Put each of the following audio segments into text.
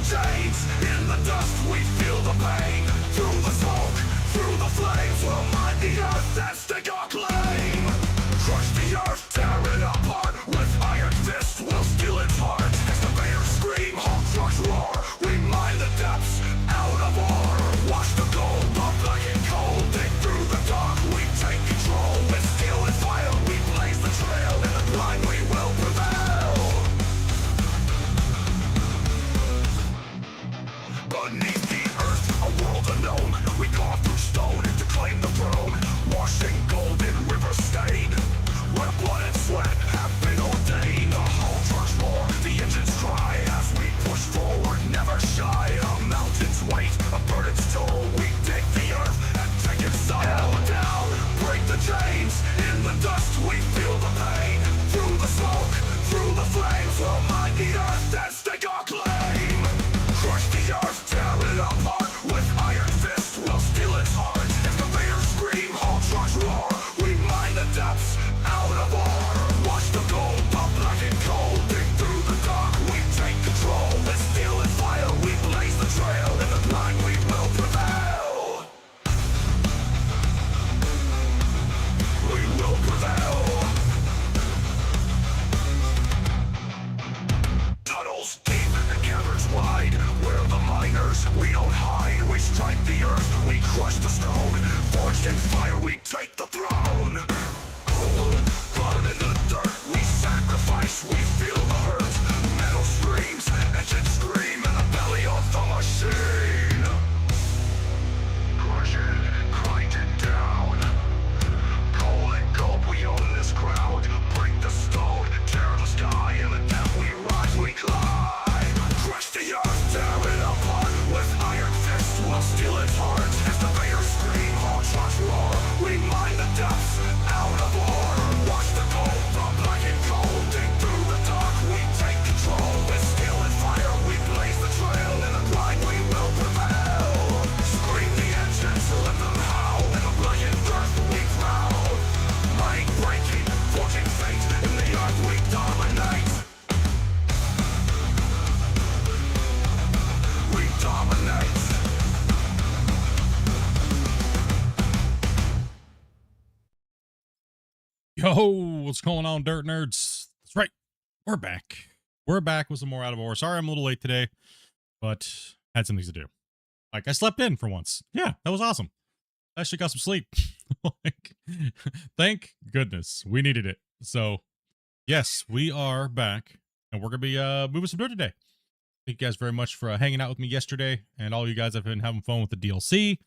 chains, in the dust we feel the pain. Through the smoke, through the flames, we'll mine the earth and stake our claim. Crush the earth, tear it apart, with iron fists we'll steal its heart. Excavators scream, Hulk trucks roar, we mine the depths out of ore. Wash the gold, pump black and cold, dig through the dark, we take control. With steel and fire we blaze the trail, in the blind we will prevail. Beneath the earth, a world unknown, we carve through stone to claim the throne. Washing golden river stain, where blood and sweat have been ordained. The hull trucks roar, the engines cry, as we push forward, never shy. A mountain's weight, a burden's toll, we dig the earth and take its soul. Hell down, break the chains, in the dust we feel the pain. Through the smoke, through the flames, we'll mine the earth and stake our claim. Crush the earth, tear it apart, with iron fists we'll steal its heart. Excavators scream, all trucks roar, we mine the depths out of ore. Watch the gold, pump black and cold, dig through the dark, we take control. With steel and fire we blaze the trail, in the blind we will prevail. We will prevail. Tunnels deep and caverns wide, we're the miners, we don't hide. We strike the earth, we crush the stone, forged in fire we take the throne. Cold blood in the dirt, we sacrifice, we feel the hurt. Metal screams, engines scream in the belly of the machine. Crush it, grind it down. Coal and gold, we own this crowd. Break the stone, tear the sky, in the depth we rise, we climb. Crush the earth, tear it apart, with iron fists we'll steal its heart. Excavators scream, all trucks roar, we mine the depths out of ore. Watch the gold, from black and cold, dig through the dark, we take control. With steel and fire we blaze the trail, in the blind we will prevail. Scream the engines, let them howl, in the blackened earth we prowl. Mind breaking, forging fate, in the earth we dominate. We dominate. Yo, what's going on, Dirt Nerds? That's right, we're back. We're back with some more Out of Ore. Sorry I'm a little late today, but had some things to do. Like, I slept in for once. Yeah, that was awesome. I actually got some sleep. Like, thank goodness. We needed it. So, yes, we are back, and we're going to be moving some dirt today. Thank you guys very much for hanging out with me yesterday, and all you guys have been having fun with the DLC.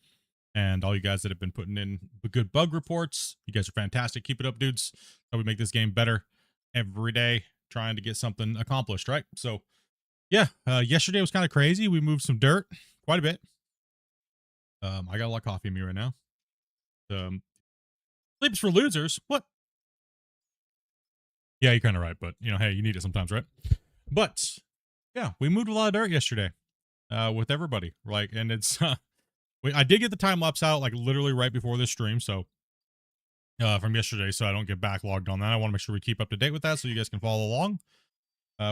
And all you guys that have been putting in good bug reports. You guys are fantastic. Keep it up, dudes. How we make this game better every day, trying to get something accomplished, right? So, yeah, yesterday was kind of crazy. We moved some dirt quite a bit. I got a lot of coffee in me right now. Sleep is for losers. What? Yeah, you're kind of right, but, you know, hey, you need it sometimes, right? But, yeah, we moved a lot of dirt yesterday with everybody. Like, and it's... I did get the time lapse out like literally right before this stream, so from yesterday, so I don't get backlogged on that. I want to make sure we keep up to date with that so you guys can follow along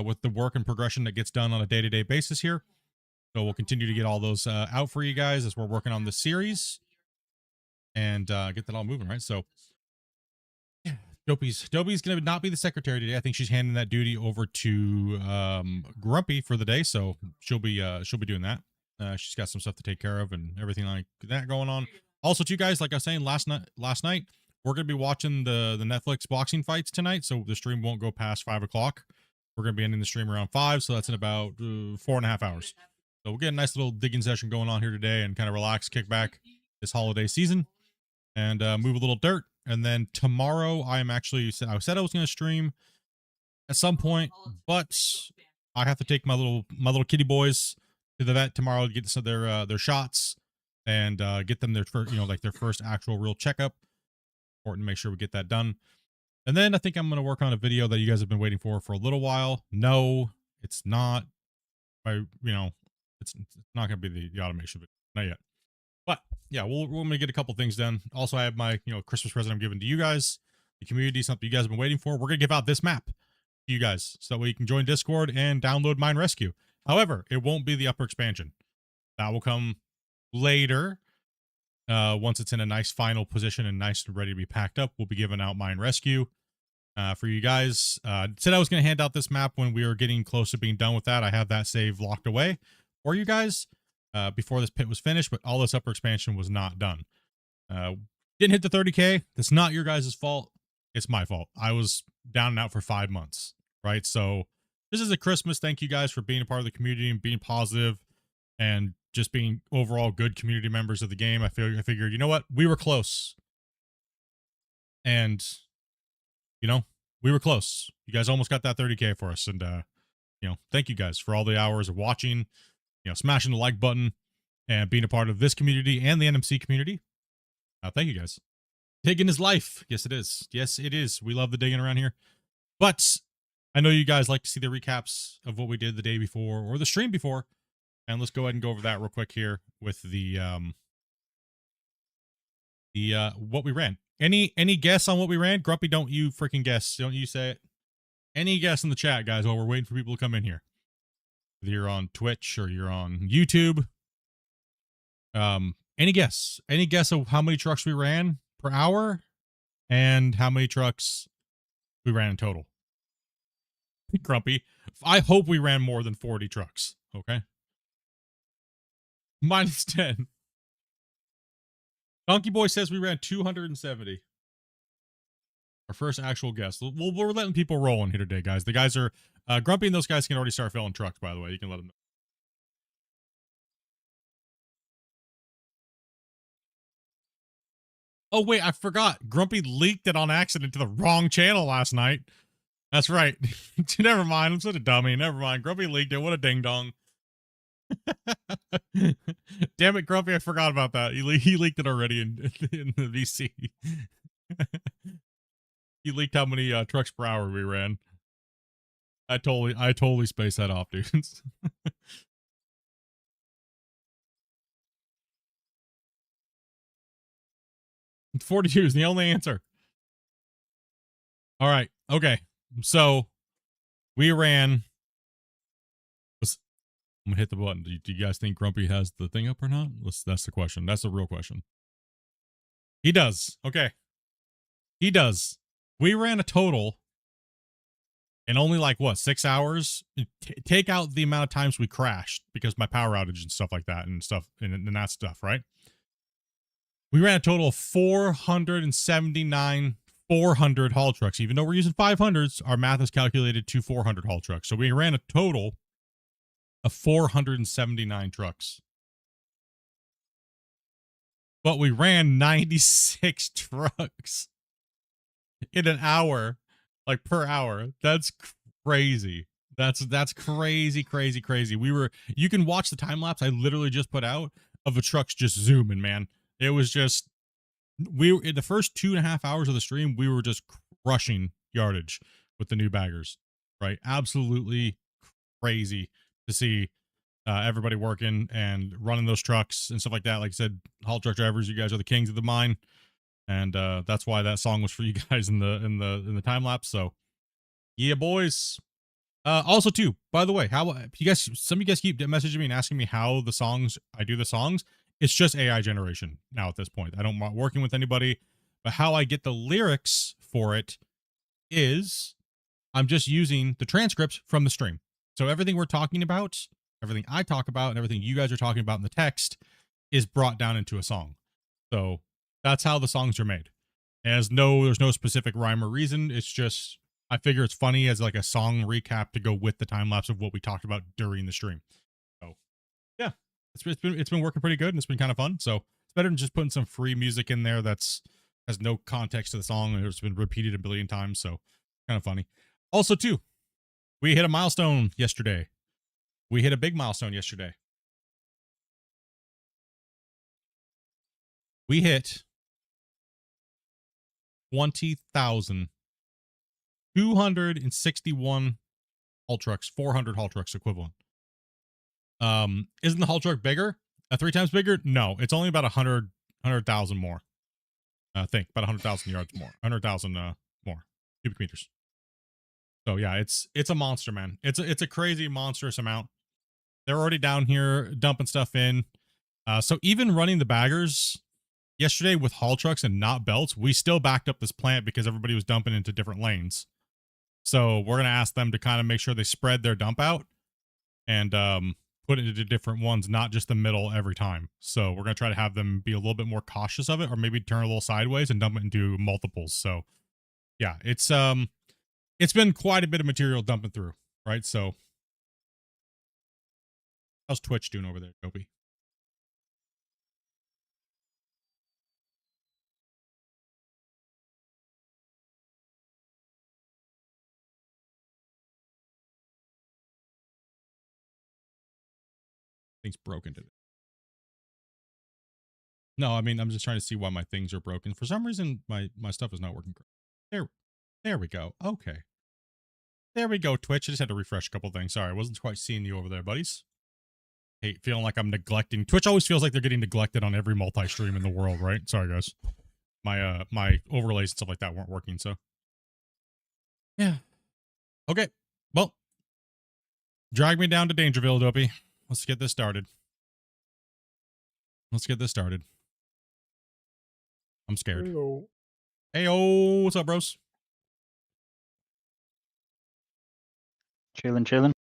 with the work and progression that gets done on a day-to-day basis here. So we'll continue to get all those out for you guys as we're working on this series and get that all moving, right? So yeah, Dopey's gonna not be the secretary today. I think she's handing that duty over to Grumpy for the day, so she'll be doing that. She's got some stuff to take care of and everything like that going on. Also, to you guys, like I was saying last night, we're going to be watching the Netflix boxing fights tonight. So the stream won't go past 5 o'clock. We're going to be ending the stream around 5. So that's in about 4.5 hours. So we'll get a nice little digging session going on here today and kind of relax, kick back this holiday season and move a little dirt. And then tomorrow I said I was going to stream at some point, but I have to take my little kitty boys to the vet tomorrow to get their shots and get them their first, their first actual real checkup. Important to make sure we get that done. And then I think I'm going to work on a video that you guys have been waiting for a little while. No, it's not. It's not going to be the automation video. Not yet. But yeah, we're going to get a couple things done. Also, I have my Christmas present I'm giving to you guys, the community, something you guys have been waiting for. We're going to give out this map to you guys so that way you can join Discord and download Mine Rescue. However, it won't be the upper expansion. That will come later. Once it's in a nice final position and nice and ready to be packed up, we'll be giving out Mine Rescue for you guys. Said I was going to hand out this map when we were getting close to being done with that. I have that save locked away for you guys before this pit was finished, but all this upper expansion was not done. Didn't hit the 30K. That's not your guys' fault. It's my fault. I was down and out for 5 months, right? So this is a Christmas. Thank you guys for being a part of the community and being positive and just being overall good community members of the game. I figured, you know what? We were close. And, you know, we were close. You guys almost got that 30K for us. And, you know, thank you guys for all the hours of watching, you know, smashing the like button and being a part of this community and the NMC community. Thank you guys. Digging is life. Yes, it is. Yes, it is. We love the digging around here. But I know you guys like to see the recaps of what we did the day before or the stream before. And let's go ahead and go over that real quick here with the what we ran. Any guess on what we ran? Grumpy, don't you freaking guess. Don't you say it. Any guess in the chat, guys, while we're waiting for people to come in here. Whether you're on Twitch or you're on YouTube. Any guess? Any guess of how many trucks we ran per hour and how many trucks we ran in total? Grumpy. I hope we ran more than 40 trucks. Okay. -10. Donkey Boy says we ran 270. Our first actual guess. We're letting people roll in here today, guys. The guys are Grumpy and those guys can already start filling trucks, by the way. You can let them know. Oh, wait, I forgot. Grumpy leaked it on accident to the wrong channel last night. That's right. Never mind. I'm such a dummy. Never mind. Grumpy leaked it. What a ding-dong. Damn it, Grumpy. I forgot about that. He leaked it already in the VC. He leaked how many trucks per hour we ran. I totally spaced that off, dudes. 42 is the only answer. All right. Okay. So we ran. I'm gonna hit the button. Do you guys think Grumpy has the thing up or not? That's the question. That's the real question. He does. Okay. He does. We ran a total in only like what, 6 hours? Take out the amount of times we crashed because my power outage and stuff like that and stuff and that stuff, right? We ran a total of 479 400 haul trucks. Even though we're using 500s, our math is calculated to 400 haul trucks. So we ran a total of 479 trucks. But we ran 96 trucks in an hour, like per hour. That's crazy. That's crazy. You can watch the time lapse I literally just put out of the trucks just zooming, man. It was just, in the first 2.5 hours of the stream, we were just crushing yardage with the new baggers, right? Absolutely crazy to see everybody working and running those trucks and stuff like that. Like I said, haul truck drivers, you guys are the kings of the mine, and that's why that song was for you guys in the time lapse. So yeah, boys. Also too, by the way, how you guys, some of you guys keep messaging me and asking me how I do the songs. It's just AI generation now at this point. I don't want working with anybody, but how I get the lyrics for it is I'm just using the transcripts from the stream. So everything we're talking about, everything I talk about, and everything you guys are talking about in the text is brought down into a song. So that's how the songs are made. There's no specific rhyme or reason. It's just, I figure it's funny as like a song recap to go with the time lapse of what we talked about during the stream. So yeah, it's been working pretty good and it's been kind of fun. So it's better than just putting some free music in there has no context to the song and it's been repeated a billion times. So kind of funny. Also too, we hit a milestone yesterday. We hit a big milestone yesterday. We hit 20,261 haul trucks, 400 haul trucks equivalent. Isn't the haul truck bigger? 3 times bigger? No, it's only about 100,000 more. I think about 100,000 yards more, 100,000 more cubic meters. So yeah, it's a monster, man. It's a crazy monstrous amount. They're already down here dumping stuff in. So even running the baggers yesterday with haul trucks and not belts, we still backed up this plant because everybody was dumping into different lanes. So we're going to ask them to kind of make sure they spread their dump out and put it into different ones, not just the middle every time. So we're going to try to have them be a little bit more cautious of it, or maybe turn a little sideways and dump it into multiples. So yeah, it's been quite a bit of material dumping through, right? So how's Twitch doing over there, Dopey? Things broken today. No, I mean, I'm just trying to see why my things are broken. For some reason, my stuff is not working. There we go. Okay. There we go, Twitch. I just had to refresh a couple things. Sorry, I wasn't quite seeing you over there, buddies. Hey, feeling like I'm neglecting. Twitch always feels like they're getting neglected on every multi-stream in the world, right? Sorry, guys. My overlays and stuff like that weren't working, so. Yeah. Okay. Well, drag me down to Dangerville, Dopey. Let's get this started. I'm scared. Heyo, what's up, bros? Chilling.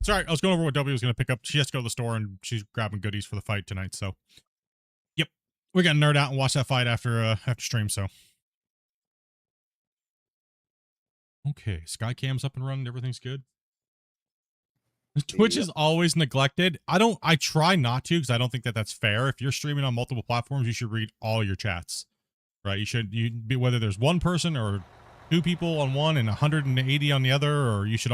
Sorry, I was going over what W was going to pick up. She has to go to the store, and she's grabbing goodies for the fight tonight, so. Yep. We got to nerd out and watch that fight after stream, so. Okay, Skycam's up and running. Everything's good. Twitch is always neglected. I try not to, because I don't think that that's fair. If you're streaming on multiple platforms, you should read all your chats, right? You be, whether there's one person or 2 people on one and 180 on the other, or you should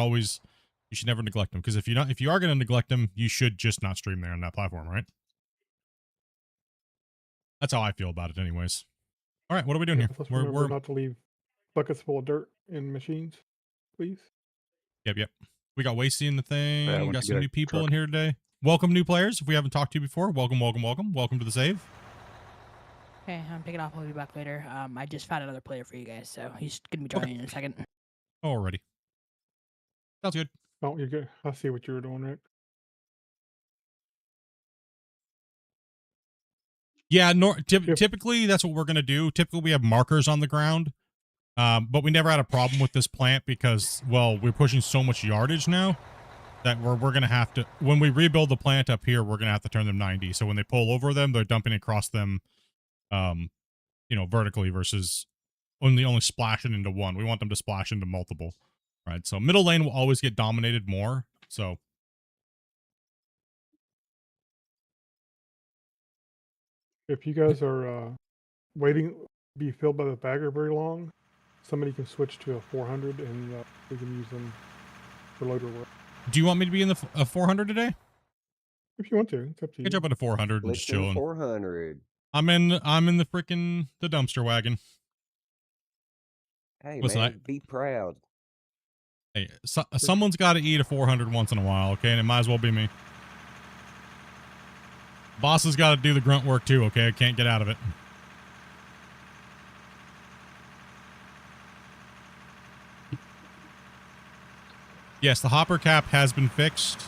never neglect them. Because if you are going to neglect them, you should just not stream there on that platform, right? That's how I feel about it, anyways. All right, what are we doing here? We're not to leave buckets full of dirt in machines, please. Yep. We got Wasty in the thing. Yeah, We got some new people in here today. Welcome, new players. If we haven't talked to you before, welcome. Welcome to the save. Okay, I'm picking off. I'll be back later. I just found another player for you guys, so he's gonna be joining in a second. Alrighty. Sounds good. Oh, you're good. I see what you were doing, Rick. Yeah, typically that's what we're going to do. Typically we have markers on the ground, but we never had a problem with this plant because, well, we're pushing so much yardage now that we're going to have to, when we rebuild the plant up here, we're going to have to turn them 90. So when they pull over them, they're dumping across them, vertically versus only splashing into one. We want them to splash into multiple, right? So middle lane will always get dominated more. So If you guys are waiting to be filled by the bagger very long, somebody can switch to a 400 and we can use them for loader work. do you want me to be in the 400 today? If you want to, it's up to I you. can jump into 400 and just chilling. 400. I'm in the the dumpster wagon. Hey, What's man, that? be proud. Hey, someone's got to eat a 400 once in a while, okay? And it might as well be me. Boss has got to do the grunt work too, okay? I can't get out of it. Yes, the hopper cap has been fixed.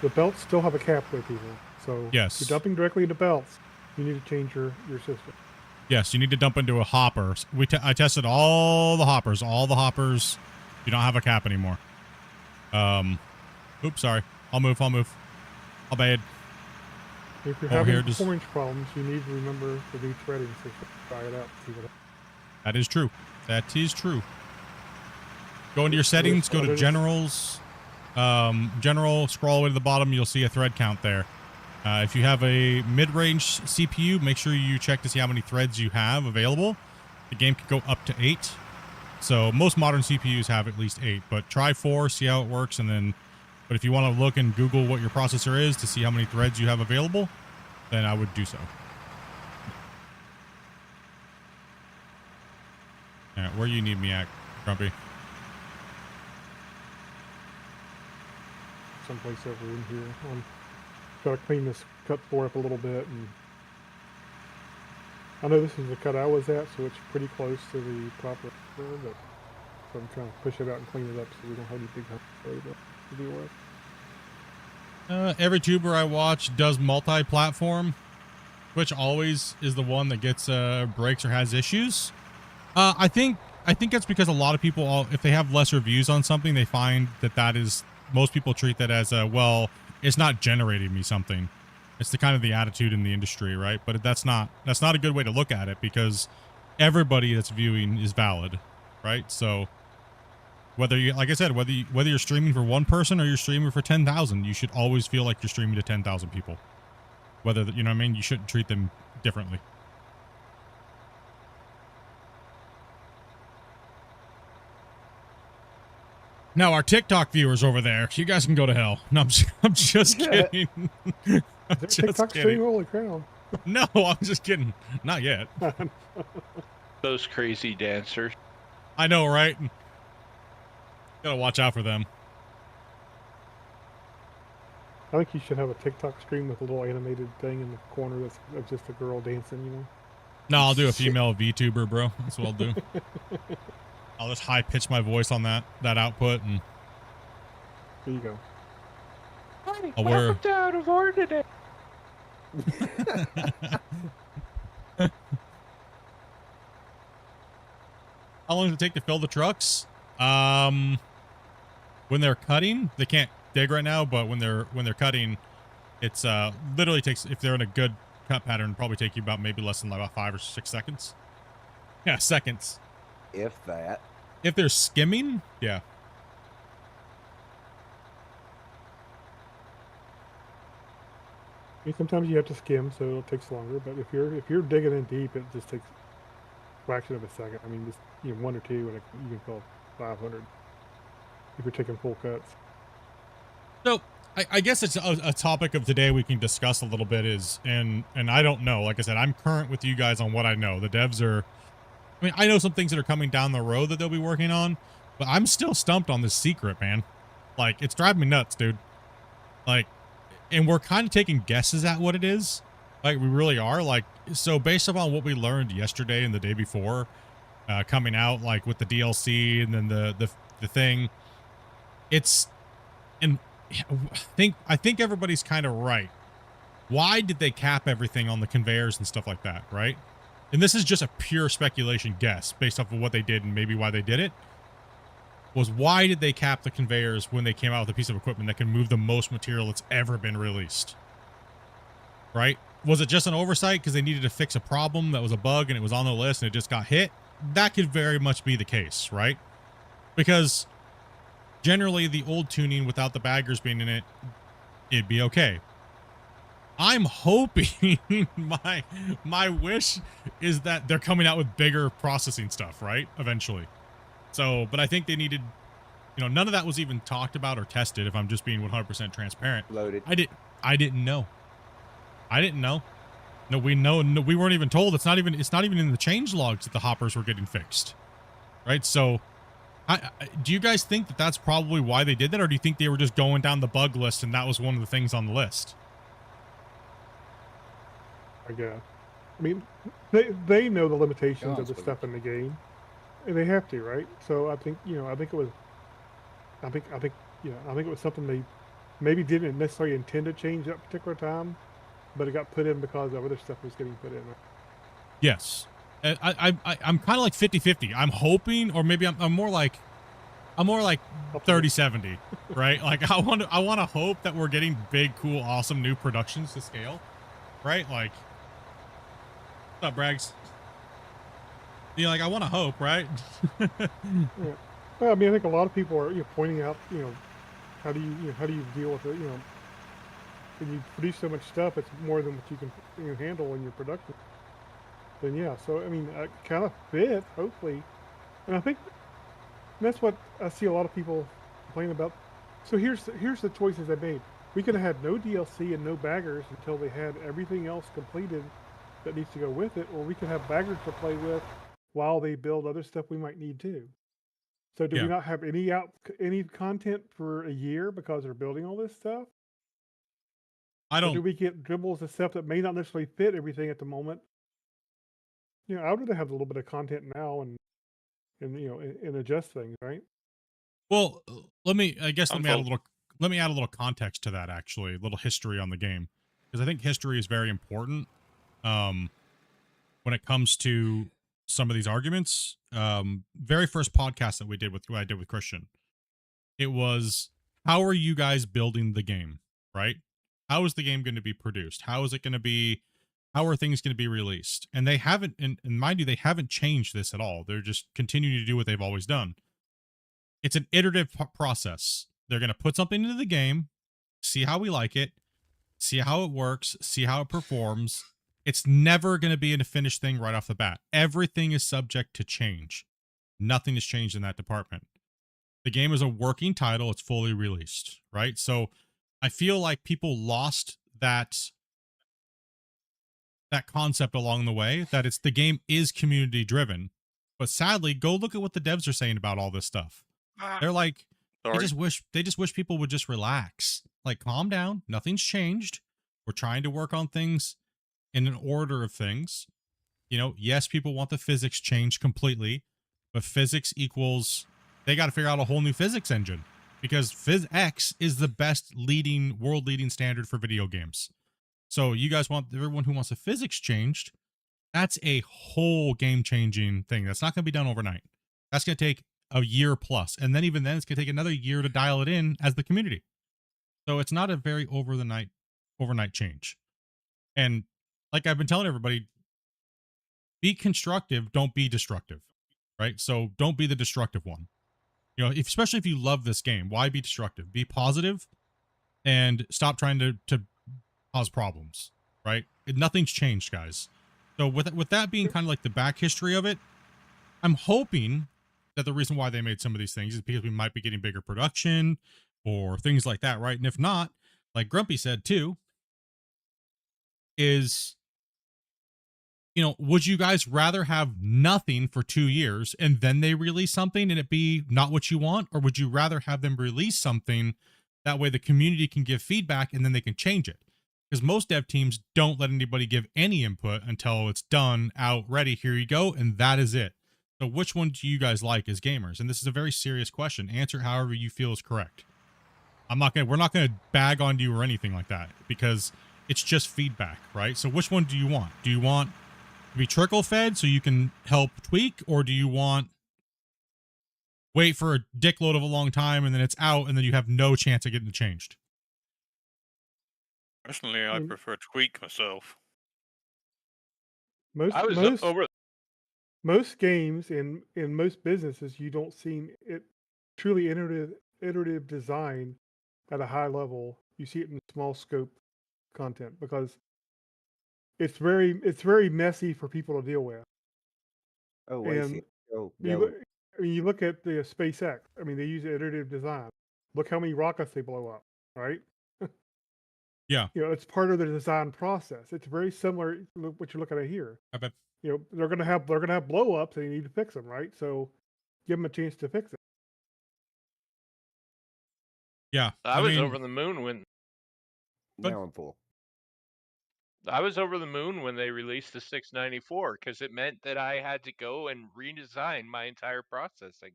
The belts still have a cap though, people. So Yes. if you're dumping directly into belts, you need to change your system. Yes, you need to dump into a hopper. I tested all the hoppers. All the hoppers do not have a cap anymore. Oops, sorry. I'll move. I'll bad. If you're Oh, here, having just- 4-inch problems, you need to remember the new threading system. Try it out. See what That is true. That is true. Go into your settings, go to generals. General, scroll all the way to the bottom, you'll see a thread count there. If you have a mid-range CPU, make sure you check to see how many threads you have available. The game can go up to 8. So most modern CPUs have at least 8, but try 4, see how it works, and then, but if you want to look and Google what your processor is to see how many threads you have available, then I would do so. Yeah, where you need me at, Grumpy? Someplace over in here. I'm trying to clean this cut floor up a little bit, and I know this is the cut I was at, so it's pretty close to the proper curve, but so I'm trying to push it out and clean it up so we don't have any big humps to deal with. Every tuber I watch does multi-platform, which always is the one that gets breaks or has issues. I think that's because a lot of people, if they have less reviews on something, they find that is, most people treat that as well, it's not generating me something. It's the kind of the attitude in the industry, right? But that's not a good way to look at it, because everybody that's viewing is valid, right? So whether you, like I said, whether you're streaming for one person or you're streaming for 10,000, you should always feel like you're streaming to 10,000 people. Whether, you know what I mean? You shouldn't treat them differently. Now, our TikTok viewers over there, you guys can go to hell. No, I'm just kidding. I'm just TikTok kidding. stream, holy crow. No, I'm just kidding. Not yet. Those crazy dancers. I know, right? Gotta watch out for them. I think you should have a TikTok stream with a little animated thing in the corner that's of just a girl dancing, you know? No, I'll do a female VTuber, bro. That's what I'll do. I'll just high pitch my voice on that output, and There you go. I'll wear. Out of order today. How long does it take to fill the trucks? When they're cutting, they can't dig right now, but when they're cutting, it's literally takes, if they're in a good cut pattern, probably take you about maybe less than like about 5 or 6 seconds. Yeah, seconds. If that. If they're skimming, yeah. I mean, sometimes you have to skim, so it takes longer. But if you're digging in deep, it just takes a fraction of a second. I mean, just 1 or 2, and you can fill 500 if you're taking full cuts. So I guess it's a topic of today we can discuss a little bit is, and I don't know. Like I said, I'm current with you guys on what I know. The devs are. I mean, I know some things that are coming down the road that they'll be working on, but I'm still stumped on this secret, man. Like, it's driving me nuts, dude. Like, and we're kind of taking guesses at what it is. Like, we really are. Like, so based upon what we learned yesterday and the day before, coming out, like with the DLC and then the thing, it's, and I think everybody's kind of right. Why did they cap everything on the conveyors and stuff like that, right? And this is just a pure speculation guess based off of what they did and maybe why they did it, was why did they cap the conveyors when they came out with a piece of equipment that can move the most material that's ever been released? Right? Was it just an oversight because they needed to fix a problem that was a bug and it was on the list and it just got hit? That could very much be the case, right? Because generally the old tuning without the baggers being in it, it'd be okay. I'm hoping, my wish is that they're coming out with bigger processing stuff, right? Eventually. So, but I think they needed, none of that was even talked about or tested, if I'm just being 100% transparent. Loaded. I didn't know. No, we weren't even told. It's not even in the change logs that the hoppers were getting fixed. Right? So, do you guys think that that's probably why they did that, or do you think they were just going down the bug list and that was one of the things on the list? I guess. I mean, they know the limitations of the stuff in the game, and they have to, right? So I think I think it was something they maybe didn't necessarily intend to change that particular time, but it got put in because other stuff was getting put in. Yes, and I'm kind of like 50-50. I'm hoping, or maybe I'm more like 30-70, right? Like I want to hope that we're getting big, cool, awesome new productions to scale, right? Like. What's up, Braggs? I want to hope, right? Yeah. Well, I mean, I think a lot of people are pointing out, how do you deal with it? When you produce so much stuff, it's more than what you can handle in your production. Then yeah, so I mean, it kind of fit, hopefully, and I think that's what I see a lot of people complain about. So here's the choices they made. We could have had no DLC and no baggers until they had everything else completed that needs to go with it, or we could have baggers to play with while they build other stuff we might need too. So do we Yeah. not have any content for a year because they're building all this stuff? I Or do don't. we get dribbles of stuff that may not necessarily fit everything at the moment? You know, I would rather have a little bit of content now and you know and adjust things, right? Well, let me. I guess let I'm me add a full. little. Let me add a little context to that. Actually, a little history on the game, because I think history is very important. Um, when it comes to some of these arguments. Very first podcast that we did with what I did with Christian, it was, how are you guys building the game, right? How is the game going to be produced? How is it going to be? How are things going to be released? And they haven't, and mind you, they haven't changed this at all. They're just continuing to do what they've always done. It's an iterative process. They're going to put something into the game, see how we like it, see how it works, see how it performs. It's never going to be a finished thing right off the bat. Everything is subject to change. Nothing has changed in that department. The game is a working title. It's fully released, right? So I feel like people lost that concept along the way, that it's the game is community driven. But sadly, go look at what the devs are saying about all this stuff. They're like, Sorry. they just wish people would just relax. Like, calm down. Nothing's changed. We're trying to work on things in an order of things. You know, yes, people want the physics changed completely, but physics equals, they got to figure out a whole new physics engine, because PhysX is the best world leading standard for video games. So you guys want, everyone who wants the physics changed, that's a whole game changing thing. That's not going to be done overnight. That's going to take a year plus. And then even then, it's going to take another year to dial it in as the community. So it's not a very overnight change. And like I've been telling everybody, be constructive, don't be destructive, right? So don't be the destructive one. You know, especially if you love this game, why be destructive? Be positive and stop trying to cause problems, right? Nothing's changed, guys. So with that being kind of like the back history of it, I'm hoping that the reason why they made some of these things is because we might be getting bigger production or things like that, right? And if not, like Grumpy said too, is, you know, would you guys rather have nothing for 2 years and then they release something and it be not what you want? Or would you rather have them release something, that way the community can give feedback and then they can change it? Because most dev teams don't let anybody give any input until it's done, out, ready, here you go, and that is it. So which one do you guys like as gamers? And this is a very serious question. Answer it however you feel is correct. We're not gonna bag on you or anything like that, because it's just feedback, right? So which one do you want? Do you want to be trickle fed so you can help tweak, or do you want wait for a dickload of a long time and then it's out and then you have no chance of getting it changed? Personally, I Mm. prefer tweak myself. I was over. Most games in most businesses, you don't see it truly iterative design at a high level. You see it in small scope content because it's very messy for people to deal with. Oh, I see. And Go, you go. look, I mean, you look at the SpaceX. I mean, they use iterative design. Look how many rockets they blow up, right? Yeah. You know, it's part of the design process. It's very similar to what you're looking at here. I bet. You know, they're gonna have blow ups, and you need to fix them, right? So, give them a chance to fix it. Yeah. I was mean, over the moon when But- Now I'm full. I was over the moon when they released the 694, because it meant that I had to go and redesign my entire processing.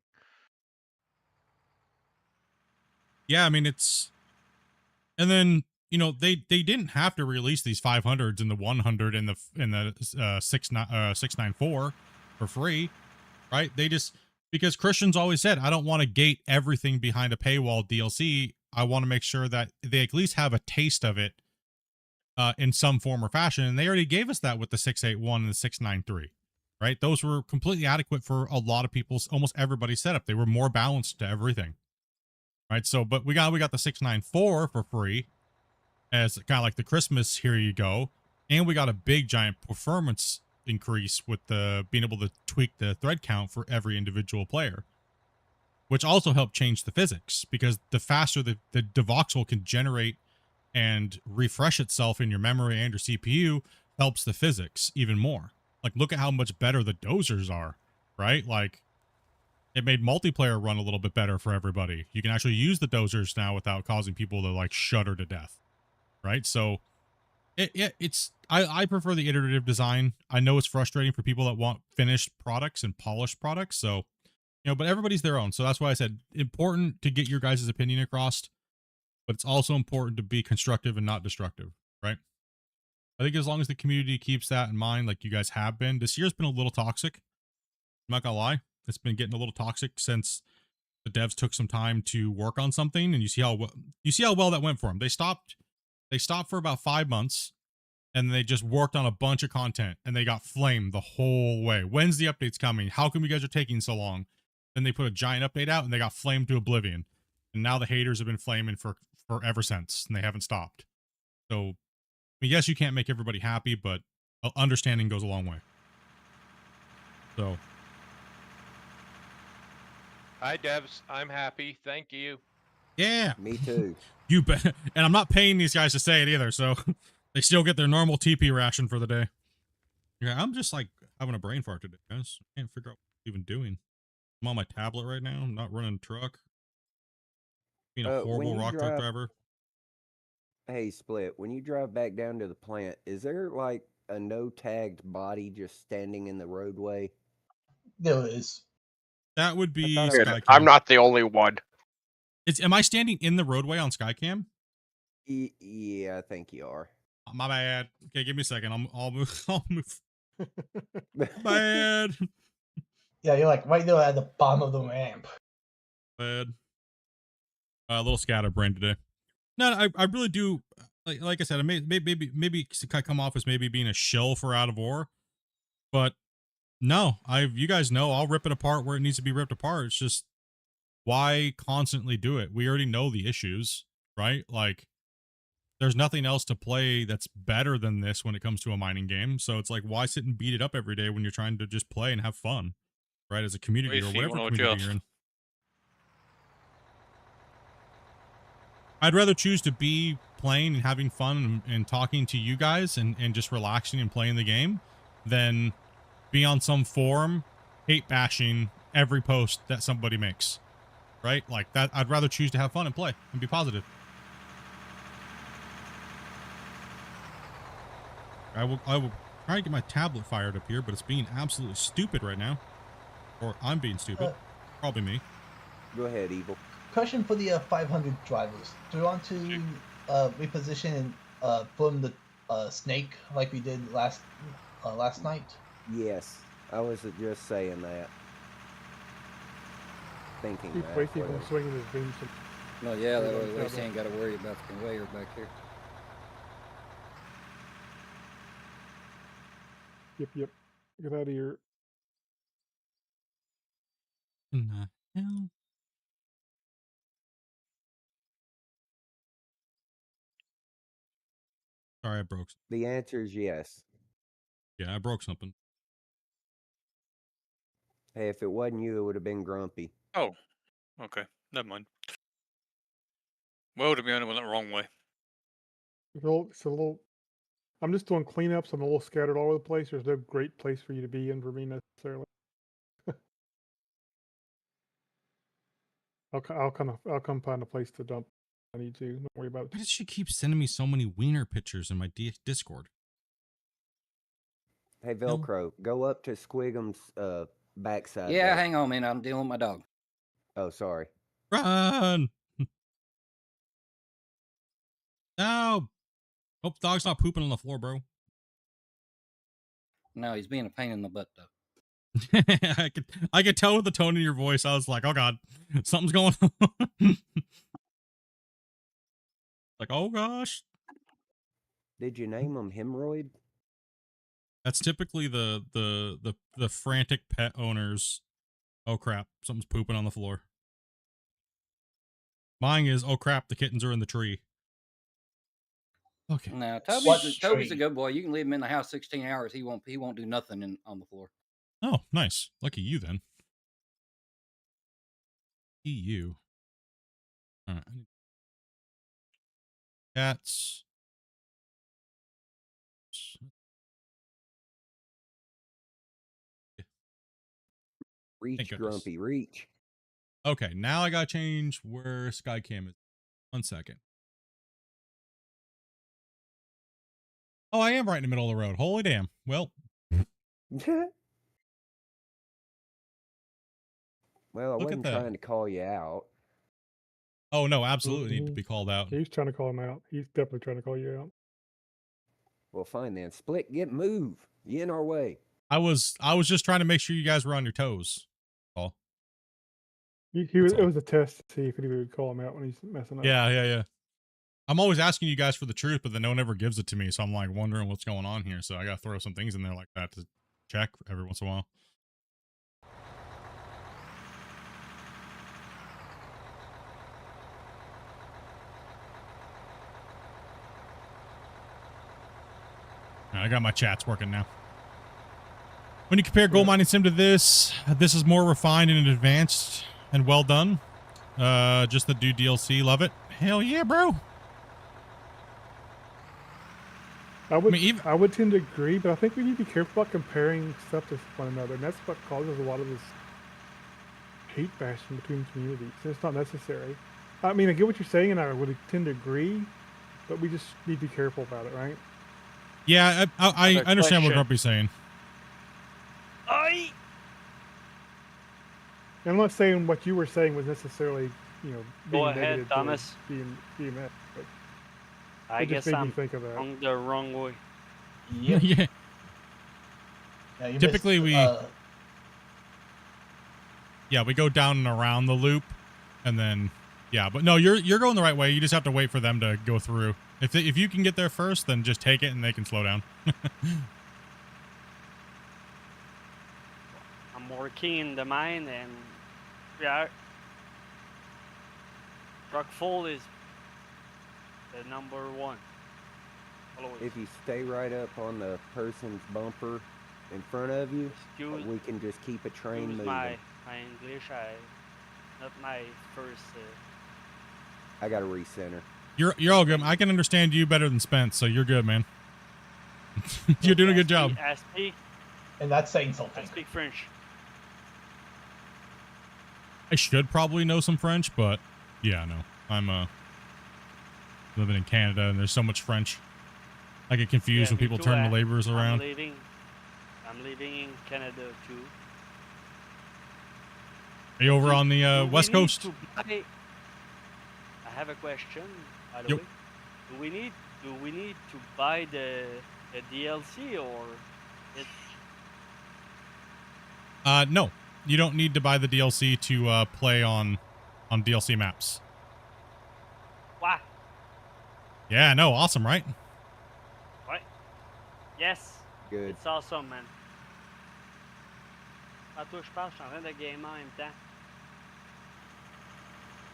Yeah, I mean, it's, and then, you know, they didn't have to release these 500s and the 100 and the 694 for free, right? They just, because Christian's always said, I don't want to gate everything behind a paywall DLC. I want to make sure that they at least have a taste of it in some form or fashion. And they already gave us that with the 681 and the 693, right? Those were completely adequate for a lot of people's, almost everybody's setup. They were more balanced to everything. Right, so but we got the 694 for free as kind of like the Christmas here you go, and we got a big giant performance increase with the being able to tweak the thread count for every individual player, which also helped change the physics, because the faster the devoxel can generate and refresh itself in your memory and your CPU helps the physics even more. Like, look at how much better the dozers are. right? Like, it made multiplayer run a little bit better for everybody. You can actually use the dozers now without causing people to like shudder to death, right? So I prefer the iterative design. I know it's frustrating for people that want finished products and polished products. So, but everybody's their own. So that's why I said important to get your guys' opinion across, but it's also important to be constructive and not destructive, right? I think as long as the community keeps that in mind, like you guys have been, this year's been a little toxic. I'm not gonna lie. It's been getting a little toxic since the devs took some time to work on something, and you see how well that went for them. They stopped for about 5 months, and they just worked on a bunch of content, and they got flamed the whole way. When's the updates coming? How come you guys are taking so long? Then they put a giant update out, and they got flamed to oblivion. And now the haters have been flaming for ever since, and they haven't stopped. So, I mean, yes, you can't make everybody happy, but understanding goes a long way. So, Hi, devs. I'm happy. Thank you. yeah. Me too. You bet. And I'm not paying these guys to say it either, so they still get their normal TP ration for the day. Yeah, I'm just like having a brain fart today, guys. I can't figure out what I'm even doing. I'm on my tablet right now. I'm not running a truck. Being a When horrible you rock truck driver. Hey, Split, when you drive back down to the plant, is there like a no tagged body just standing in the roadway? There is. That would be thought I- Skycam. I'm not the only one. Am I standing in the roadway on Skycam? Yeah, I think you are. My bad. Okay, give me a second. I'll move. I'll move. Bad. Yeah, you're like right there at the bottom of the ramp. Bad. A little scatterbrained today. No, I really do. Like I said, I maybe come off as maybe being a shill for Out of War, but no, you guys know I'll rip it apart where it needs to be ripped apart. It's just why constantly do it? We already know the issues, right? Like, there's nothing else to play that's better than this when it comes to a mining game. So it's like, why sit and beat it up every day when you're trying to just play and have fun, right? As a community or whatever community you're in. I'd rather choose to be playing and having fun and talking to you guys and just relaxing and playing the game than be on some forum hate bashing every post that somebody makes, right? Like that. I'd rather choose to have fun and play and be positive. I will try to get my tablet fired up here, but it's being absolutely stupid right now. Or I'm being stupid. Probably me. Go ahead, Evil. Question for the 500 drivers. Do you want to reposition and form the snake like we did last night? Yes, I was just saying that. Thinking Keep that. waiting whatever. and swinging his beam. No, yeah, that Yeah, way yeah, we ain't got to worry about the conveyor back here. Yep. Get out of here. In the hell? Sorry, I broke. The answer is yes. Yeah, I broke something. Hey, if it wasn't you, it would have been Grumpy. Oh, okay. Never mind. Well, to be honest, I went the wrong way. It's a little. I'm just doing cleanups. I'm a little scattered all over the place. There's no great place for you to be in for me necessarily. I'll come find a place to dump. I need to. Don't worry about it. Why does she keep sending me so many wiener pictures in my Discord? Hey, Velcro, go up to Squigum's backside. Yeah, there. hang on, man. I'm dealing with my dog. Oh, sorry. Run! No! Hope the dog's not pooping on the floor, bro. No, he's being a pain in the butt, though. I could tell with the tone in your voice. I was like, oh god, something's going on. Like, oh gosh. Did you name him Hemorrhoid? That's typically the frantic pet owners. Oh crap, something's pooping on the floor. Mine is, oh crap, the kittens are in the tree. Okay. Now, What's Toby's a tree? good boy. You can leave him in the house 16 hours. He won't do nothing on the floor. Oh, nice. Lucky you then. You. All right. Cats. Reach, goodness. Grumpy, reach. Okay, now I gotta change where Skycam is. 1 second. Oh, I am right in the middle of the road. Holy damn. Well, Well, I Look at wasn't that. trying to call you out. oh no, absolutely need to Mhm. be called out. He's trying to call him out. He's definitely trying to call you out. Well, fine then. Split, move. You in our way. I was just trying to make sure you guys were on your toes. Oh. He was. That's It all. was a test to see if anybody would call him out when he's messing up. Yeah. I'm always asking you guys for the truth, but then no one ever gives it to me. So I'm like wondering what's going on here. So I gotta throw some things in there like that to check every once in a while. I got my chats working now. When you compare Gold Mining Sim to this is more refined and advanced and well done. Just the new DLC, love it. Hell yeah, bro. I would. mean, even- I would tend to agree, but I think we need to be careful about comparing stuff to one another, and that's what causes a lot of this hate bashing between communities. It's not necessary. I mean, I get what you're saying, and I would tend to agree, but we just need to be careful about it, right? Yeah, I Another understand what question. Grumpy's saying. I And I'm not saying what you were saying was necessarily, being Go ahead, negative Thomas. towards BMX, but I it just guess made me I'm think of that. on the wrong way. Yep. Yeah. Yeah, you Typically missed, Yeah, we go down and around the loop, and then but no, you're going the right way. You just have to wait for them to go through. If you can get there first, then just take it and they can slow down. I'm working in the mine and truck full is the number one. Always. If you stay right up on the person's bumper in front of you, Excuse, we can just keep a train excuse moving. my English, not my first. I got to recenter. You're all good. I can understand you better than Spence, so you're good, man. You're doing a good job. I speak and that's saying something. French. I should probably know some French, but yeah, no. I'm living in Canada and there's so much French. I get confused Yeah, when me people too. turn the laborers around. I'm living in Canada too. Are you over on the Do we West need Coast? to buy- I have a question. By the Yep. way, do we need to buy the DLC or it? No. You don't need to buy the DLC to play on DLC maps. Wow. Yeah, no, awesome, right? Ouais. Yes. Good. It's awesome, man. À toi, je parle, je suis en train de gamer en même temps.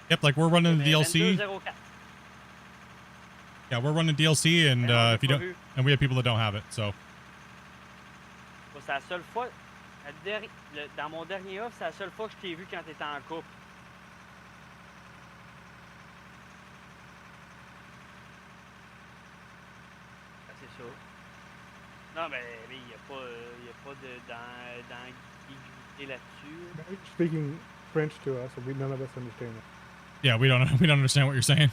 Yep, like we're running the Mais DLC. 2204. Yeah, we're running DLC, and Mais non, j'ai if you pas don't, vu. and we have people that don't have it, so. C'est la seule fois. Dans mon dernier off, c'est la seule fois que je t'ai vu quand t'étais en couple. Ah, c'est ça. Non, mais il n'y a pas d'ambiguïté là-dessus. You're speaking French to us, and none of us understand that. Yeah, we don't understand what you're saying.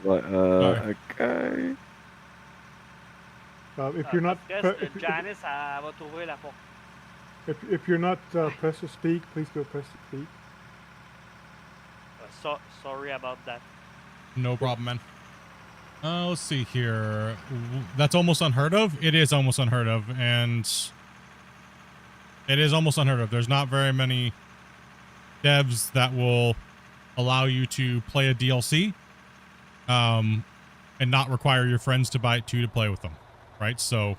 Sorry. Okay. If you're not, Janice, elle va trouver la porte. if you're not pressed to speak, please go press to speak. Sorry about that. No problem, man. Let's see here. That's almost unheard of. It is almost unheard of, and it is almost unheard of. There's not very many devs that will allow you to play a DLC, and not require your friends to buy it too to play with them, right? So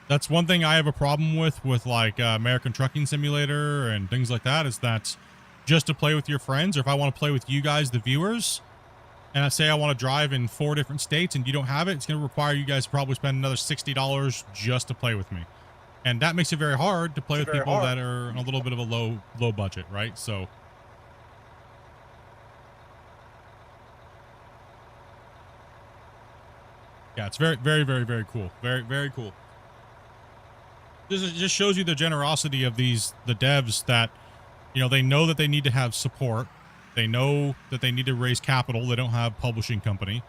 that's one thing I have a problem with like American Trucking Simulator and things like that, is that just to play with your friends, or if I want to play with you guys, the viewers, and I say I want to drive in 4 different states and you don't have it, it's going to require you guys to probably spend another $60 just to play with me. And that makes it very hard to play with people that are on a little bit of a low budget, right? So yeah, it's very, very, very, very cool. Very, very cool. This just shows you the generosity of the devs that You know, they know that they need to have support. They know that they need to raise capital. They don't have publishing company.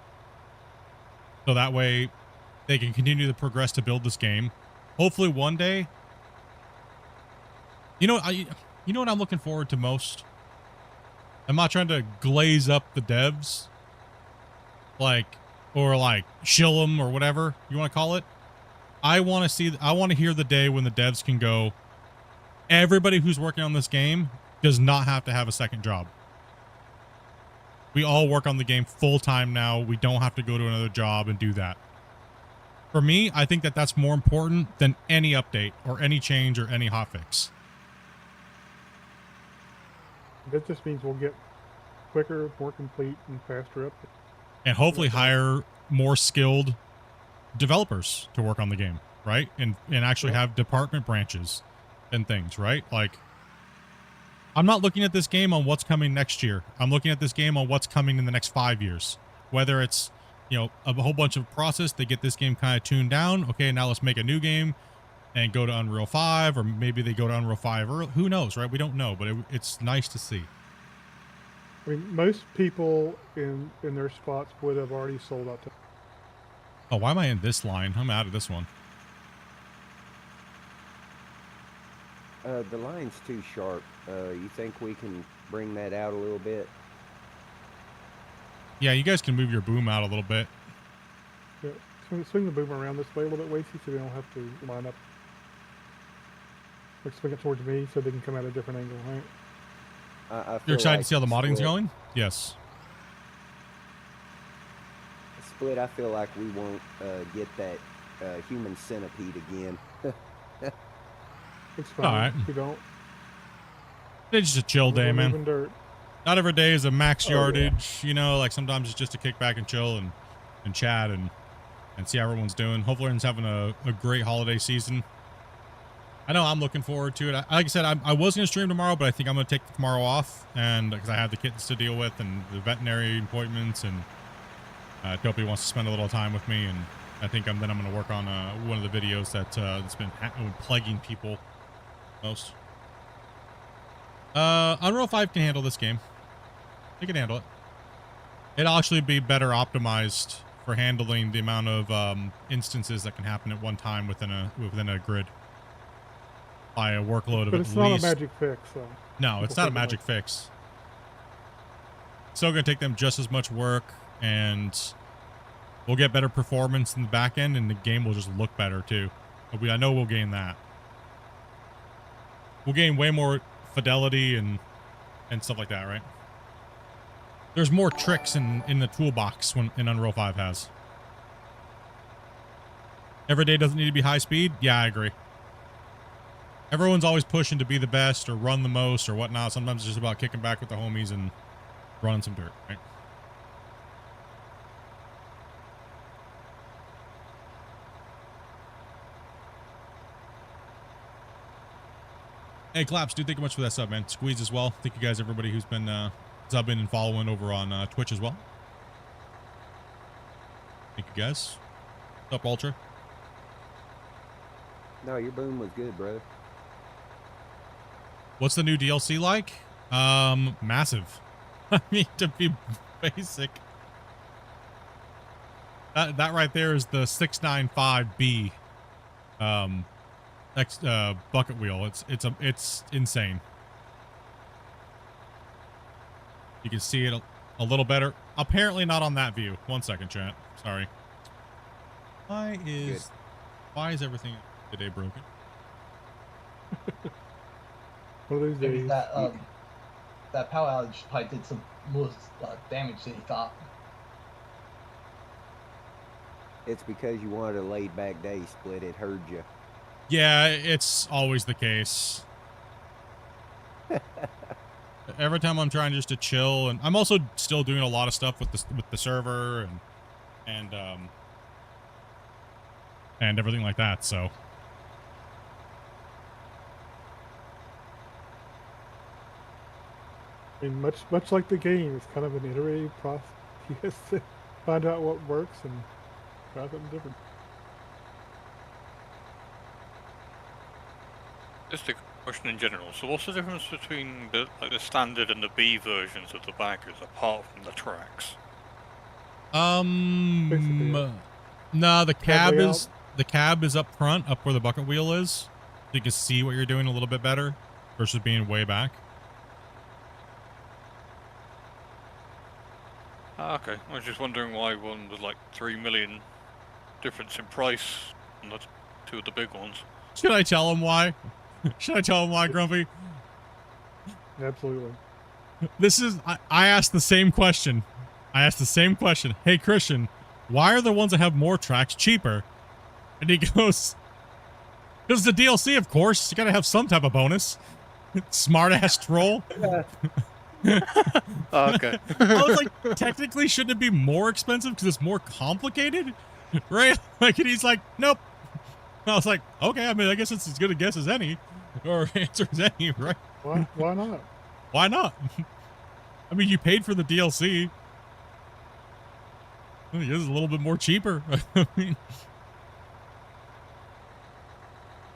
So that way they can continue to progress to build this game. Hopefully one day. You know what I'm looking forward to most? I'm not trying to glaze up the devs. Or shill them or whatever you want to call it. I want to hear the day when the devs can go, everybody who's working on this game does not have to have a second job. We all work on the game full time now. We don't have to go to another job and do that. For me, I think that that's more important than any update or any change or any hotfix. That just means we'll get quicker, more complete, and faster updates. And hopefully hire more skilled developers to work on the game, right? And actually have department branches and things, right? Like, I'm not looking at this game on what's coming next year. I'm looking at this game on what's coming in the next 5 years. Whether it's, you know, a whole bunch of process, they get this game kind of tuned down. Okay, now let's make a new game and go to Unreal 5, or maybe they go to Unreal 5 early. Who knows, right? We don't know, but it's nice to see. I mean, most people in their spots would have already sold out to. Oh, why am I in this line? I'm out of this one. The line's too sharp. You think we can bring that out a little bit? Yeah, you guys can move your boom out a little bit. Yeah, swing the boom around this way a little bit, Wasey, so they don't have to line up. Like, swing it towards me so they can come at a different angle, right? You're excited to see how the Split, modding's going? Yes. Split, I feel like we won't get that human centipede again. It's fine. All right. If you don't. It's just a chill day, man. Moving dirt. Not every day is a max Oh, yeah. yardage, you know, like sometimes it's just to kick back and chill and chat and see how everyone's doing. Hopefully everyone's having a great holiday season. I know I'm looking forward to it. Like I said, I was going to stream tomorrow, but I think I'm going to take tomorrow off, and because I have the kittens to deal with and the veterinary appointments, and Topi wants to spend a little time with me, and I think I'm going to work on one of the videos that's been plaguing people most. Unreal 5 can handle this game. It can handle it. It'll actually be better optimized for handling the amount of instances that can happen at one time within a grid. By a workload of But at it's not least. a magic fix, so. No, it's not a magic fix. Still going to take them just as much work, and we'll get better performance in the back end, and the game will just look better too. I know we'll gain that. We'll gain way more fidelity and stuff like that, right? There's more tricks in the toolbox in Unreal 5 has. Every day doesn't need to be high speed. Yeah, I agree. Everyone's always pushing to be the best or run the most or whatnot. Sometimes it's just about kicking back with the homies and running some dirt, right? Hey, Claps, dude, thank you much for that sub, man. Squeeze as well. Thank you guys, everybody who's been subbing and following over on Twitch as well. Thank you guys. What's up, Ultra? No, your boom was good, brother. What's the new DLC like? Massive. I mean, to be basic. That right there is the 695B bucket wheel. It's insane. You can see it a little better. Apparently not on that view. 1 second, chat. Sorry. Why is everything today broken? One of those Maybe days. that power outage probably did some more damage than he thought. It's because you wanted a laid back day, Split. It heard you. Yeah, it's always the case. Every time I'm trying just to chill, and I'm also still doing a lot of stuff with the server and everything like that. So I mean, much like the game, it's kind of an iterative process. You have to find out what works and try something different. Question in general. So what's the difference between the standard and the B versions of the baggers apart from the tracks? No, the cab layout. is up front, up where the bucket wheel is. So you can see what you're doing a little bit better versus being way back. Okay, I was just wondering why one was like 3 million difference in price and the two of the big ones. Should I tell him why? Should I tell him why, Grumpy? Absolutely. This is, I asked the same question. Hey, Christian, why are the ones that have more tracks cheaper? And he goes, because the DLC, of course. You gotta have some type of bonus. Smart ass troll. Okay. I was like, technically, shouldn't it be more expensive because it's more complicated? Right? Like, and he's like, nope. I was like, okay, I mean, I guess it's as good a guess as any, or answer as any, right? Why not? Why not? I mean, you paid for the DLC. I think this is a little bit more cheaper. I mean,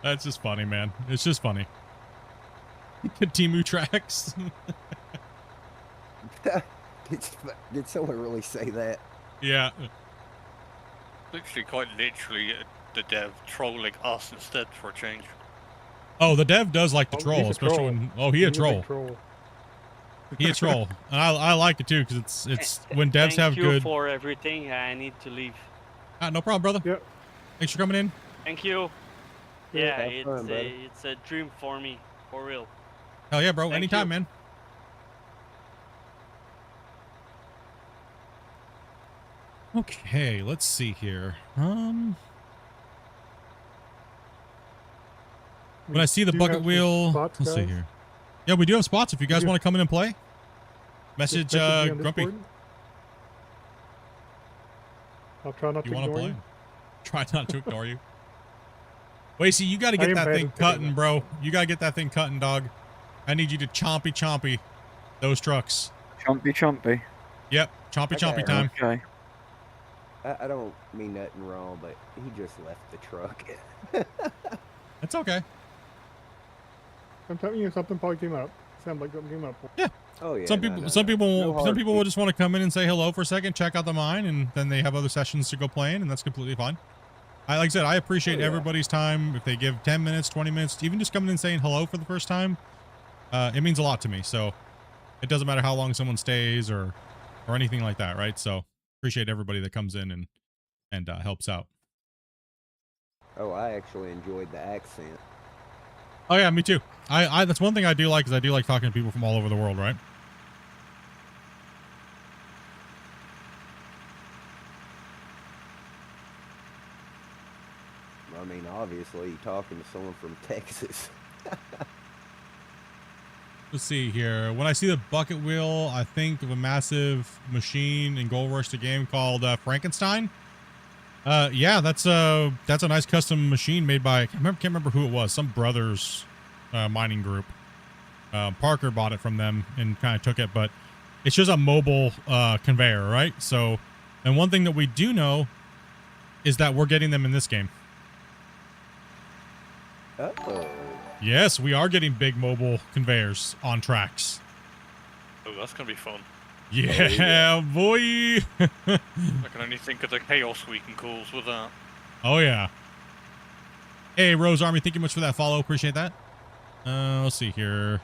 that's just funny, man. It's just funny. Timu tracks. Did someone really say that? Yeah. Literally, quite literally, the dev trolling us instead for a change. Oh, the dev does like to Oh, troll, he's a especially troll. when. Oh, he a He's troll. big troll. He a troll, and I like it too because it's when devs have Thank you good. for everything. I need to leave. No problem, brother. Yep. Thanks for coming in. Thank you. Yeah, Yeah, have fun, buddy. it's a dream for me, for real. Hell yeah, bro. Thank Anytime, you. man. Okay, let's see here. When I see the Do you bucket have some wheel, spots, let's see guys? here. Yeah, we do have spots. If you guys Yeah. want to come in and play, message me on Grumpy. Discord. I'll try not You to want to ignore play? you. Try not to ignore you. Wasey, you got to I get am that bad thing at picking cutting, up. bro. You got to get that thing cutting, dog. I need you to chompy those trucks. Chompy. Yep, chompy Okay. time. Okay. I don't mean nothing wrong, but he just left the truck. It's okay. Sometimes something probably came up. Sound like something came up. Yeah. Oh yeah. Some no, people, no, some no. people, No some hard people will feet. just want to come in and say hello for a second, check out the mine, and then they have other sessions to go playing, and that's completely fine. Like I said, I appreciate yeah. everybody's time. If they give 10 minutes, 20 minutes, even just coming in and saying hello for the first time, it means a lot to me. So it doesn't matter how long someone stays or anything like that, right? So appreciate everybody that comes in and helps out. Oh, I actually enjoyed the accent. Oh yeah, me too. I that's one thing I do like is I do like talking to people from all over the world, right? I mean, obviously, you're talking to someone from Texas. Let's see here. When I see the bucket wheel, I think of a massive machine in Gold Rush, the game called Frankenstein. Yeah, that's a nice custom machine made by, I can't remember who it was, some brothers mining group. Parker bought it from them and kind of took it, but it's just a mobile conveyor, right? So, and one thing that we do know is that we're getting them in this game. Oh. Yes, we are getting big mobile conveyors on tracks. Oh, that's gonna be fun. Yeah, boy. I can only think of the chaos we can cause with that. Oh yeah. Hey, Rose Army, thank you much for that follow. Appreciate that. Let's see here.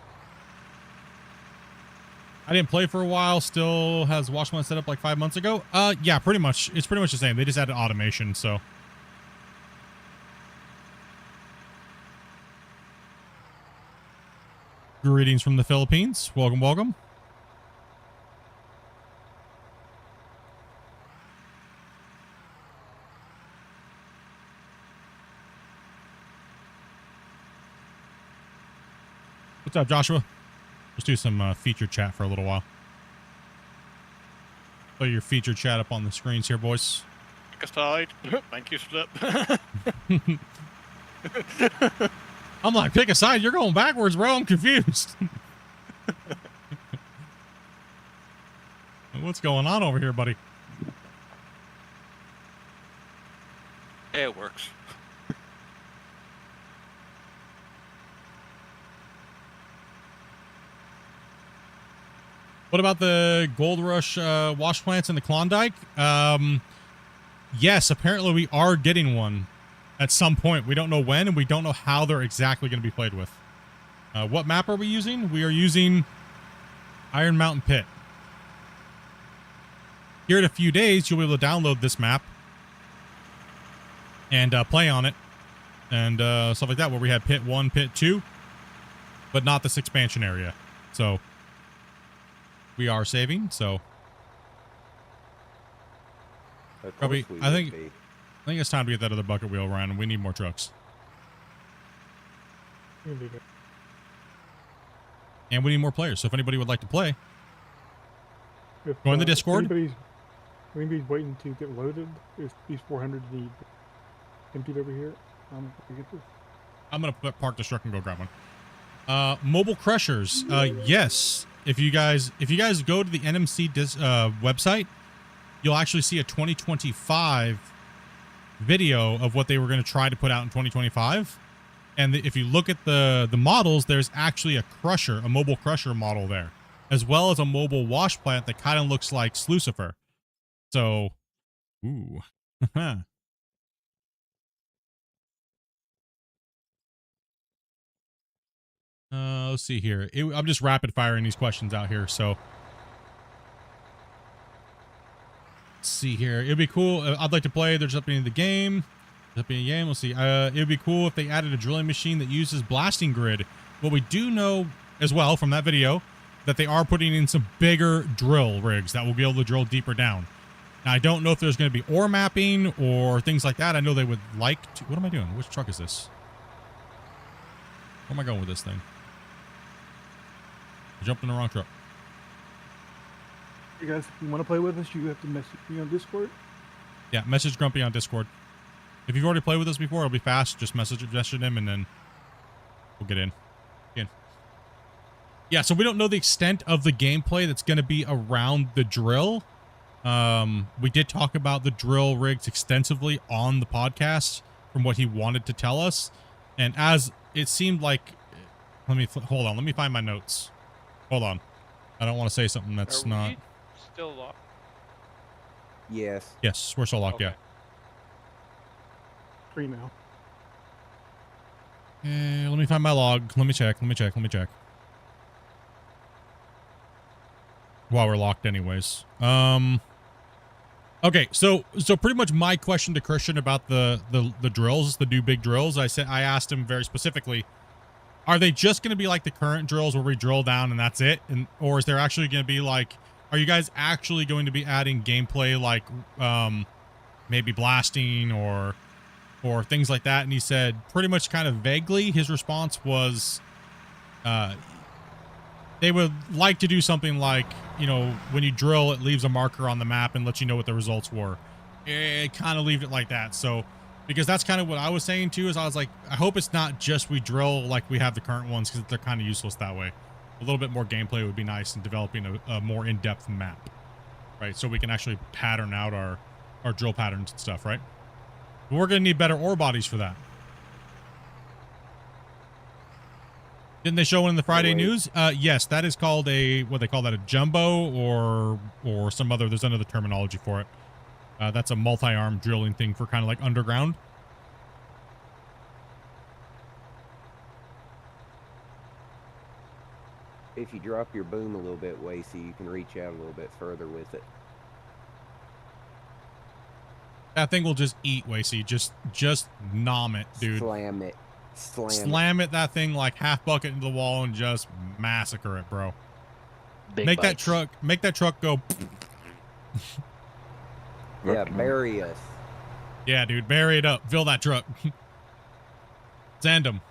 I didn't play for a while. Still has Watchman set up like 5 months ago. Yeah, pretty much. It's pretty much the same. They just added automation, so. Greetings from the Philippines. Welcome, welcome. What's up, Joshua? Let's do some feature chat for a little while. Put your feature chat up on the screens here, boys. Pick a side. Thank you, Split. I'm like, pick a side. You're going backwards, bro. I'm confused. What's going on over here, buddy? Yeah, it works. What about the Gold Rush wash plants in the Klondike? Yes, apparently we are getting one at some point. We don't know when, and we don't know how they're exactly going to be played with. What map are we using? We are using Iron Mountain Pit. Here in a few days, you'll be able to download this map and play on it and stuff like that, where we had Pit 1, Pit 2, but not this expansion area. So we are saving, so probably I think it's time to get that other bucket wheel around, and we need more trucks. And we need more players. So if anybody would like to play, go in the Discord. If anybody's waiting to get loaded, if these 400 need emptied over here, I'm gonna park the truck and go grab one. Mobile crushers. Yes. If you guys go to the NMC website, you'll actually see a 2025 video of what they were going to try to put out in 2025. And if you look at the models, there's actually a crusher, a mobile crusher model there, as well as a mobile wash plant that kind of looks like Slucifer. So, ooh. Let's see here. I'm just rapid firing these questions out here. So, let's see here. It'd be cool. I'd like to play. There's something in the game. Let's see. It'd be cool if they added a drilling machine that uses blasting grid. Well, we do know as well from that video that they are putting in some bigger drill rigs that will be able to drill deeper down. Now, I don't know if there's going to be ore mapping or things like that. I know they would like to. What am I doing? Which truck is this? Where am I going with this thing? I jumped in the wrong truck. You guys, if you want to play with us, you have to message me on Discord. Yeah, message Grumpy on Discord. If you've already played with us before, it'll be fast. Just message him, and then we'll get in. Yeah, so we don't know the extent of the gameplay that's going to be around the drill. We did talk about the drill rigs extensively on the podcast from what he wanted to tell us. And as it seemed like, hold on, let me find my notes. Hold on. I don't want to say something that's not. Still locked? Yes. Yes, we're still locked, Okay. yeah. 3 now. Let me find my log. Let me check. While we're locked anyways. Okay, so pretty much my question to Christian about the drills, the new big drills, I asked him very specifically, are they just going to be like the current drills where we drill down and that's it? Or is there actually going to be like, are you guys actually going to be adding gameplay like maybe blasting or things like that? And he said pretty much kind of vaguely, his response was they would like to do something like, you know, when you drill, it leaves a marker on the map and lets you know what the results were. It kind of leave it like that. So, because that's kind of what I was saying too, is I was like, I hope it's not just we drill like we have the current ones, because they're kind of useless that way. A little bit more gameplay would be nice in developing a more in-depth map, right? So we can actually pattern out our drill patterns and stuff, right? But we're going to need better ore bodies for that. Didn't they show one in the Friday news? Yes, that is called what they call that, a jumbo or some other, there's another terminology for it. That's a multi-arm drilling thing for kind of like underground. If you drop your boom a little bit, Wacy, you can reach out a little bit further with it. That thing will just eat, Wacy. Just nom it, dude. Slam it. Slam it, that thing like half bucket into the wall and just massacre it, bro. Big that truck go. Yeah, bury us. Yeah, dude, bury it up. Fill that truck. Send them.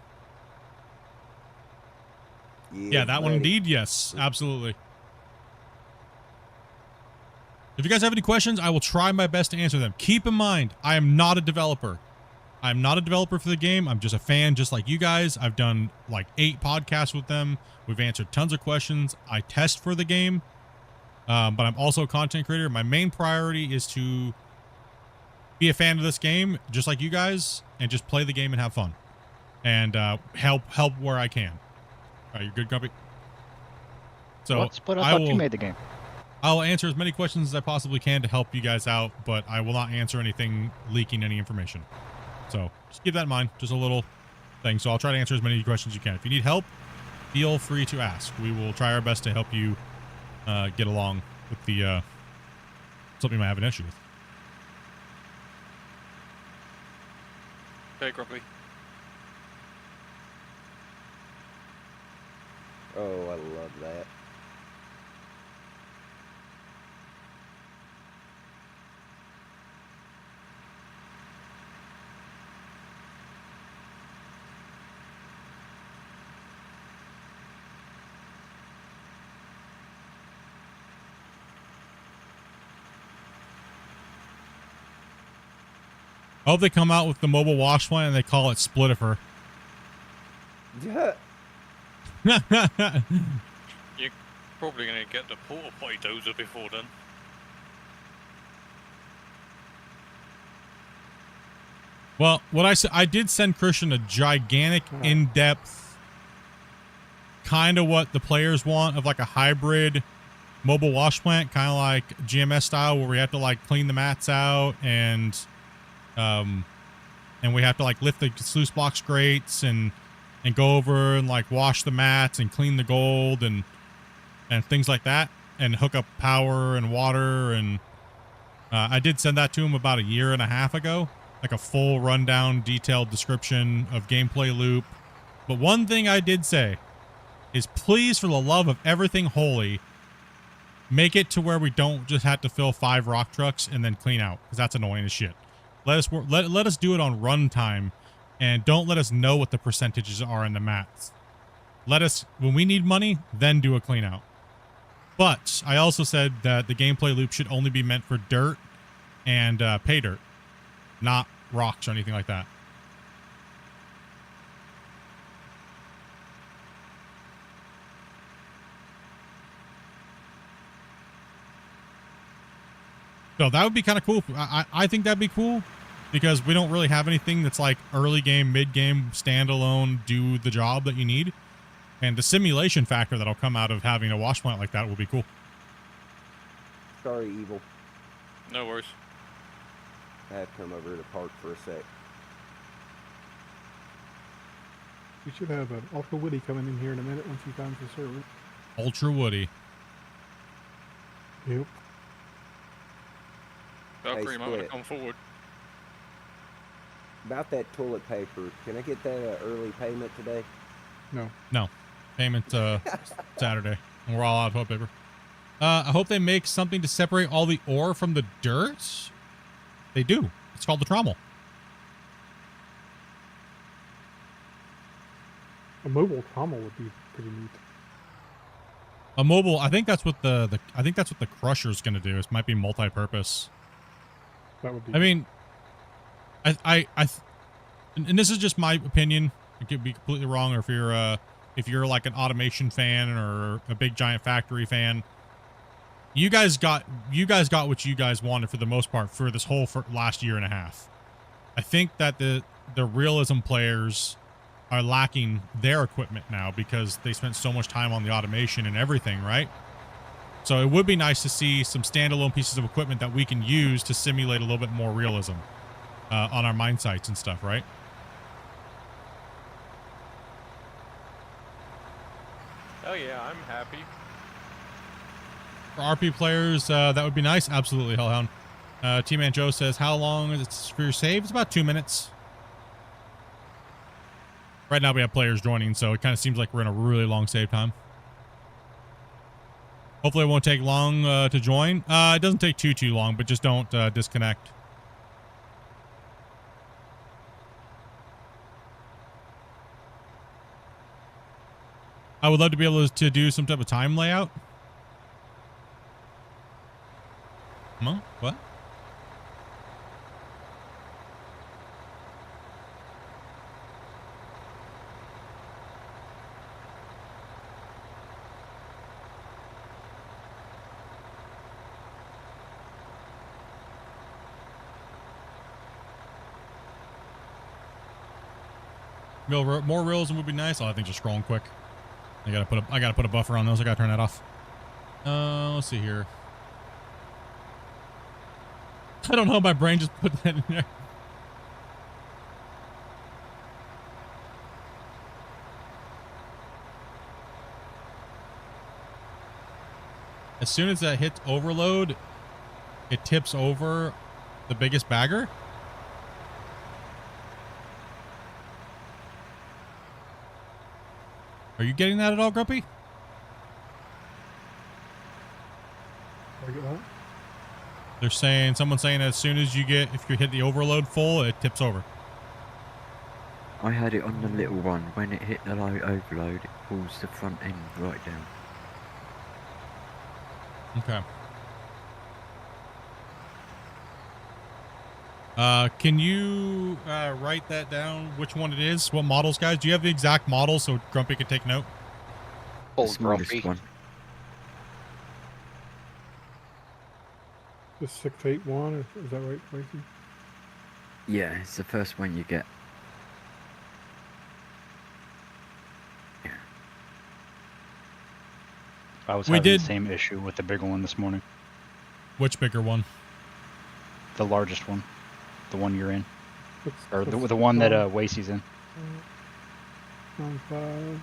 Yeah, that one indeed. Yes, absolutely. If you guys have any questions, I will try my best to answer them. Keep in mind, I am not a developer. I'm not a developer for the game. I'm just a fan, just like you guys. I've done like 8 podcasts with them. We've answered tons of questions. I test for the game, but I'm also a content creator. My main priority is to be a fan of this game, just like you guys, and just play the game and have fun, and help where I can. All right, you good, Grumpy? So What, Split? I thought you made the game. I'll answer as many questions as I possibly can to help you guys out, but I will not answer anything leaking any information. So just keep that in mind. Just a little thing. So I'll try to answer as many questions as you can. If you need help, feel free to ask. We will try our best to help you get along with the something you might have an issue with. Okay, Grumpy. Oh, I love that. I hope they come out with the mobile wash plant and they call it Splitifer. Yeah. You're probably going to get the porta potty dozer before then. Well, what I said, I did send Christian a gigantic, in-depth, kind of what the players want of like a hybrid mobile wash plant, kind of like GMS style, where we have to like clean the mats out and we have to like lift the sluice box grates and go over and like wash the mats and clean the gold and things like that, and hook up power and water. And I did send that to him about a year and a half ago, like a full rundown, detailed description of gameplay loop. But one thing I did say is, please, for the love of everything holy, make it to where we don't just have to fill 5 rock trucks and then clean out, because that's annoying as shit. Let us do it on runtime, and don't let us know what the percentages are in the mats. Let us, when we need money, then do a clean out. But I also said that the gameplay loop should only be meant for dirt and pay dirt, not rocks or anything like that. So that would be kind of cool. I think that'd be cool, because we don't really have anything that's like early game, mid game, standalone, do the job that you need. And the simulation factor that'll come out of having a wash plant like that will be cool. Sorry, Evil. No worries. I have to come over to the park for a sec. We should have an Ultra Woody coming in here in a minute once he finds the server. Ultra Woody. Yep. Valkyrie, Hey, might want to Split. come forward. About that toilet paper, can I get that early payment today? No. Payment Saturday. And we're all out of toilet paper. I hope they make something to separate all the ore from the dirt. They do. It's called the trommel. A mobile trommel would be pretty neat. A mobile, I think that's what the crusher's going to do. It might be multi-purpose. That would be. I mean, and this is just my opinion. It could be completely wrong. Or if you're like an automation fan or a big giant factory fan, you guys got what you guys wanted for the most part for this whole last year and a half. I think that the realism players are lacking their equipment now because they spent so much time on the automation and everything, right? So it would be nice to see some standalone pieces of equipment that we can use to simulate a little bit more realism on our mine sites and stuff, right? Oh yeah, I'm happy. For RP players, that would be nice. Absolutely, Hellhound. T-Man Joe says, how long is it for your save? It's about 2 minutes. Right now we have players joining, so it kind of seems like we're in a really long save time. Hopefully it won't take long to join. It doesn't take too long, but just don't disconnect. I would love to be able to do some type of time layout. Huh? What? More realism would be nice. Oh, I think just scrolling quick. I gotta put a buffer on those. I gotta turn that off. Let's see here. I don't know. My brain just put that in there. As soon as that hits overload, it tips over the biggest bagger. Are you getting that at all, Grumpy? They're saying, someone's saying as soon as you get, if you hit the overload full, it tips over. I had it on the little one. When it hit the low overload, it pulls the front end right down. Okay. Can you write that down, which one it is? What models, guys? Do you have the exact model so Grumpy can take note? The smallest one. The 681, is that right, Lacey? Yeah, it's the first one you get. Yeah. I was We having did- the same issue with the bigger one this morning. Which bigger one? The largest one. The one you're in. What's- Or the what's one that called? Wasey's in. 95.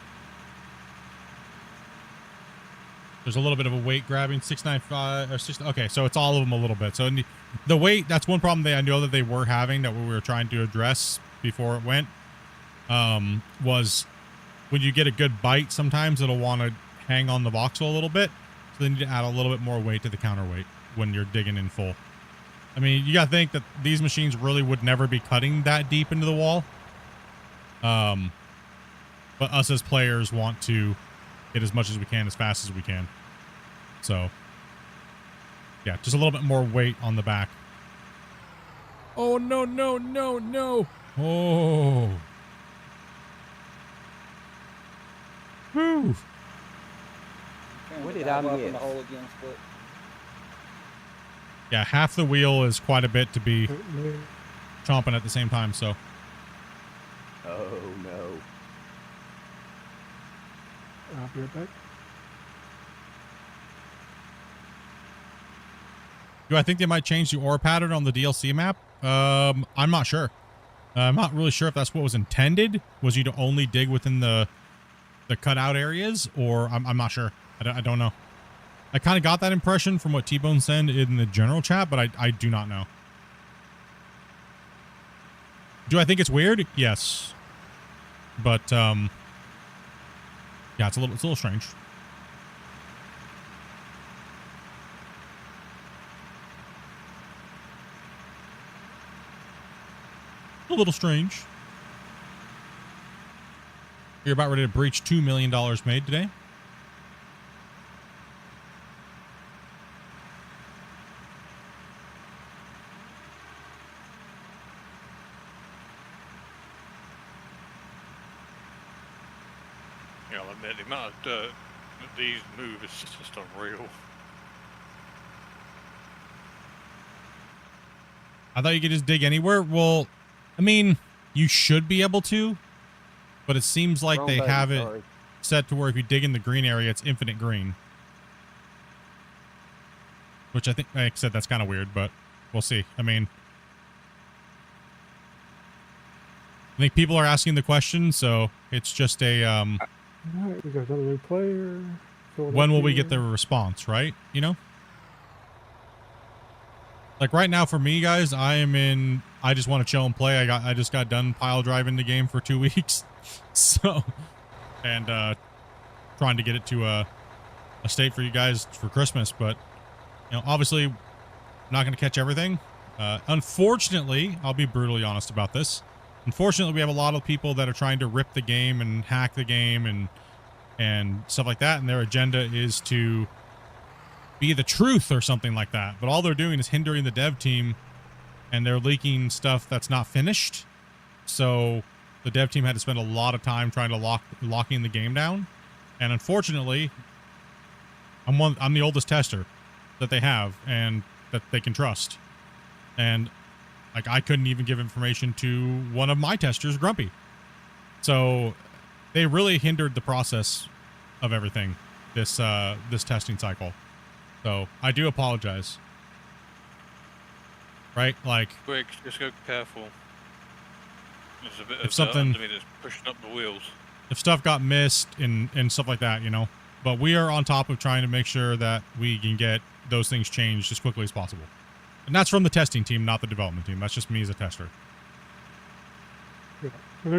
There's a little bit of a weight grabbing, 695 or 6. Okay, so it's all of them a little bit. So the weight, that's one problem I know that they were having that we were trying to address before it went. Was when you get a good bite, sometimes it'll want to hang on the voxel a little bit. So they need to add a little bit more weight to the counterweight when you're digging in full. I mean, you gotta think that these machines really would never be cutting that deep into the wall. But us as players want to get as much as we can as fast as we can. So, yeah, just a little bit more weight on the back. Oh, no, no, no, no. Oh. Whew. What did I miss? Yeah, half the wheel is quite a bit to be chomping at the same time, so. Oh, no. I'll be right back. Do I think they might change the ore pattern on the DLC map? I'm not sure. I'm not really sure if that's what was intended. Was you to only dig within the cutout areas, or I'm not sure. I don't know. I kind of got that impression from what T-Bone said in the general chat, but I do not know. Do I think it's weird? Yes. But yeah, it's a little strange. A little strange. You're about ready to breach $2 million made today. Yeah, I'll admit the amount of dirt that these move is just unreal. I thought you could just dig anywhere. Well, I mean, you should be able to, but it seems like Wrong they button, have it sorry. set to where if you dig in the green area, it's infinite green. Which I think, like I said, that's kind of weird, but we'll see. I mean, I think people are asking the question, so it's just a, All right, we got another new player. when will we get the response, right? You know? Like right now for me, guys, I just want to chill and play. I just got done pile driving the game for 2 weeks. So, and trying to get it to a state for you guys for Christmas, but you know, obviously I'm not going to catch everything. Unfortunately, I'll be brutally honest about this. Unfortunately, we have a lot of people that are trying to rip the game and hack the game and stuff like that, and their agenda is to be the truth or something like that. But all they're doing is hindering the dev team, and they're leaking stuff that's not finished. So the dev team had to spend a lot of time trying to locking the game down. And unfortunately, I'm the oldest tester that they have and that they can trust. And like I couldn't even give information to one of my testers, Grumpy. So they really hindered the process of everything this testing cycle. So I do apologize. Right? Like, Quick, just go careful. There's a bit If of something- under me that's pushing up the wheels. if stuff got missed and stuff like that, you know. But we are on top of trying to make sure that we can get those things changed as quickly as possible. And that's from the testing team, not the development team. That's just me as a tester. Yeah. And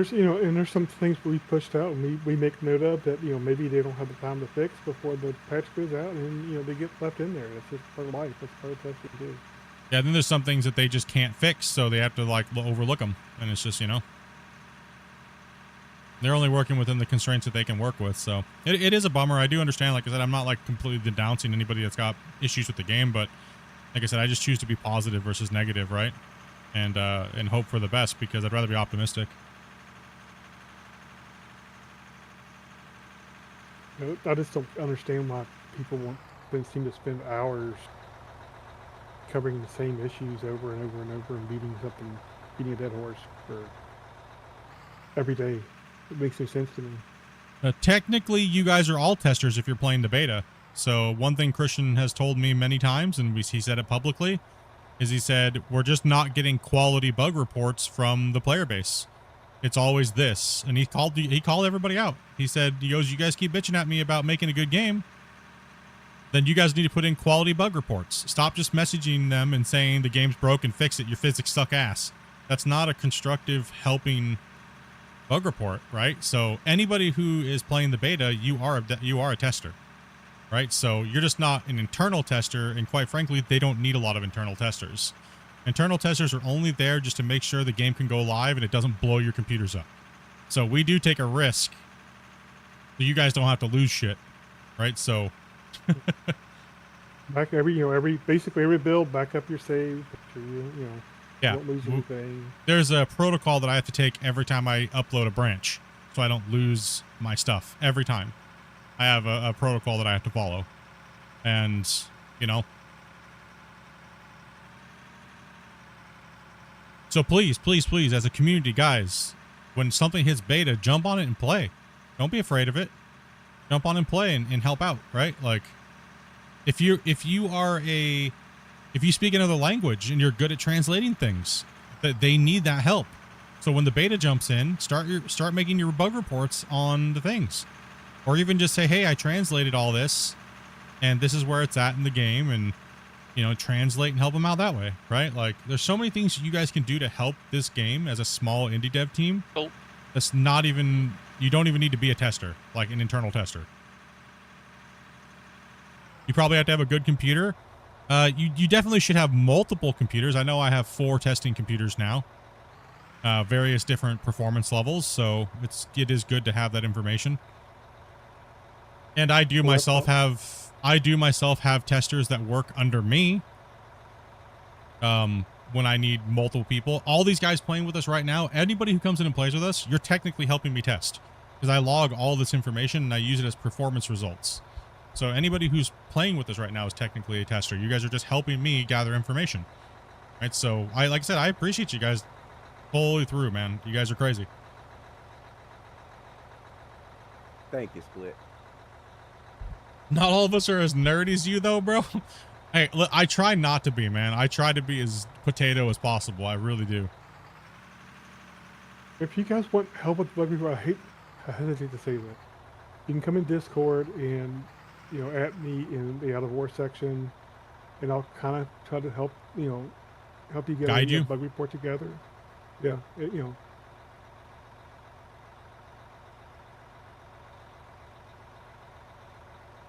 there's some things we pushed out and we make note of that, maybe they don't have the time to fix before the patch goes out, and they get left in there. That's just part of life. That's part of testing too. Yeah, then there's some things that they just can't fix, so they have to like overlook them, and it's just they're only working within the constraints that they can work with. So it is a bummer. I do understand. Like I said, I'm not like completely denouncing anybody that's got issues with the game, but like I said, I just choose to be positive versus negative, right? And hope for the best, because I'd rather be optimistic. I just don't understand why people seem to spend hours covering the same issues over and over and over and beating a dead horse for every day. It makes no sense to me. Technically, you guys are all testers if you're playing the beta. So one thing Christian has told me many times, and he said it publicly, is he said, we're just not getting quality bug reports from the player base. It's always this. And he called everybody out. He said, you guys keep bitching at me about making a good game, then you guys need to put in quality bug reports. Stop just messaging them and saying the game's broken, fix it, your physics suck ass. That's not a constructive helping bug report, right? So anybody who is playing the beta, you are a tester, right? So you're just not an internal tester, and quite frankly, they don't need a lot of internal testers. Internal testers are only there just to make sure the game can go live and it doesn't blow your computers up. So we do take a risk so you guys don't have to lose shit, right? So Back basically every build, back up your save, make sure you don't lose anything. There's a protocol that I have to take every time I upload a branch, so I don't lose my stuff every time. I have a protocol that I have to follow, and so please, as a community, guys, when something hits beta, jump on it and play. Don't be afraid of it. Jump on and play and help out, right? Like, if you speak another language and you're good at translating things, that they need that help. So when the beta jumps in, start making your bug reports on the things, or even just say, hey, I translated all this, and this is where it's at in the game, and translate and help them out that way, right? Like, there's so many things you guys can do to help this game as a small indie dev team. That's not even, you don't even need to be a tester, like an internal tester. You probably have to have a good computer. You definitely should have multiple computers. I know I have 4 testing computers now, various different performance levels. So it is good to have that information. And I do myself have testers that work under me. When I need multiple people, all these guys playing with us right now, anybody who comes in and plays with us, you're technically helping me test, because I log all this information and I use it as performance results. So anybody who's playing with us right now is technically a tester. You guys are just helping me gather information, right? So like I said, I appreciate you guys fully through, man. You guys are crazy. Thank you, Split. Not all of us are as nerdy as you, though, bro. Hey, look, I try not to be, man. I try to be as potato as possible. I really do. If you guys want help with bug report, I hesitate to say that. You can come in Discord and at me in the out of war section, and I'll kind of try to help help you get a bug report together. Yeah,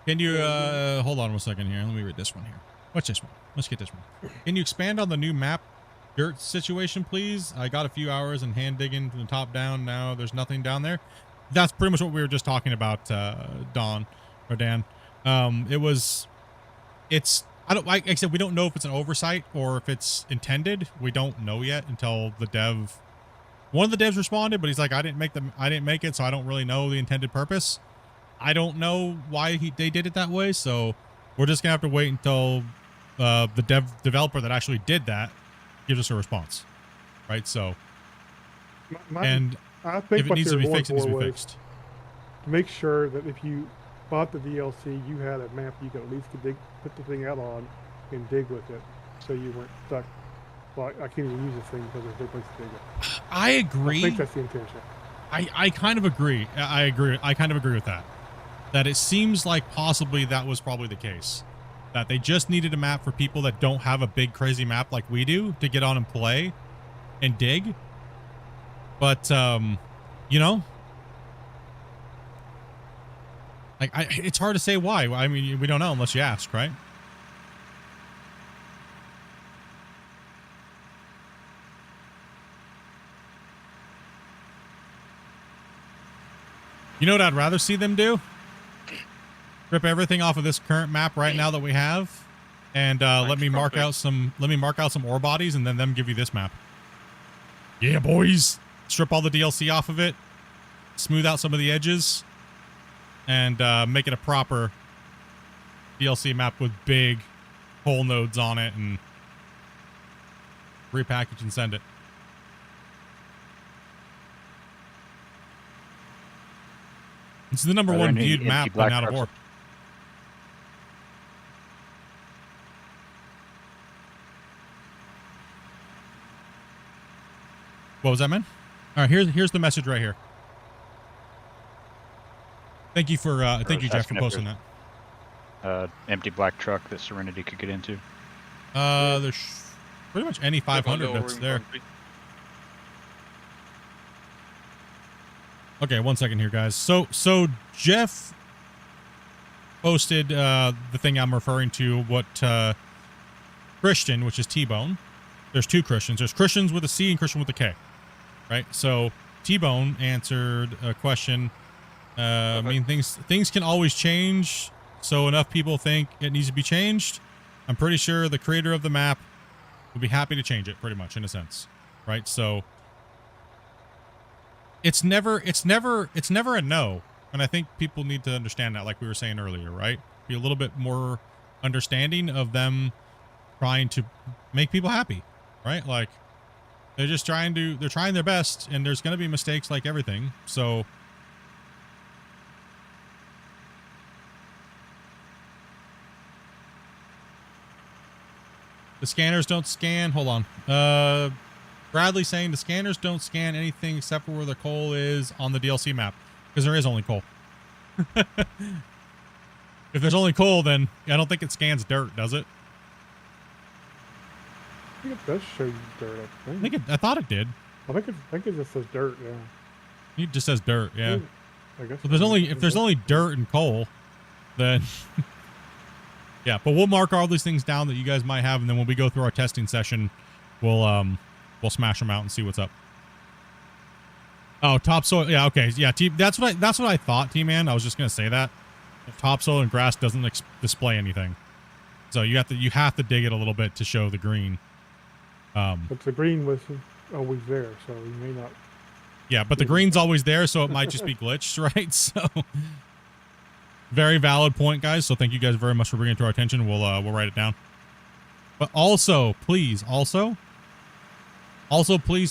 Can you hold on 1 second here? Let me read this one here. What's this one? Let's get this one. Can you expand on the new map dirt situation, please? I got a few hours and hand digging from the top down. Now there's nothing down there. That's pretty much what we were just talking about, Dan. Like I said, we don't know if it's an oversight or if it's intended. We don't know yet until one of the devs responded, but he's like, I didn't make it, so I don't really know the intended purpose. I don't know why they did it that way, so we're just gonna have to wait until the developer that actually did that gives us a response, right? So, I think if it needs to be fixed, it needs to be fixed. To make sure that if you bought the DLC, you had a map you could at least put the thing out on and dig with it, so you weren't stuck. Well, I can't even use this thing because there's no place to dig it. I agree. I think that's the intention. I kind of agree. I agree. I kind of agree with that. That it seems like possibly that was probably the case. That they just needed a map for people that don't have a big crazy map like we do to get on and play and dig. But, you know, like it's hard to say why. I mean, we don't know unless you ask, right? You know what I'd rather see them do? Rip everything off of this current map right now that we have, and let me mark out some ore bodies, and then them give you this map. Yeah, boys. Strip all the DLC off of it, smooth out some of the edges, and make it a proper DLC map with big hole nodes on it, and repackage and send it. It's the number one viewed map on Out of War. What was that, man? All right, here's the message right here. Thank you for thank you, Jeff, for posting that. Empty black truck that Serenity could get into. There's pretty much any 500 that's there. Okay, 1 second here, guys. So Jeff posted the thing I'm referring to. What Christian, which is T-Bone. There's two Christians. There's Christians with a C and Christian with a K, right? So T-Bone answered a question. I mean, things can always change. So enough people think it needs to be changed. I'm pretty sure the creator of the map would be happy to change it, pretty much in a sense, right? So. It's never a no. And I think people need to understand that, like we were saying earlier, right? Be a little bit more understanding of them trying to make people happy, right? Like they're just trying their best, and there's going to be mistakes like everything. So the scanners don't scan. Hold on. Bradley saying the scanners don't scan anything except for where the coal is on the DLC map, because there is only coal. If there's only coal, then I don't think it scans dirt, does it? I think it does show you dirt. I thought it did. I think it just says dirt. Yeah. It just says dirt. Yeah. I guess. So if there's only dirt and coal, then yeah. But we'll mark all these things down that you guys might have, and then when we go through our testing session, we'll smash them out and see what's up. Oh, topsoil. Yeah, okay. Yeah, that's what I thought, T-Man. I was just gonna say that. Topsoil and grass doesn't display anything, so you have to dig it a little bit to show the green. But the green was always there, so you may not. Yeah, but the green's always there, so it might just be glitched, right? So, very valid point, guys. So thank you guys very much for bringing it to our attention. We'll write it down. But also, please, please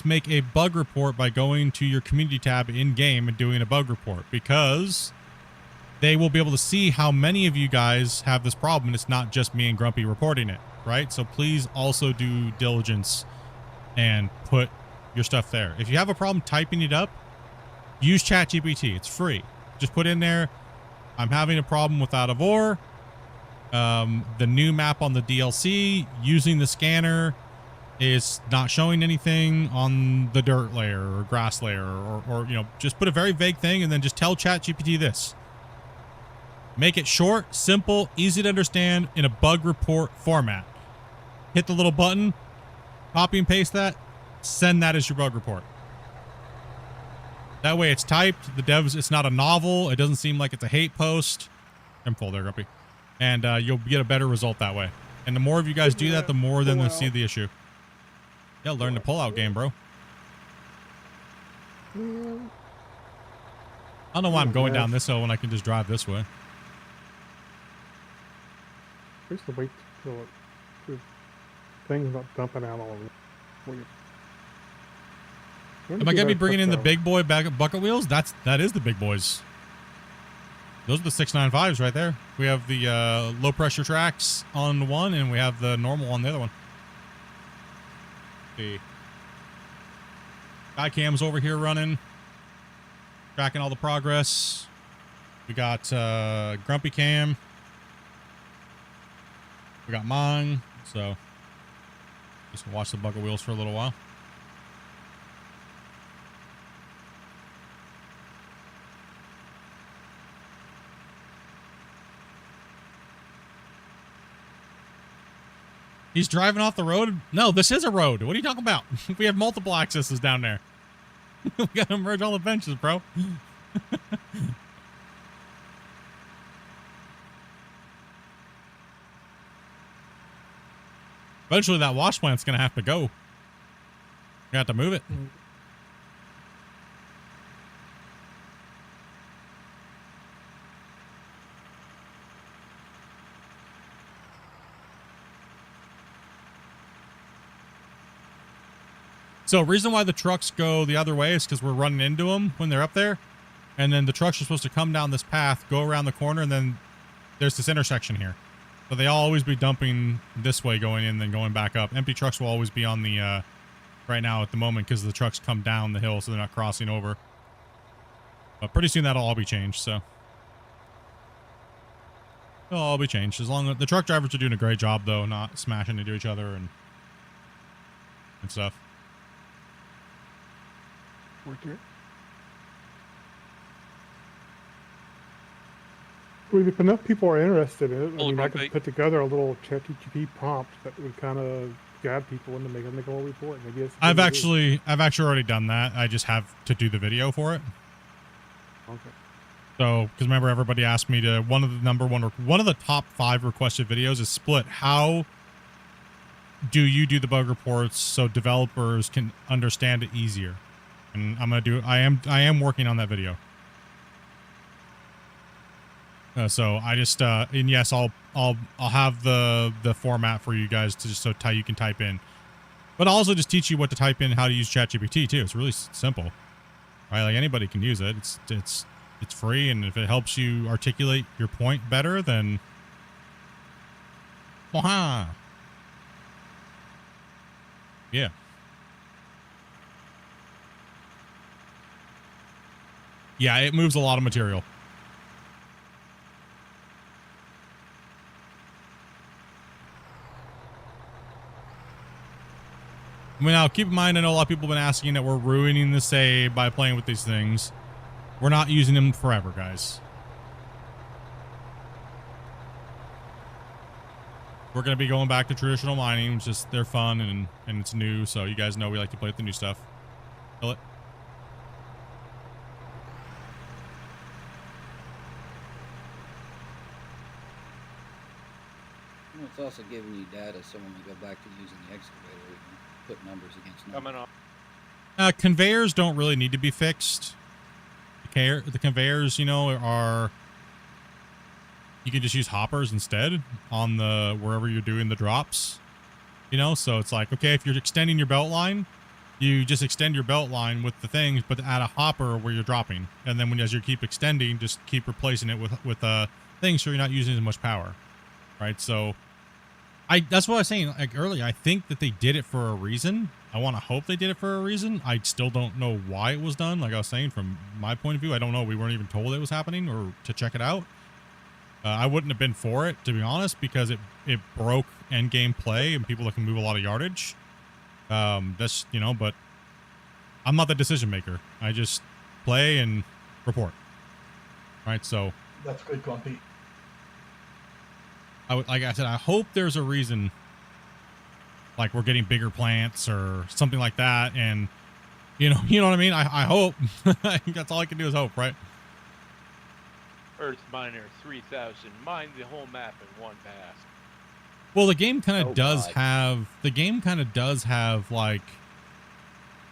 make a bug report by going to your community tab in game and doing a bug report, because they will be able to see how many of you guys have this problem, and it's not just me and Grumpy reporting it, right? So please also do diligence and put your stuff there. If you have a problem typing it up, use ChatGPT. It's free. Just put in there, I'm having a problem with Out of War, the new map on the DLC, using the scanner is not showing anything on the dirt layer or grass layer, or you know, just put a very vague thing and then just tell ChatGPT this. Make it short, simple, easy to understand in a bug report format. Hit the little button, copy and paste that, send that as your bug report. That way it's typed, the devs, it's not a novel, it doesn't seem like it's a hate post. I'm full there, Grumpy. And you'll get a better result that way. And the more of you guys do that, the more then they'll see the issue. Yeah, learn the pull-out game, bro. I don't know why I'm going down this hill when I can just drive this way. I used to wait till the thing's not dumping out all over. Am I gonna be bringing in the big boy bucket wheels? That is the big boys. Those are the 695s right there. We have the low pressure tracks on one, and we have the normal on the other one. The guy cam's over here running, tracking all the progress. We got Grumpy Cam. We got mine. So just gonna watch the bugger wheels for a little while. He's driving off the road? No, this is a road. What are you talking about? We have multiple accesses down there. We gotta merge all the benches, bro. Eventually that wash plant's gonna have to go. You have to move it. So reason why the trucks go the other way is because we're running into them when they're up there. And then the trucks are supposed to come down this path, go around the corner, and then there's this intersection here. So they always be dumping this way going in, then going back up. Empty trucks will always be on the, right now at the moment, because the trucks come down the hill, so they're not crossing over. But pretty soon that'll all be changed, so. It'll all be changed. As long as the truck drivers are doing a great job, though, not smashing into each other and stuff. Well, if enough people are interested in it, I Old mean, I Grumpy. could put together a little ChatGPT prompt that would kind of guide people into making a little report. Maybe it's I've actually already done that. I just have to do the video for it. Okay. So, because remember, everybody asked me to one of the top 5 requested videos is Split. How do you do the bug reports so developers can understand it easier? And I'm gonna do. I am working on that video. So I just and yes, I'll have the format for you guys to just so you can type in, but I'll also just teach you what to type in, how to use ChatGPT too. It's really simple, right? Like anybody can use it. It's free, and if it helps you articulate your point better, then yeah. Yeah, it moves a lot of material. I mean, now keep in mind, I know a lot of people have been asking that we're ruining the save by playing with these things. We're not using them forever, guys. We're going to be going back to traditional mining. It's just, they're fun and it's new. So you guys know we like to play with the new stuff. Kill it. Well, it's also giving you data, so when we go back to using the excavator, we can put numbers against numbers. Coming on. Conveyors don't really need to be fixed. The conveyors, you know, are... You can just use hoppers instead on the... wherever you're doing the drops. You know, so it's like, okay, if you're extending your belt line, you just extend your belt line with the things, but add a hopper where you're dropping. And then as you keep extending, just keep replacing it with things so you're not using as much power. Right, so... that's what I was saying like earlier. I think that they did it for a reason. I want to hope they did it for a reason. I still don't know why it was done. Like I was saying, from my point of view, I don't know. We weren't even told it was happening or to check it out. I wouldn't have been for it, to be honest, because it broke end game play and people that can move a lot of yardage. That's, you know, but I'm not the decision maker. I just play and report. Right, so. That's good, Grumpy. Like I said, I hope there's a reason, like we're getting bigger plants or something like that, and you know what I mean. I hope. That's all I can do is hope, right? Earth Miner 3000, mine the whole map in one pass. Well, the game kind of does God. have. The game kind of does have like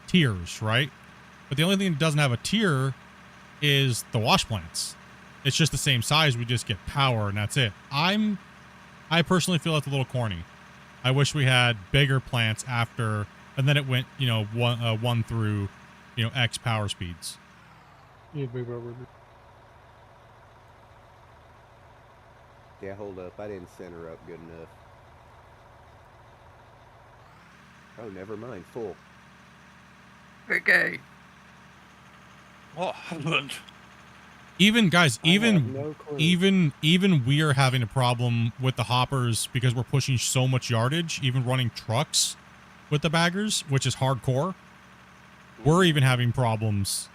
tiers, right? But the only thing that doesn't have a tier is the wash plants. It's just the same size. We just get power, and that's it. I personally feel it's a little corny. I wish we had bigger plants after, and then it went, you know, one through, you know, X power speeds. You'd move over. Yeah, hold up. I didn't center up good enough. Oh, never mind. Full. Okay. What happened? Even guys, I have even no clue. even we are having a problem with the hoppers because we're pushing so much yardage, even running trucks with the baggers, which is hardcore. We're even having problems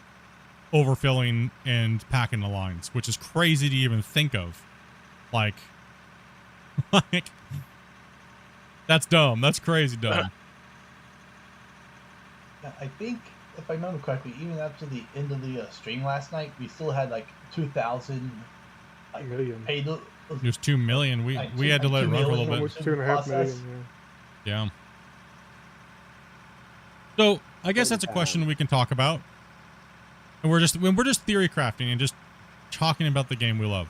overfilling and packing the lines, which is crazy to even think of. Like that's dumb. That's crazy dumb. Yeah, I think, if I remember correctly, even after the end of the stream last night, we still had like 2,000 like, million. paid. It was 2 million. We had to let it run for a little bit. Almost 2.5 million. Yeah. So I guess that's a question we can talk about. And we're just theory crafting and just talking about the game we love.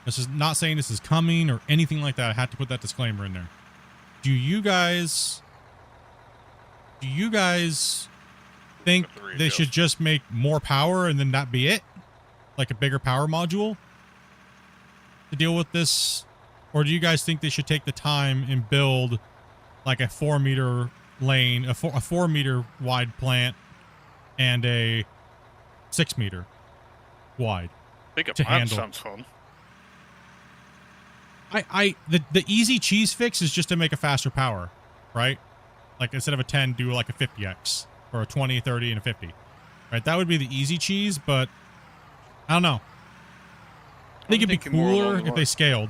This is not saying this is coming or anything like that. I had to put that disclaimer in there. Do you guys think they should just make more power and then that be it? Like a bigger power module to deal with this? Or do you guys think they should take the time and build like a 4-meter lane, a 4-meter wide plant and a 6-meter wide Bigger to plant handle? sounds fun. The easy cheese fix is just to make a faster power, right? Like instead of a 10, do like a 50x or a 20, 30, and a 50. Right? That would be the easy cheese, but I don't know. I think it'd be cooler if they scaled.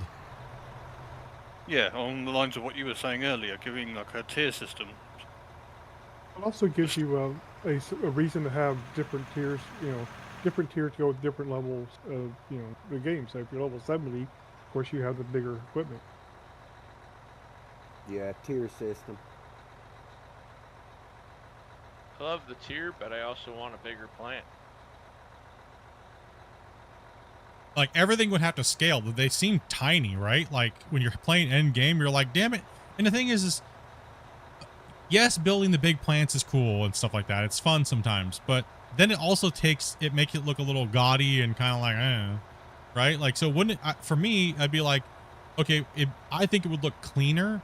Yeah, on the lines of what you were saying earlier, giving like a tier system. It also gives you a reason to have different tiers, different tiers go with different levels of, the game. So if you're level 70, of course you have the bigger equipment. Yeah, tier system. I love the tier, but I also want a bigger plant. Like everything would have to scale, but they seem tiny, right? Like when you're playing end game, you're like, damn it. And the thing is yes, building the big plants is cool and stuff like that. It's fun sometimes, but then it also makes it look a little gaudy and kind of like, right? Like, so wouldn't it, for me, I'd be like, okay, I think it would look cleaner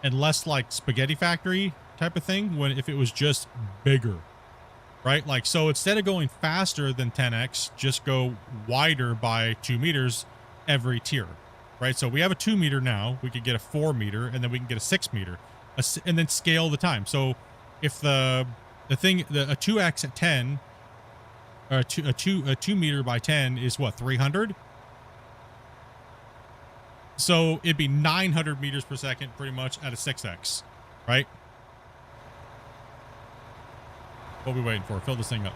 and less like Spaghetti Factory type of thing if it was just bigger, right? Like, so instead of going faster than 10x, just go wider by 2 meters every tier, right? So we have a 2 meter now. We could get a 4 meter and then we can get a 6 meter and then scale the time. So if a 2x at 10 or a 2 meter by 10 is what, 300? So it'd be 900 meters per second pretty much at a 6x, right? What are we waiting for? Fill this thing up.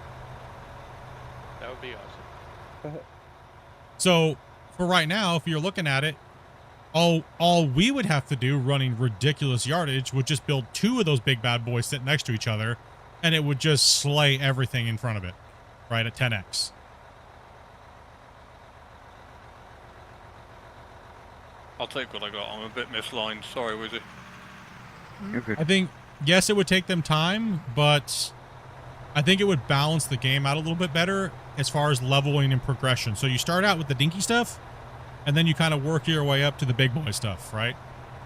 That would be awesome. So for right now, if you're looking at it, all we would have to do running ridiculous yardage would just build 2 of those big bad boys sitting next to each other, and it would just slay everything in front of it, right, at 10x. I'll take what I got. I'm a bit misaligned. Sorry, Wizzy. I think, yes, it would take them time, but I think it would balance the game out a little bit better as far as leveling and progression. So you start out with the dinky stuff, and then you kind of work your way up to the big boy stuff, right?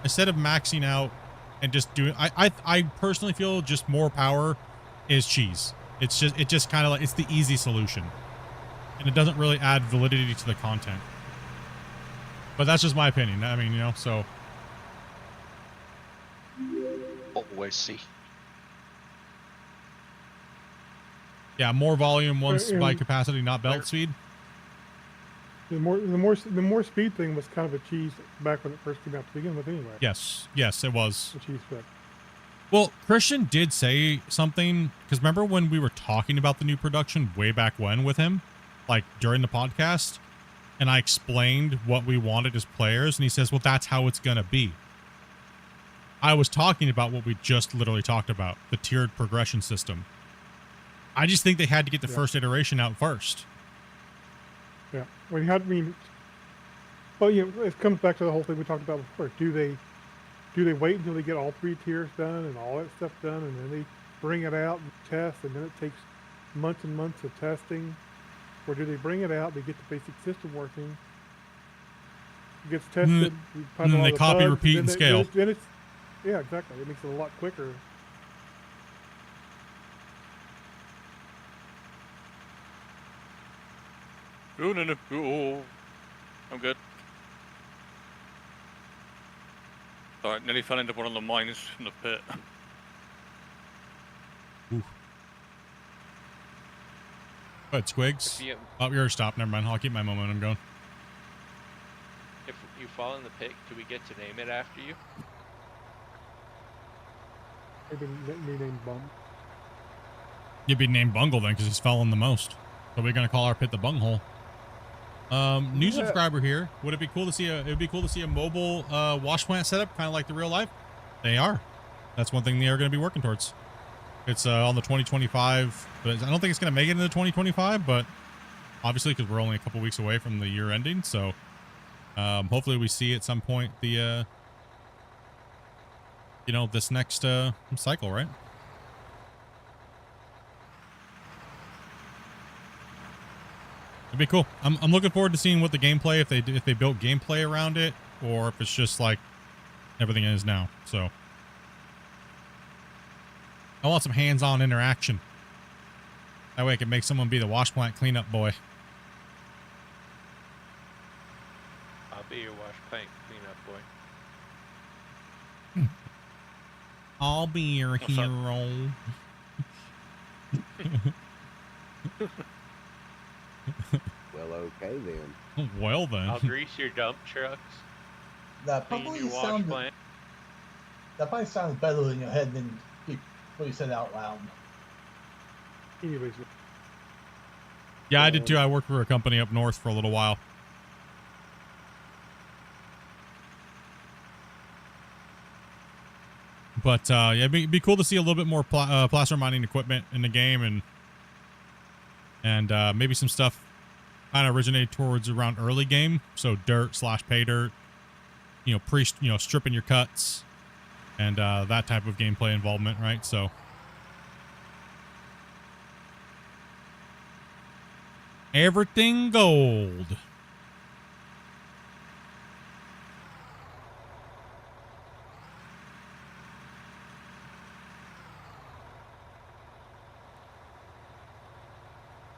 Instead of maxing out and just doing, I personally feel just more power is cheese. It just kind of like, it's the easy solution, and it doesn't really add validity to the content. But that's just my opinion. I mean, so. Always see. Yeah, more volume once by capacity, not belt speed. The more speed thing was kind of a cheese back when it first came out to begin with, anyway. Yes, it was. The cheese spec. Well, Christian did say something, because remember when we were talking about the new production way back when with him, like during the podcast, and I explained what we wanted as players, and he says, well, that's how it's going to be. I was talking about what we just literally talked about, the tiered progression system. I just think they had to get the first iteration out first. Yeah. Well, it comes back to the whole thing we talked about before. Do they wait until they get all 3 tiers done and all that stuff done, and then they bring it out and test, and then it takes months and months of testing? Or do they bring it out, they get the basic system working, gets tested. You find then all they the copy, bugs, repeat, and scale. Then it's, yeah, exactly. It makes it a lot quicker. Oh, no. Oh, I'm good. Alright, nearly fell into one of the mines in the pit. Ooh. Go ahead, Squigs. If you, Oh, you're stopped. Never mind. I'll keep my momentum going. if you fall in the pit, do we get to name it after you? Maybe rename Bum. You'd be named Bungle then, because he's fallen the most. So we're gonna call our pit the Bunghole. New subscriber here. Would it be cool to see a? It would be cool to see a mobile wash plant setup, kind of like the real life. They are. That's one thing they are going to be working towards. It's on the 2025, but I don't think it's going to make it into 2025. But obviously, because we're only a couple weeks away from the year ending, so hopefully we see at some point the this next cycle, right? It'd be cool. I'm looking forward to seeing what the gameplay, if they built gameplay around it, or if it's just like everything is now. So I want some hands-on interaction. That way I can make someone be the wash plant cleanup boy. I'll be your wash plant cleanup boy. I'll be your hero. Well, okay then. Well then. I'll grease your dump trucks. That Clean probably your wash sounds. plant. That probably sounds better in your head than what you said out loud. Anyways, Yeah, I did too. I worked for a company up north for a little while. But yeah, it'd be cool to see a little bit more placer mining equipment in the game, and maybe some stuff kind of originate towards around early game. So dirt / pay dirt, stripping your cuts, and that type of gameplay involvement, right? So everything gold.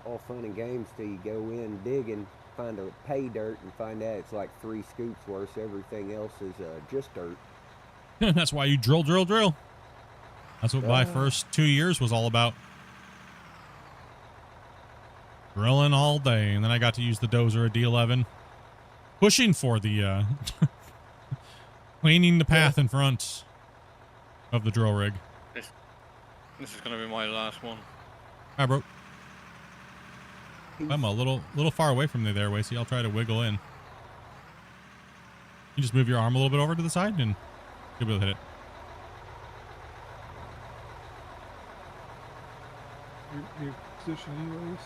All fun and games till you go in digging, find a pay dirt, and find out it's like 3 scoops worth. Everything else is just dirt. That's why you drill. That's what my first 2 years was all about. Drilling all day, and then I got to use the dozer, a D11, pushing for the cleaning the path in front of the drill rig. This is gonna be my last one. Hi, bro. I'm a little far away from you there, Wasey. I'll try to wiggle in. You just move your arm a little bit over to the side, and you'll be able to hit it. your position anyways.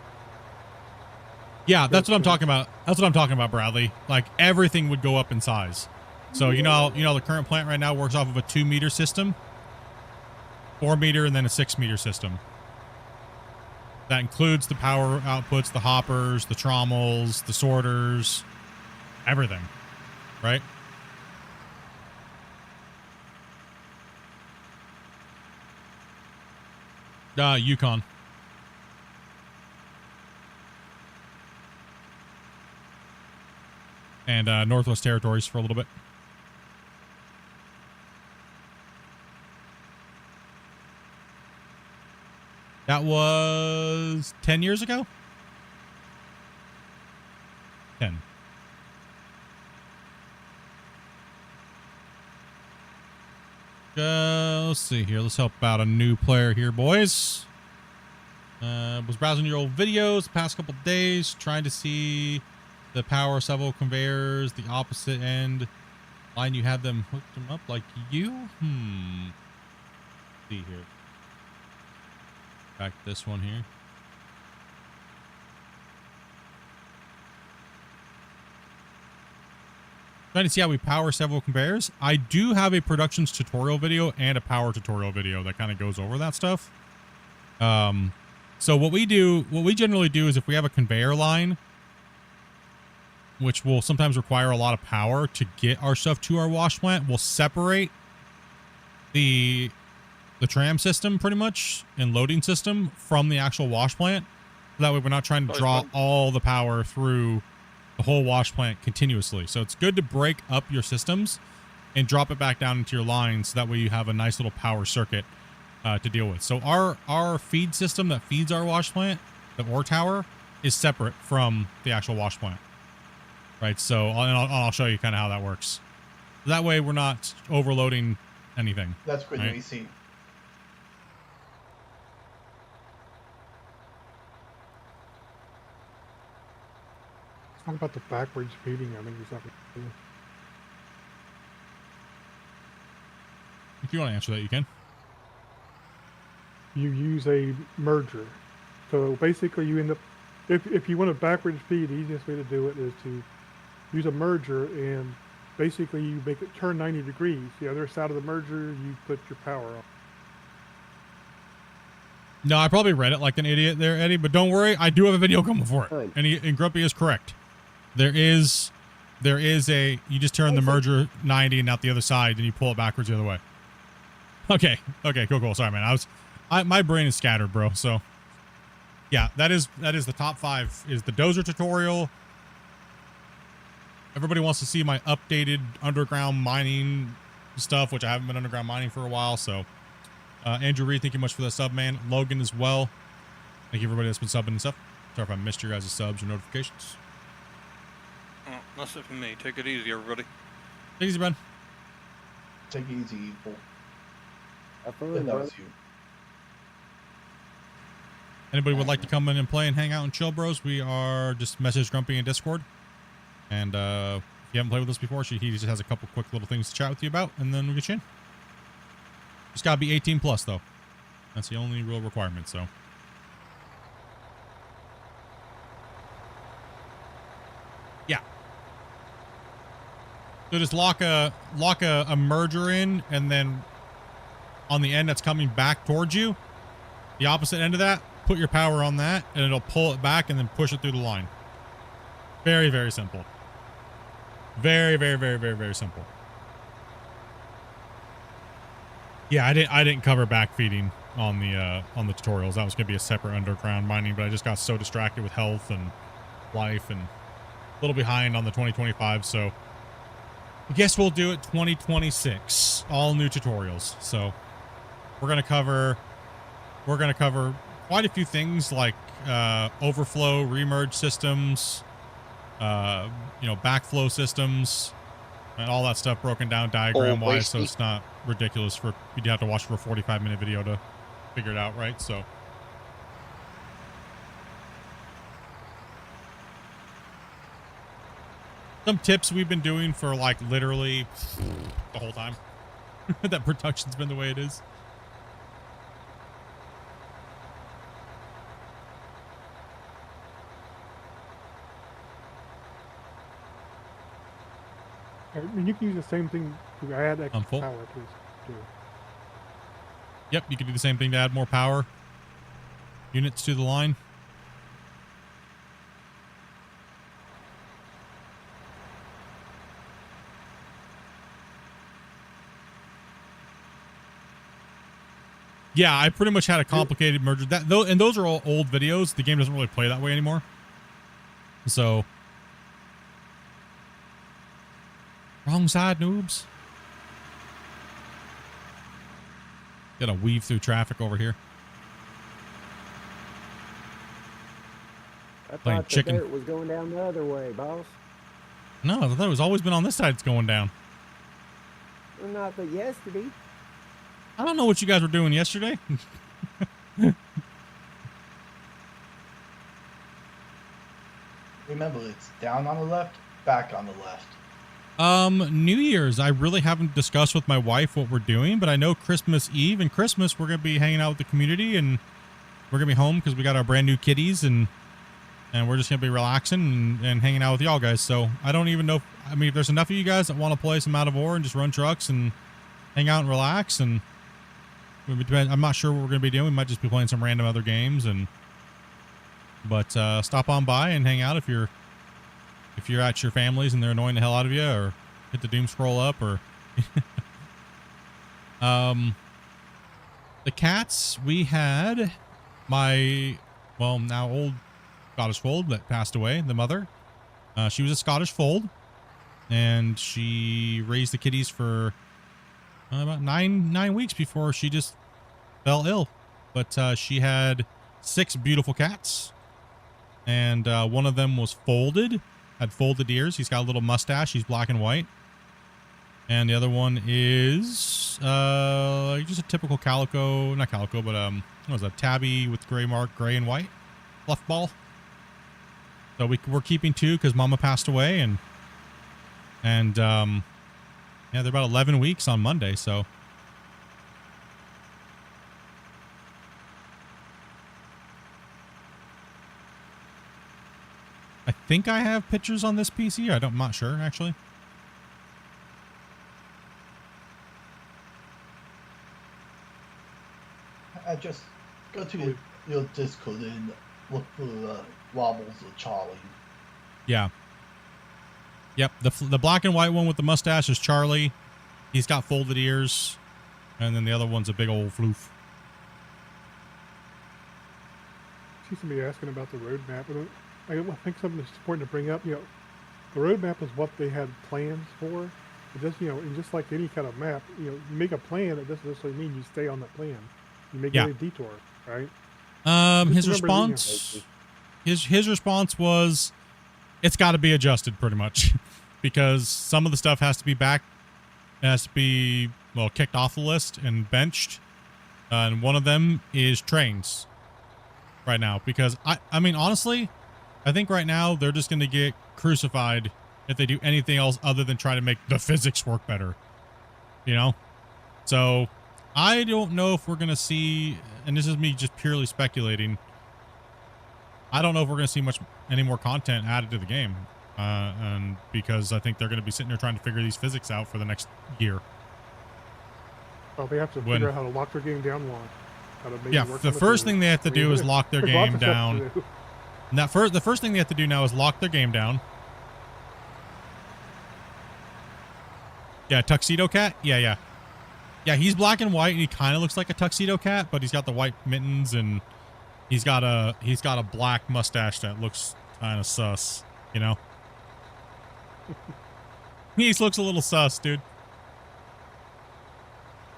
Yeah, that's what I'm talking about. That's what I'm talking about, Bradley. Like everything would go up in size. So you know the current plant right now works off of a 2-meter system, 4-meter, and then a 6-meter system. That includes the power outputs, the hoppers, the trommels, the sorters, everything, right? Yukon. And Northwest Territories for a little bit. That was 10 years ago? 10. Let's see here. Let's help out a new player here, boys. Was browsing your old videos the past couple days, trying to see the power several conveyors, the opposite end line. You have them hooked them up like you? Let's see here. Back this one here. Trying to see how we power several conveyors. I do have a productions tutorial video and a power tutorial video that kind of goes over that stuff. So what we generally do is if we have a conveyor line, which will sometimes require a lot of power to get our stuff to our wash plant, will separate the tram system pretty much and loading system from the actual wash plant. That way we're not trying to draw all the power through the whole wash plant continuously. So it's good to break up your systems and drop it back down into your lines. So that way you have a nice little power circuit to deal with. So our feed system that feeds our wash plant, the ore tower, is separate from the actual wash plant. Right. So I'll show you kind of how that works. That way we're not overloading anything. That's pretty right? easy. Talk about the backwards feeding. I think there's something. If you want to answer that, you can. You use a merger. So basically you end up, if you want a backwards feed, the easiest way to do it is to use a merger, and basically you make it turn 90 degrees. The other side of the merger, you put your power on. No, I probably read it like an idiot there, Eddie, but don't worry. I do have a video coming for it. And Grumpy is correct. There is a, you just turn the merger 90 and not the other side, and you pull it backwards the other way. Okay, cool. Sorry, man. My brain is scattered, bro. So, yeah, that is the top 5 is the dozer tutorial. Everybody wants to see my updated underground mining stuff, which I haven't been underground mining for a while. So, Andrew Reed, thank you much for the sub, man. Logan as well. Thank you everybody that's been subbing and stuff. Sorry if I missed your guys' subs or notifications. Oh, that's it for me. Take it easy, everybody. Take it easy, Ben. Take it easy, evil. That was you. Anybody would like to come in and play and hang out and chill, bros? We are just message Grumpy in Discord. And if you haven't played with us before, he just has a couple quick little things to chat with you about, and then we get you in. Just gotta be 18 plus, though. That's the only real requirement, so. Yeah. So just lock a merger in, and then on the end that's coming back towards you, the opposite end of that, put your power on that, and it'll pull it back and then push it through the line. Very, very simple. Very, very, very, very, very simple. Yeah, I didn't cover backfeeding on the tutorials. That was gonna be a separate underground mining, but I just got so distracted with health and life and a little behind on the 2025. So I guess we'll do it 2026. All new tutorials. So we're gonna cover quite a few things like overflow, remerge systems, backflow systems, and all that stuff broken down diagram wise, so it's not ridiculous for you'd have to watch for a 45-minute video to figure it out, right? So some tips we've been doing for like literally the whole time that production's been the way it is. I mean, you can use the same thing to add extra power to. Yep, you can do the same thing to add more power units to the line. Yeah, I pretty much had a complicated merger. And those are all old videos. The game doesn't really play that way anymore. So wrong side, noobs. Gotta weave through traffic over here. I Playing thought chicken. the dirt was going down the other way, boss. No, I thought it was always been on this side. It's going down. Well, not but yesterday. I don't know what you guys were doing yesterday. Remember, it's down on the left, back on the left. New Year's, I really haven't discussed with my wife what we're doing, but I know Christmas Eve and Christmas we're gonna be hanging out with the community, and we're gonna be home because we got our brand new kitties, and we're just gonna be relaxing and hanging out with y'all guys. So I don't even know. If there's enough of you guys that want to play some Out of War and just run trucks and hang out and relax, and I'm not sure what we're gonna be doing. We might just be playing some random other games, but stop on by and hang out if you if you're at your family's and they're annoying the hell out of you, or hit the doom scroll up, or the cats, we had my, well, now old Scottish fold that passed away, the mother. She was a Scottish fold, and she raised the kitties for about nine weeks before she just fell ill. But she had 6 beautiful cats, and one of them was folded, had folded ears. He's got a little mustache. He's black and white. And the other one is just a typical calico, not calico, but what was that? Tabby with gray and white, fluff ball. So we're keeping 2 because Mama passed away, and yeah, they're about 11 weeks on Monday. So I think I have pictures on this PC. I'm not sure actually. I just go to your Discord and look for Wobbles or Charlie. Yeah. Yep. The black and white one with the mustache is Charlie. He's got folded ears, and then the other one's a big old floof. I see somebody asking about the roadmap. I think something that's important to bring up. The roadmap is what they had plans for. It just, and just like any kind of map, you make a plan. It doesn't necessarily mean you stay on that plan. You make a detour, right? His response, his response was, it's got to be adjusted pretty much, because some of the stuff has to be kicked off the list and benched, and one of them is trains right now, because I mean honestly, I think right now they're just going to get crucified if they do anything else other than try to make the physics work better, so I don't know if we're going to see, and this is me just purely speculating, I don't know if we're going to see any more content added to the game, and because I think they're going to be sitting there trying to figure these physics out for the next year. Oh, they have to figure out how to lock their game down more. How to make it work the first thing they have to do is lock their game down. And the first thing they have to do now is lock their game down. Yeah, Tuxedo Cat? Yeah, he's black and white, and he kind of looks like a Tuxedo Cat, but he's got the white mittens, and he's got a black mustache that looks kind of sus, He just looks a little sus, dude.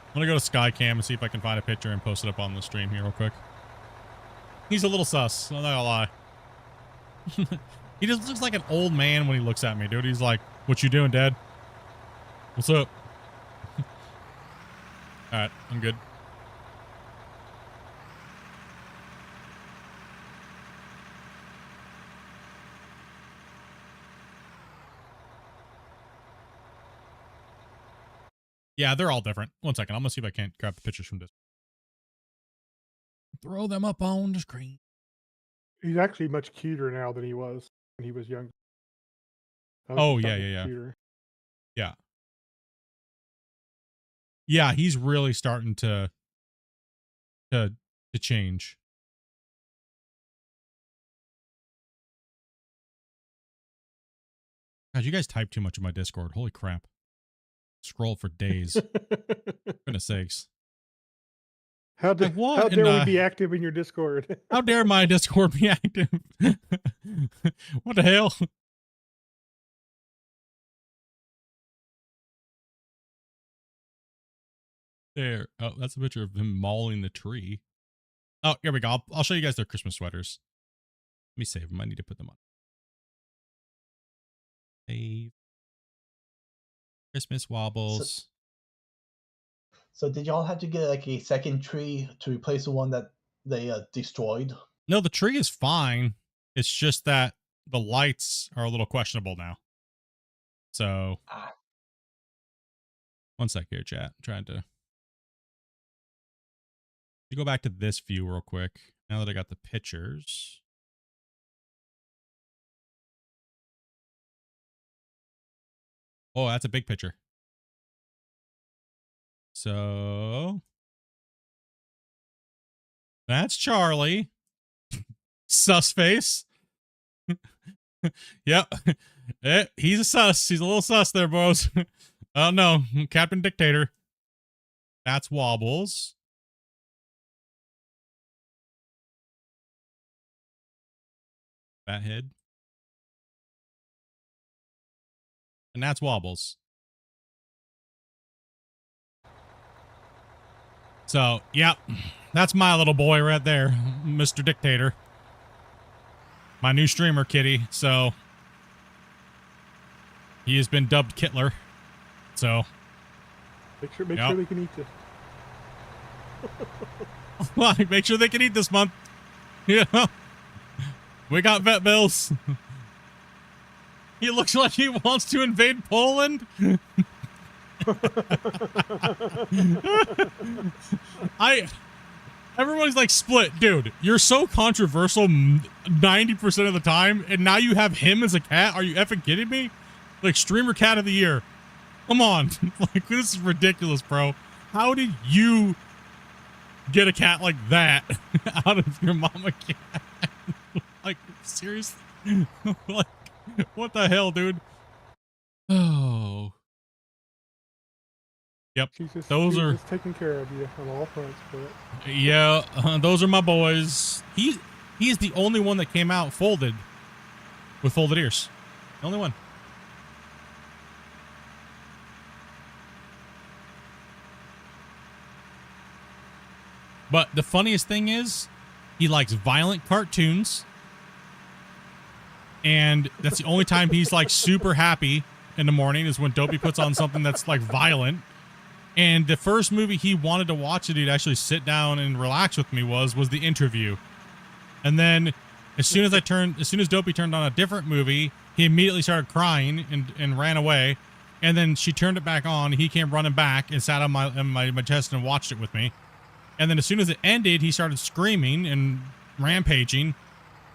I'm gonna go to Skycam and see if I can find a picture and post it up on the stream here real quick. He's a little sus, I'm not gonna lie. He just looks like an old man when he looks at me, dude. He's like, "What you doing, Dad? What's up?" Alright, I'm good. Yeah, they're all different. One second, I'm gonna see if I can't grab the pictures from this. Throw them up on the screen. He's actually much cuter now than he was when he was young. Oh, yeah. Cuter. Yeah. Yeah, he's really starting to change. God, you guys type too much in my Discord. Holy crap. Scroll for days. Goodness sakes. How dare we be active in your Discord? How dare my Discord be active? What the hell? There. Oh, that's a picture of him mauling the tree. Oh, here we go. I'll show you guys their Christmas sweaters. Let me save them. I need to put them on. Save. Christmas wobbles. So did y'all have to get like a second tree to replace the one that they destroyed? No, the tree is fine. It's just that the lights are a little questionable now. So, one sec here, chat. I'm trying to go back to this view real quick. Now that I got the pictures. Oh, that's a big picture. So, that's Charlie. Sus face. Yep. He's a sus. He's a little sus there, boys. Oh no, Captain Dictator. That's Wobbles. Fathead. And that's Wobbles. So, yep. That's my little boy right there, Mr. Dictator. My new streamer kitty. So, he has been dubbed Kittler. So, make sure they can eat this. well, make sure they can eat this month. Yeah. We got vet bills. He looks like he wants to invade Poland. Everyone's like, Split, dude, you're so controversial 90% of the time, and now you have him as a cat? Are you effing kidding me? Like, streamer cat of the year. Come on. Like, this is ridiculous, bro. How did you get a cat like that out of your mama cat? Like, seriously? Like, what the hell, dude? Oh. Yep. She's are just taking care of you on all fronts, but yeah, those are my boys. He's the only one that came out folded with folded ears. The only one. But the funniest thing is, he likes violent cartoons. And that's the only time he's like super happy in the morning is when Dopey puts on something that's like violent. And the first movie he wanted to watch that he'd actually sit down and relax with me was The Interview. And then as soon as Dopey turned on a different movie, he immediately started crying and ran away. And then she turned it back on. He came running back and sat on my chest and watched it with me. And then as soon as it ended, he started screaming and rampaging.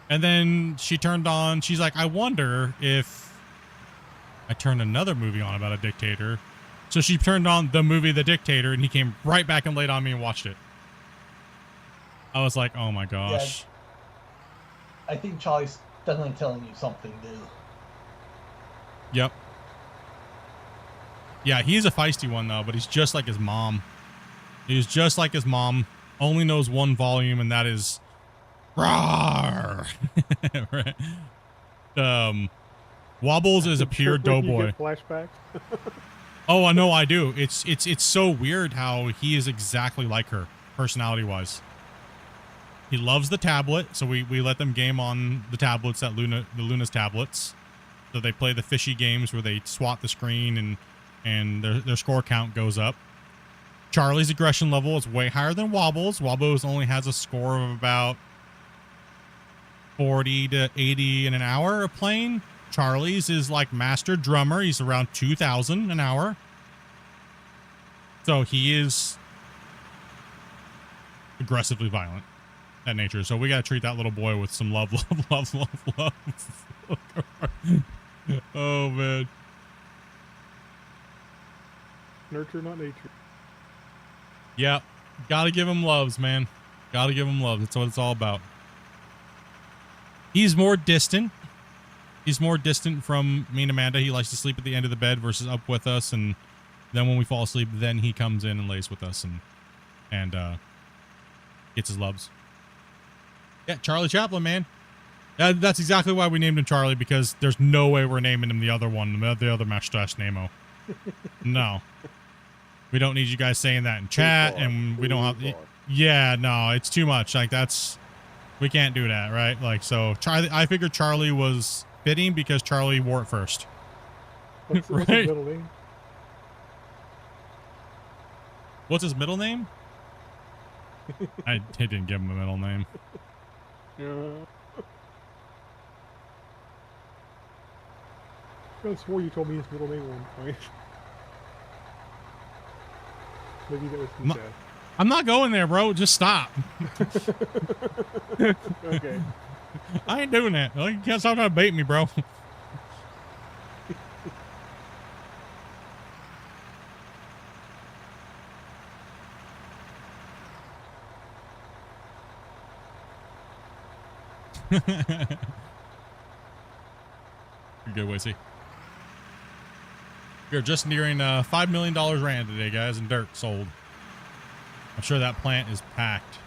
And then she turned on, she's like, I wonder if I turned another movie on about a dictator. So she turned on the movie The Dictator, and he came right back and laid on me and watched it. I was like, oh my gosh. Yeah, I think Charlie's definitely telling you something new. Yep. Yeah, he's a feisty one, though, but he's just like his mom. He's just like his mom, only knows one volume, and that is Rawr! Right. Wobbles is a pure doughboy. Flashbacks. Oh, I know I do. It's so weird how he is exactly like her, personality-wise. He loves the tablet, so we let them game on the tablets at Luna's tablets. So they play the fishy games where they swat the screen and their score count goes up. Charlie's aggression level is way higher than Wobbles. Wobbles only has a score of about 40 to 80 in an hour of playing. Charlie's is like master drummer. He's around 2,000 an hour. So he is aggressively violent at nature. So we got to treat that little boy with some love. Oh, man. Nurture, not nature. Yep. Got to give him loves, man. Got to give him love. That's what it's all about. He's more distant. He's more distant from me and Amanda. He likes to sleep at the end of the bed versus up with us. And then when we fall asleep, then he comes in and lays with us and gets his loves. Yeah, Charlie Chaplin, man. That's exactly why we named him Charlie, because there's no way we're naming him the other one, the other Mustache Nemo. No. We don't need you guys saying that in chat, and we don't have... Yeah, no, it's too much. Like, that's... We can't do that, right? Like, so I figured Charlie was fitting because Charlie wore it first. What's his Right? middle name? What's his middle name? I didn't give him a middle name. I swore you told me his middle name one point. Maybe that was too sad. I'm not going there, bro. Just stop. Okay. I ain't doing that. You can't stop trying to bait me, bro. You're good, Wissy. We're just nearing $5 million ran today, guys, in dirt sold. I'm sure that plant is packed.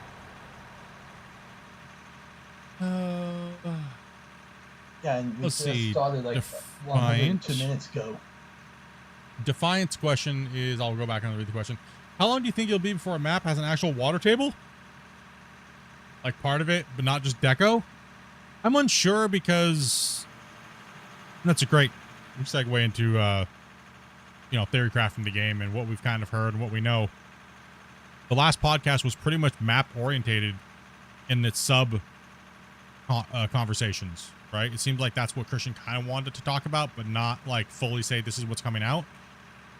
Yeah, and we Let's just see. started like 102 minutes ago. Defiance question is, I'll go back and read the question. How long do you think it'll be before a map has an actual water table? Like part of it, but not just deco? I'm unsure because that's a great segue into, theory crafting the game and what we've kind of heard and what we know. The last podcast was pretty much map orientated in its sub conversations, right? It seemed like that's what Christian kind of wanted to talk about, but not like fully say this is what's coming out.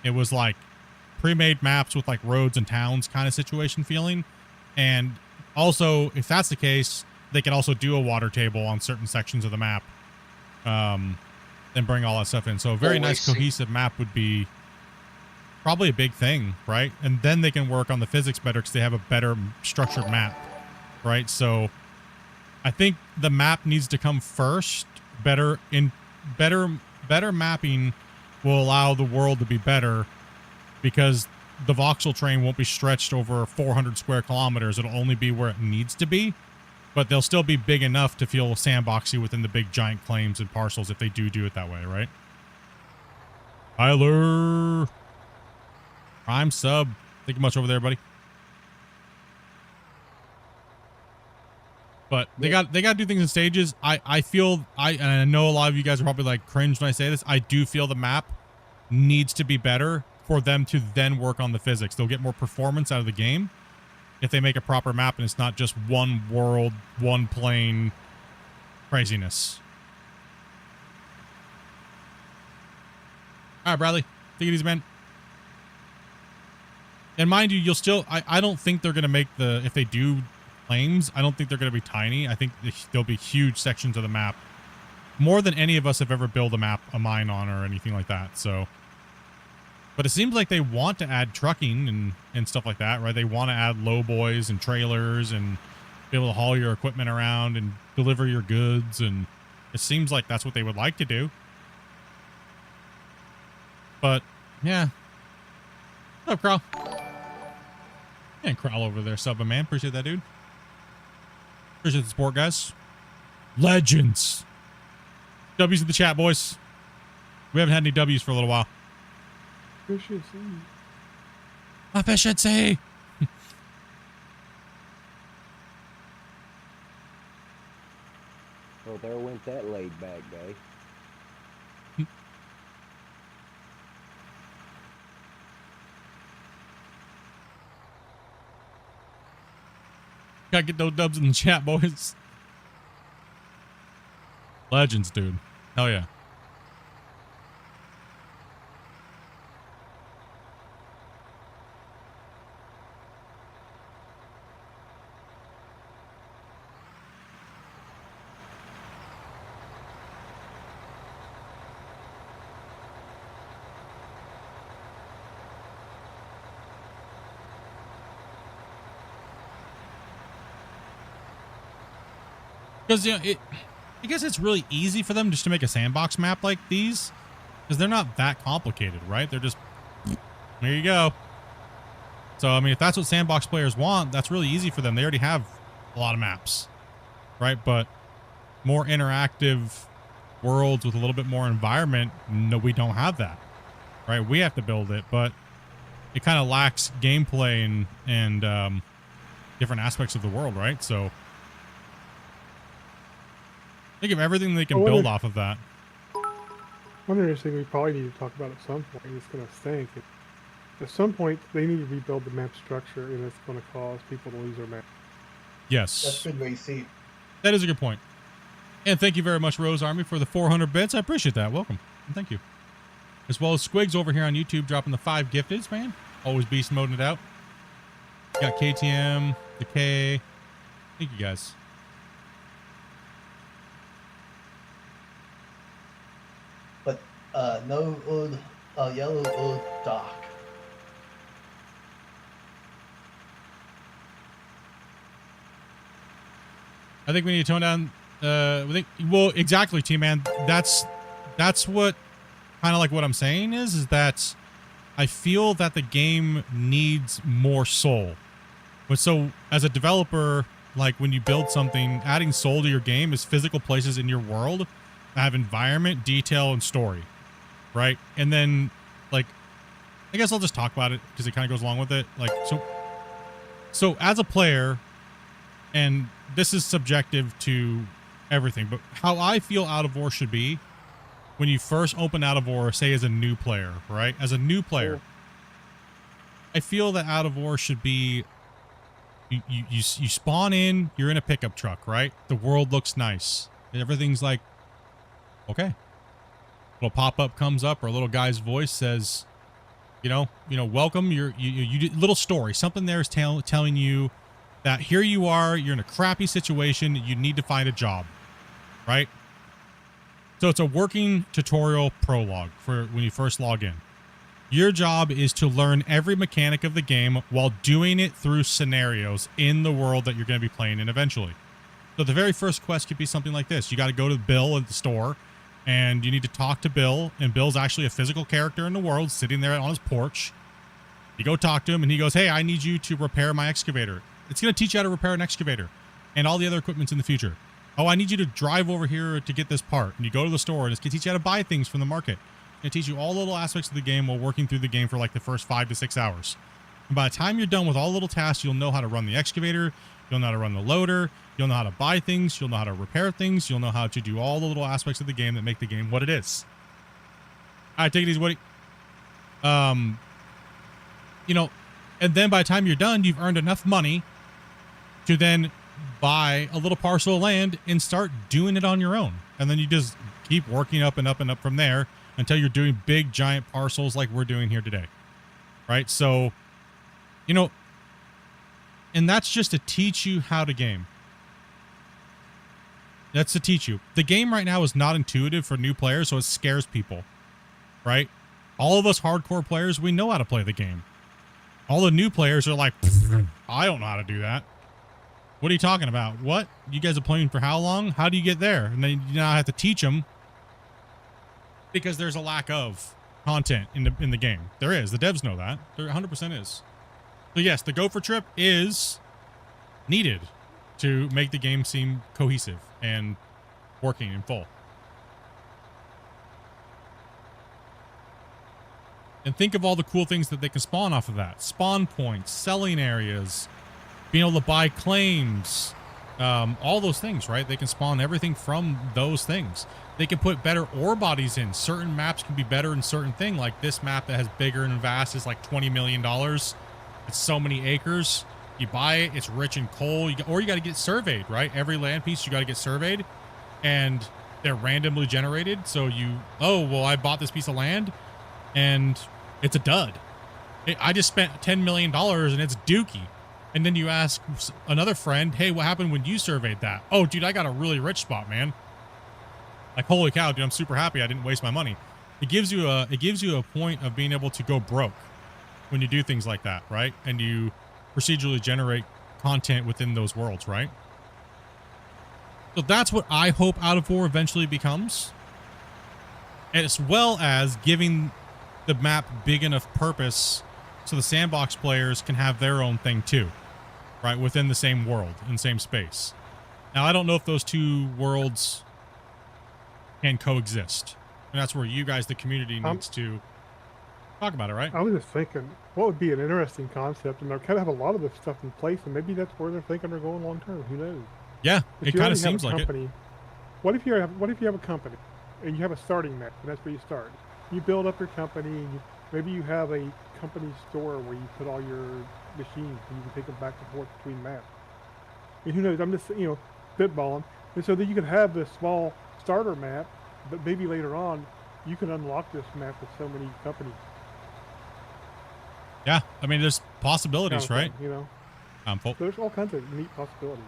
It was like pre-made maps with like roads and towns kind of situation feeling. And also, if that's the case, they could also do a water table on certain sections of the map, and bring all that stuff in. So a very nice cohesive map would be probably a big thing, right? And then they can work on the physics better because they have a better structured map, right? So I think the map needs to come first. Better mapping will allow the world to be better, because the voxel train won't be stretched over 400 square kilometers. It'll only be where it needs to be, but they'll still be big enough to feel sandboxy within the big giant claims and parcels if they do it that way, right? Tyler, Prime sub. Thank you much over there, buddy. But they got to do things in stages. I feel, and I know a lot of you guys are probably like cringe when I say this. I do feel the map needs to be better for them to then work on the physics. They'll get more performance out of the game if they make a proper map and it's not just one world, one plane craziness. All right, Bradley, take it easy, man. And mind you, you'll still, I don't think they're going to make the, if they do claims, I don't think they're going to be tiny. I think there'll be huge sections of the map, more than any of us have ever built a mine on or anything like that. So, but it seems like they want to add trucking and stuff like that, right? They want to add low boys and trailers and be able to haul your equipment around and deliver your goods. And it seems like that's what they would like to do. But yeah. What's up, Crawl? And Crawl over there, subbing, man. Appreciate that, dude. Appreciate the support, guys. Legends. W's in the chat, boys. We haven't had any W's for a little while. Efficiency. Efficiency. Well, there went that laid back day. Gotta get those dubs in the chat, boys. Legends, dude. Hell yeah. Because, you know, I guess it's really easy for them just to make a sandbox map like these, because they're not that complicated, right? They're just, there you go. So, I mean, if that's what sandbox players want, that's really easy for them. They already have a lot of maps, right? But more interactive worlds with a little bit more environment, no, we don't have that, right? We have to build it, but it kind of lacks gameplay and different aspects of the world, right? So think of everything they can build off of that. One interesting thing we probably need to talk about at some point is going to stink. At some point, they need to rebuild the map structure, and it's going to cause people to lose their map. Yes. That's a good way to see it. That is a good point. And thank you very much, Rose Army, for the 400 bits. I appreciate that. Welcome. And thank you. As well as Squigs over here on YouTube dropping the 5 gifteds, man. Always beast moding it out. Got KTM, the K. Thank you, guys. But no old yellow old dock. I think we need to tone down. Well, exactly, T-Man. That's that's what kind of like what I'm saying is that I feel that the game needs more soul. But so as a developer, like when you build something, adding soul to your game is physical places in your world that have environment, detail, and story, right? And then, like, I guess I'll just talk about it because it kind of goes along with it. Like, so as a player, and this is subjective to everything, but how I feel Out of War should be when you first open Out of War, say as a new player, right? As a new player, I feel that Out of War should be you spawn in, you're in a pickup truck, right? The world looks nice. Everything's like, okay. Little pop-up comes up, or a little guy's voice says, you know, welcome. You little story. Something there is telling you that here you are, you're in a crappy situation, you need to find a job, right? So it's a working tutorial prologue for when you first log in. Your job is to learn every mechanic of the game while doing it through scenarios in the world that you're going to be playing in eventually. So the very first quest could be something like this. You got to go to Bill at the store, and you need to talk to Bill, and Bill's actually a physical character in the world sitting there on his porch. You go talk to him, and he goes, hey, I need you to repair my excavator. It's going to teach you how to repair an excavator and all the other equipments in the future. Oh, I need you to drive over here to get this part. And you go to the store, and it's going to teach you how to buy things from the market. It's going to teach you all the little aspects of the game while working through the game for like the first 5 to 6 hours. And by the time you're done with all the little tasks, you'll know how to run the excavator. You'll know how to run the loader. You'll know how to buy things. You'll know how to repair things. You'll know how to do all the little aspects of the game that make the game what it is. All right, take it easy, Woody. You know, and then by the time you're done, you've earned enough money to then buy a little parcel of land and start doing it on your own. And then you just keep working up and up and up from there until you're doing big, giant parcels like we're doing here today. Right? So, you know, and that's just to teach you how to game. That's to teach you. The game right now is not intuitive for new players, so it scares people. Right? All of us hardcore players, we know how to play the game. All the new players are like, I don't know how to do that. What are you talking about? What? You guys are playing for how long? How do you get there? And then you now have to teach them because there's a lack of content in the game. There is. The devs know that. There 100% is. So yes, the Gopher trip is needed to make the game seem cohesive and working in full. And think of all the cool things that they can spawn off of that. Spawn points, selling areas, being able to buy claims, all those things, right? They can spawn everything from those things. They can put better ore bodies in. Certain maps can be better in certain thing. Like this map that has bigger and vast is like $20 million. It's so many acres. You buy it, it's rich in coal, or you got to get surveyed, right? Every land piece, you got to get surveyed, and they're randomly generated. So oh, well, I bought this piece of land, and it's a dud. I just spent $10 million, and it's dookie. And then you ask another friend, hey, what happened when you surveyed that? Oh, dude, I got a really rich spot, man. Like, holy cow, dude, I'm super happy I didn't waste my money. It gives you a point of being able to go broke when you do things like that, right? And you procedurally generate content within those worlds, right? So that's what I hope Out of War eventually becomes, as well as giving the map big enough purpose so the sandbox players can have their own thing too, right? Within the same world, in same space. Now, I don't know if those two worlds can coexist. And that's where you guys, the community, needs to talk about it, right? I was just thinking, what would be an interesting concept, and they kind of have a lot of this stuff in place, and maybe that's where they're thinking they're going long term. Who knows? Yeah, it kind of seems like it. What if you have a company, and you have a starting map, and that's where you start. You build up your company, and maybe you have a company store where you put all your machines, and you can take them back and forth between maps. And who knows? I'm just spitballing, and so that you could have this small starter map, but maybe later on you can unlock this map with so many companies. Yeah, I mean, there's possibilities, right? There's all kinds of neat possibilities.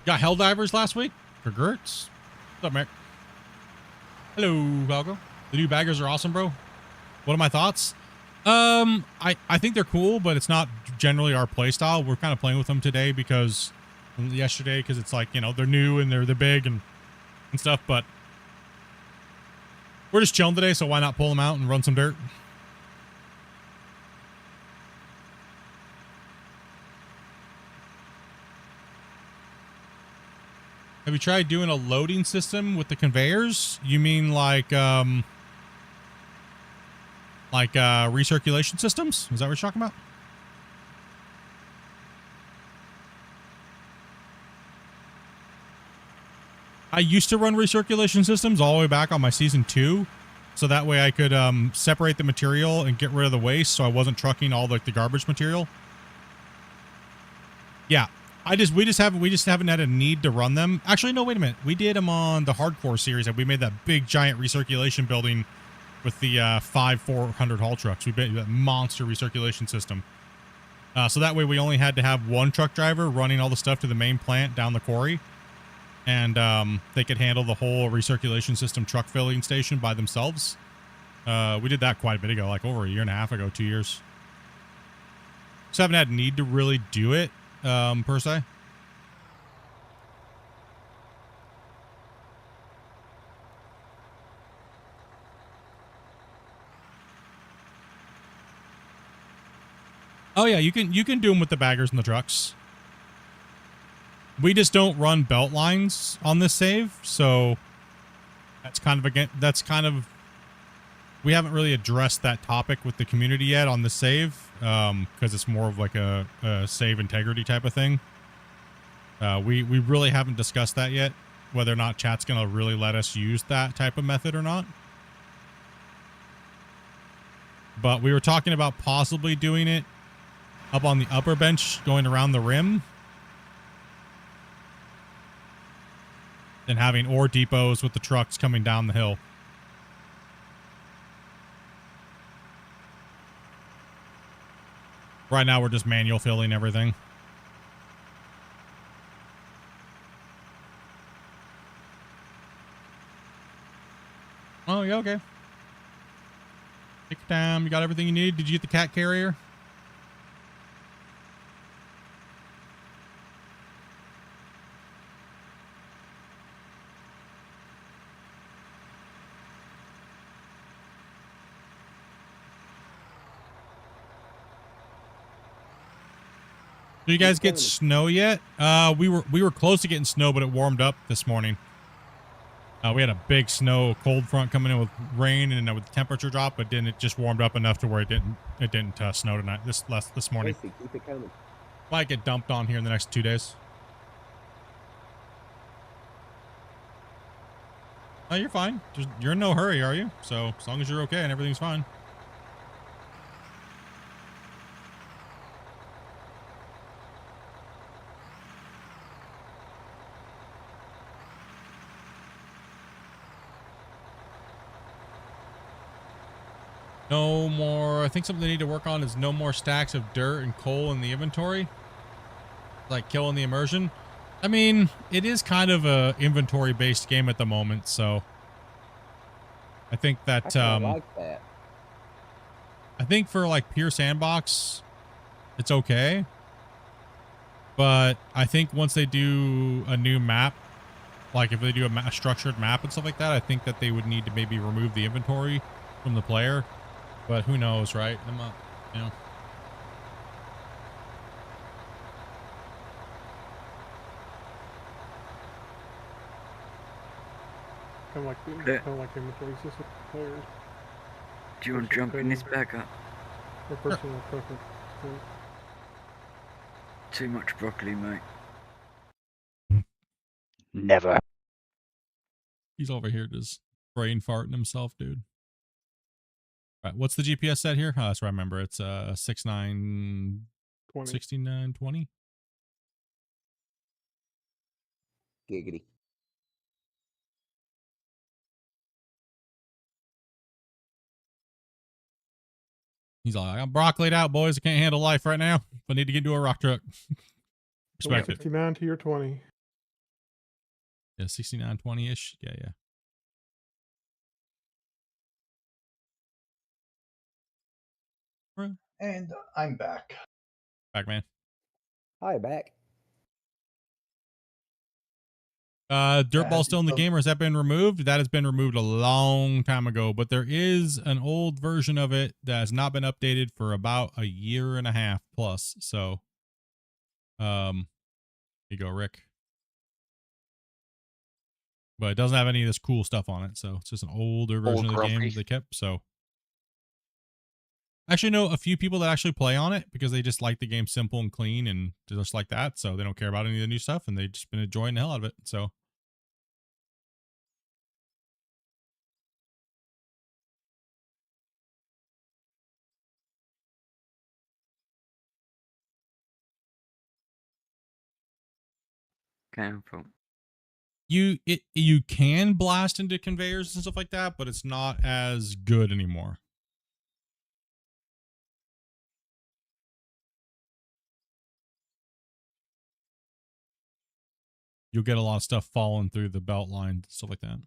Got Helldivers last week for Gertz. What's up, Merrick? Hello, Valgo. The new baggers are awesome, bro. What are my thoughts? I think they're cool, but it's not generally our play style. We're kind of playing with them today because yesterday because it's like, you know, they're new and they're big and stuff, but we're just chilling today, so why not pull them out and run some dirt? Have you tried doing a loading system with the conveyors? You mean like recirculation systems? Is that what you're talking about? I used to run recirculation systems all the way back on my season 2. So that way I could separate the material and get rid of the waste so I wasn't trucking all like the garbage material. Yeah. We just haven't had a need to run them. Actually, no, wait a minute. We did them on the hardcore series and we made that big giant recirculation building with the 5 400 haul trucks. We made that monster recirculation system. So that way we only had to have one truck driver running all the stuff to the main plant down the quarry. And they could handle the whole recirculation system truck filling station by themselves. We did that quite a bit ago, like over a year and a half ago, 2 years. So I haven't had need to really do it, per se. Oh yeah, you can do them with the baggers and the trucks. We just don't run belt lines on this save, so that's kind of we haven't really addressed that topic with the community yet on the save, because it's more of like a save integrity type of thing. We really haven't discussed that yet, whether or not chat's gonna really let us use that type of method or not. But we were talking about possibly doing it up on the upper bench, going around the rim, and having ore depots with the trucks coming down the hill. Right now, we're just manual filling everything. Oh, yeah, okay. Take your time. You got everything you need? Did you get the cat carrier? Do you guys get snow yet? We were close to getting snow, but it warmed up this morning. We had a big snow cold front coming in with rain and with the temperature drop, but then it just warmed up enough to where it didn't snow tonight. This morning. Casey, keep it coming. Might get dumped on here in the next 2 days. Oh, you're fine. You're in no hurry, are you? So as long as you're okay and everything's fine. No more. I think something they need to work on is no more stacks of dirt and coal in the inventory. Like killing the immersion. I mean, it is kind of a inventory based game at the moment, so I think that I like that. I think for like pure sandbox, it's okay. But I think once they do a new map, like if they do a structured map and stuff like that, I think that they would need to maybe remove the inventory from the player. But who knows, right? I'm not, you know. Kind of like inventory system players. Do you want to jump in this back up? Or personal preference. So, Too much broccoli, mate. Never. He's over here just brain farting himself, dude. All right, what's the GPS set here? Oh, that's what I remember. It's 6920. Giggity. He's all like, I'm broccolied out, boys. I can't handle life right now. I need to get into a rock truck. Respect it. 69 to your 20. Yeah, 6920-ish. Yeah, yeah. And I'm back. Back, man. Hi, back. Dirtball's still in the game, or has that been removed? That has been removed a long time ago, but there is an old version of it that has not been updated for about a year and a half plus. So, here you go, Rick. But it doesn't have any of this cool stuff on it, so it's just an older version of the game they kept. So, I actually know a few people that actually play on it because they just like the game simple and clean and just like that. So they don't care about any of the new stuff, and they've just been enjoying the hell out of it. So. You can blast into conveyors and stuff like that, but it's not as good anymore. You'll get a lot of stuff falling through the belt line, stuff like that.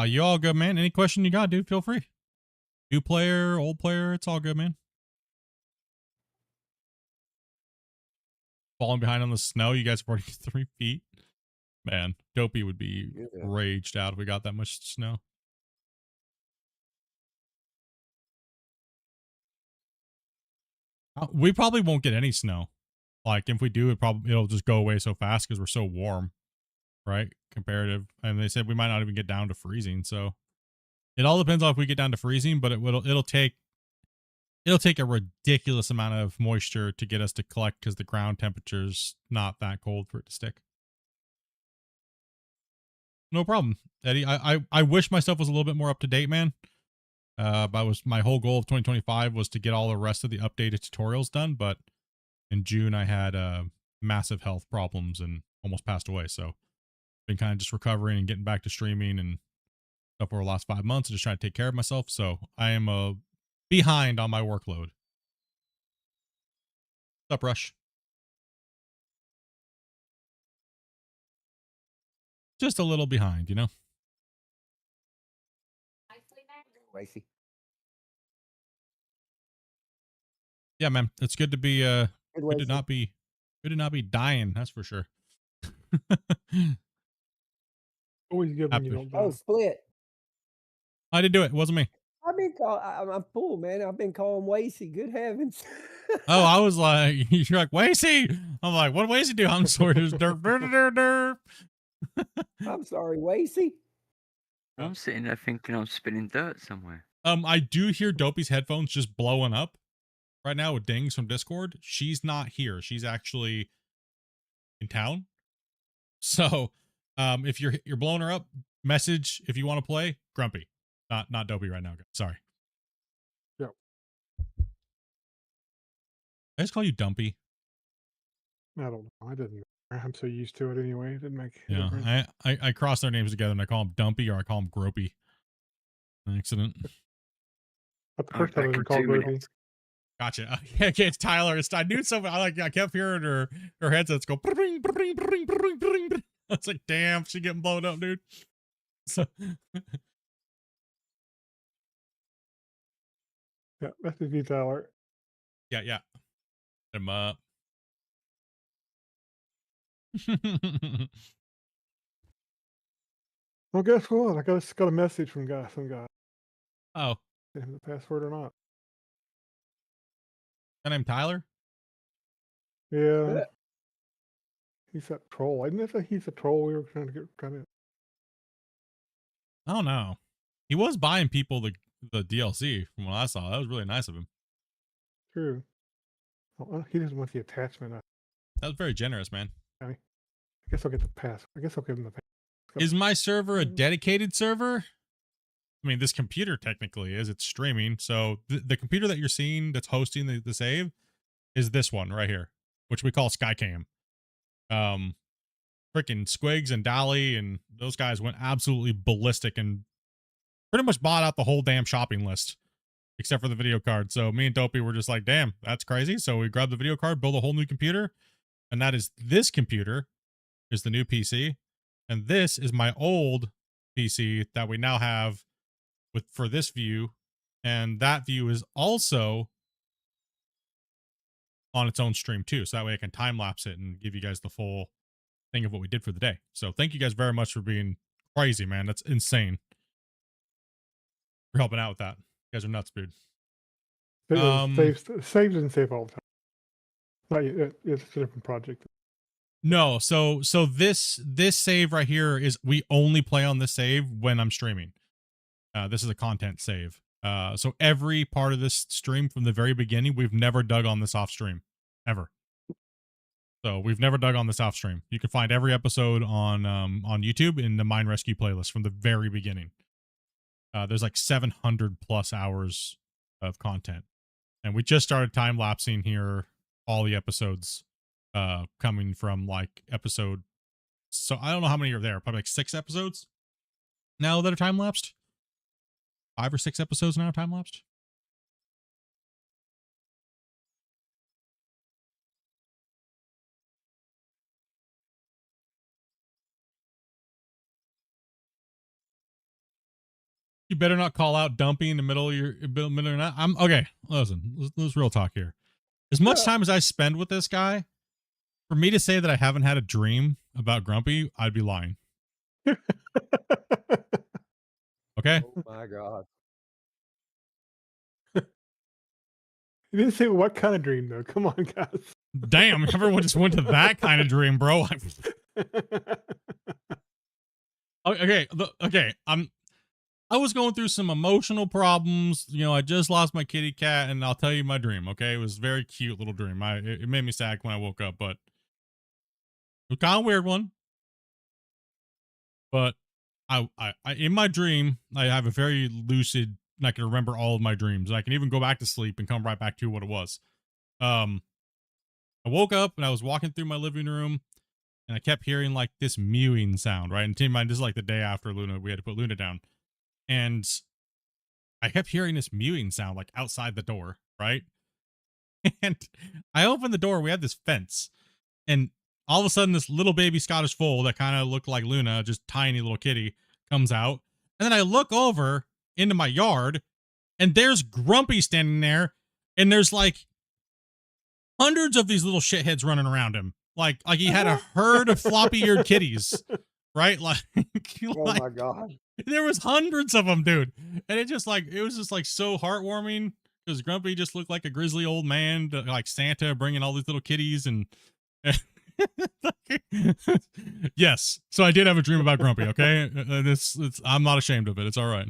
You all good, man. Any question you got, dude, feel free. New player, old player, it's all good, man. Falling behind on the snow, you guys are already 3 feet. Man, Dopey would be raged out if we got that much snow. We probably won't get any snow. Like, if we do, it'll just go away so fast because we're so warm, right? Comparative. And they said we might not even get down to freezing, so it all depends on if we get down to freezing, but it'll take a ridiculous amount of moisture to get us to collect because the ground temperature's not that cold for it to stick. No problem, Eddie. I wish my stuff was a little bit more up to date, man. But my whole goal of 2025 was to get all the rest of the updated tutorials done, but in June I had massive health problems and almost passed away. So been kind of just recovering and getting back to streaming and stuff over the last 5 months and just trying to take care of myself. So I am behind on my workload. What's up, Rush? Just a little behind, you know? Lacey. Yeah, man. It's good to be good to not be dying, that's for sure. Always good when you don't die. Oh, Split. I didn't do it. It wasn't me. I'm full, man. I've been calling Wasey. Good heavens. Oh, I was like, you're like, Wasey. I'm like, what did Wasey do? I'm sorry. There's derp. I'm sorry, Wasey. I'm sitting there thinking I'm spinning dirt somewhere. I do hear Dopey's headphones just blowing up right now with dings from Discord. She's not here. She's actually in town. So, if you're blowing her up, message if you want to play. Grumpy, not Dopey right now. Sorry. Yep. I just call you Dumpy. I don't know. I didn't. I'm so used to it anyway. It didn't make a Yeah, difference. I cross their names together and I call him Dumpy or I call him Gropey. Accident. I prefer to have called Ruby. Gotcha. Okay, it's Tyler. I knew something. I kept hearing her headsets go. Bring. I was like, damn, she getting blown up, dude. So. Yeah, that's me, Tyler. Yeah. Hit him up. Well, guess what? I got a message from some guy. Oh. Did he have the password or not? Your name Tyler? Yeah. He's that troll. Isn't it? He's a troll we were trying to get kind of. I don't know. He was buying people the DLC from what I saw. That was really nice of him. True. Oh, he doesn't want the attachment. That was very generous, man. I guess I'll get the pass. I guess I'll give him the pass. Is my server a dedicated server? I mean, this computer technically is. It's streaming. So the computer that you're seeing that's hosting the save is this one right here, which we call Skycam. Freaking Squigs and Dolly and those guys went absolutely ballistic and pretty much bought out the whole damn shopping list, except for the video card. So me and Dopey were just like, damn, that's crazy. So we grabbed the video card, built a whole new computer, and that is this computer is the new PC. And this is my old PC that we now have for this view. And that view is also on its own stream too. So that way I can time lapse it and give you guys the full thing of what we did for the day. So thank you guys very much for being crazy, man. That's insane. For helping out with that. You guys are nuts, dude. Saves and save all the time. Not yet, it's a different project. No, so this save right here is we only play on this save when I'm streaming. This is a content save. So every part of this stream from the very beginning, we've never dug on this off stream, ever. So we've never dug on this off stream. You can find every episode on YouTube in the Mine Rescue playlist from the very beginning. There's like 700 plus hours of content, and we just started time lapsing here all the episodes, coming from like episode. So I don't know how many are there. Probably like 6 episodes now that are time lapsed. 5 or 6 episodes now time lapsed. You better not call out Dumpy in the middle of your middle or not. I'm okay. Listen, let's real talk here. As much time as I spend with this guy, for me to say that I haven't had a dream about Grumpy, I'd be lying. Okay. Oh my god. You didn't say what kind of dream though. Come on, guys. Damn, everyone just went to that kind of dream, bro. Okay, I was going through some emotional problems. You know, I just lost my kitty cat, and I'll tell you my dream. Okay, it was a very cute little dream. It made me sad when I woke up, but it was kind of a weird one. But I in my dream, I have a very lucid. And I can remember all of my dreams, and I can even go back to sleep and come right back to what it was. I woke up and I was walking through my living room, and I kept hearing like this mewing sound. Right, and keep in mind, this is like the day after Luna. We had to put Luna down. And I kept hearing this mewing sound like outside the door, right? And I opened the door. We had this fence. And all of a sudden, this little baby Scottish foal that kind of looked like Luna, just tiny little kitty, comes out. And then I look over into my yard, and there's Grumpy standing there. And there's like hundreds of these little shitheads running around him. Like he had a herd of floppy-eared kitties, right? Like, oh like, my god. there was hundreds of them, dude. And it was just like so heartwarming because Grumpy just looked like a grizzly old man, like Santa bringing all these little kitties. And yes, so I did have a dream about Grumpy. Okay, I'm not ashamed of it. It's all right.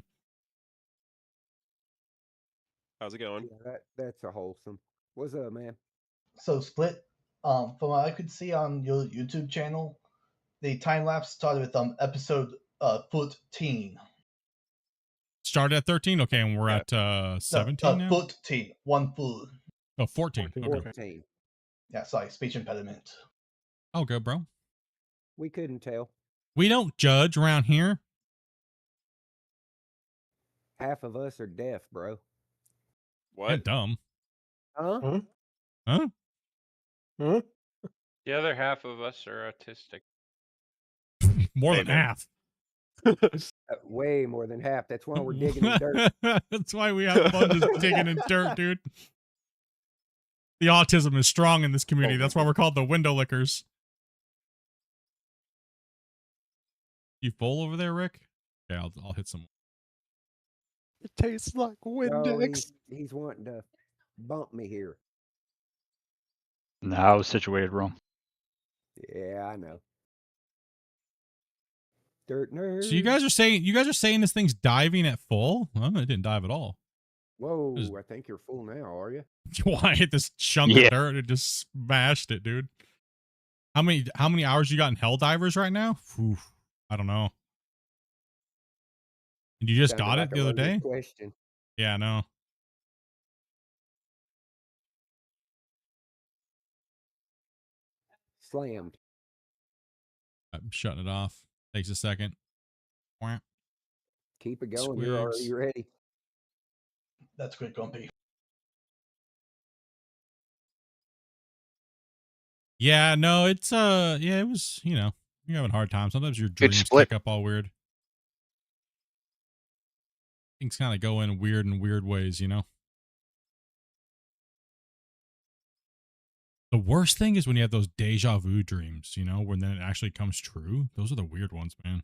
How's it going? Yeah, that's a wholesome. What's up, man? So Split, from what I could see on your YouTube channel, the time lapse started with episode 14. Started at 13, okay, and we're at 17 now. 14, 1 full. Oh, 14. 14. Okay. 14. Yeah, sorry, speech impediment. Oh, good, bro. We couldn't tell. We don't judge around here. Half of us are deaf, bro. What? And dumb. Huh? Huh? Huh? The other half of us are autistic. More than half. Way more than half. That's why we're digging in dirt. That's why we have fun just digging in dirt, dude. The autism is strong in this community. That's why we're called the window lickers. You full over there, Rick? Okay, I'll hit some. It tastes like Windex. No, he's wanting to bump me here. No, I was situated wrong. Yeah, I know. Dirt nerd. So you guys are saying this thing's diving at full? Well, it didn't dive at all. Whoa, I think you're full now, are you? Well, I hit this chunk of dirt and just smashed it, dude. How many hours you got in Helldivers right now? Whew, I don't know. And you just got it the other day? Question. Yeah, I know. Slammed. I'm shutting it off. Takes a second. Keep it going. You're already ready. That's great, Grumpy. Yeah, no, it's it was, you know, you're having a hard time. Sometimes your dreams Split. kick up all weird. Things kind of go in weird ways, you know. The worst thing is when you have those deja vu dreams, you know, when then it actually comes true. Those are the weird ones, man.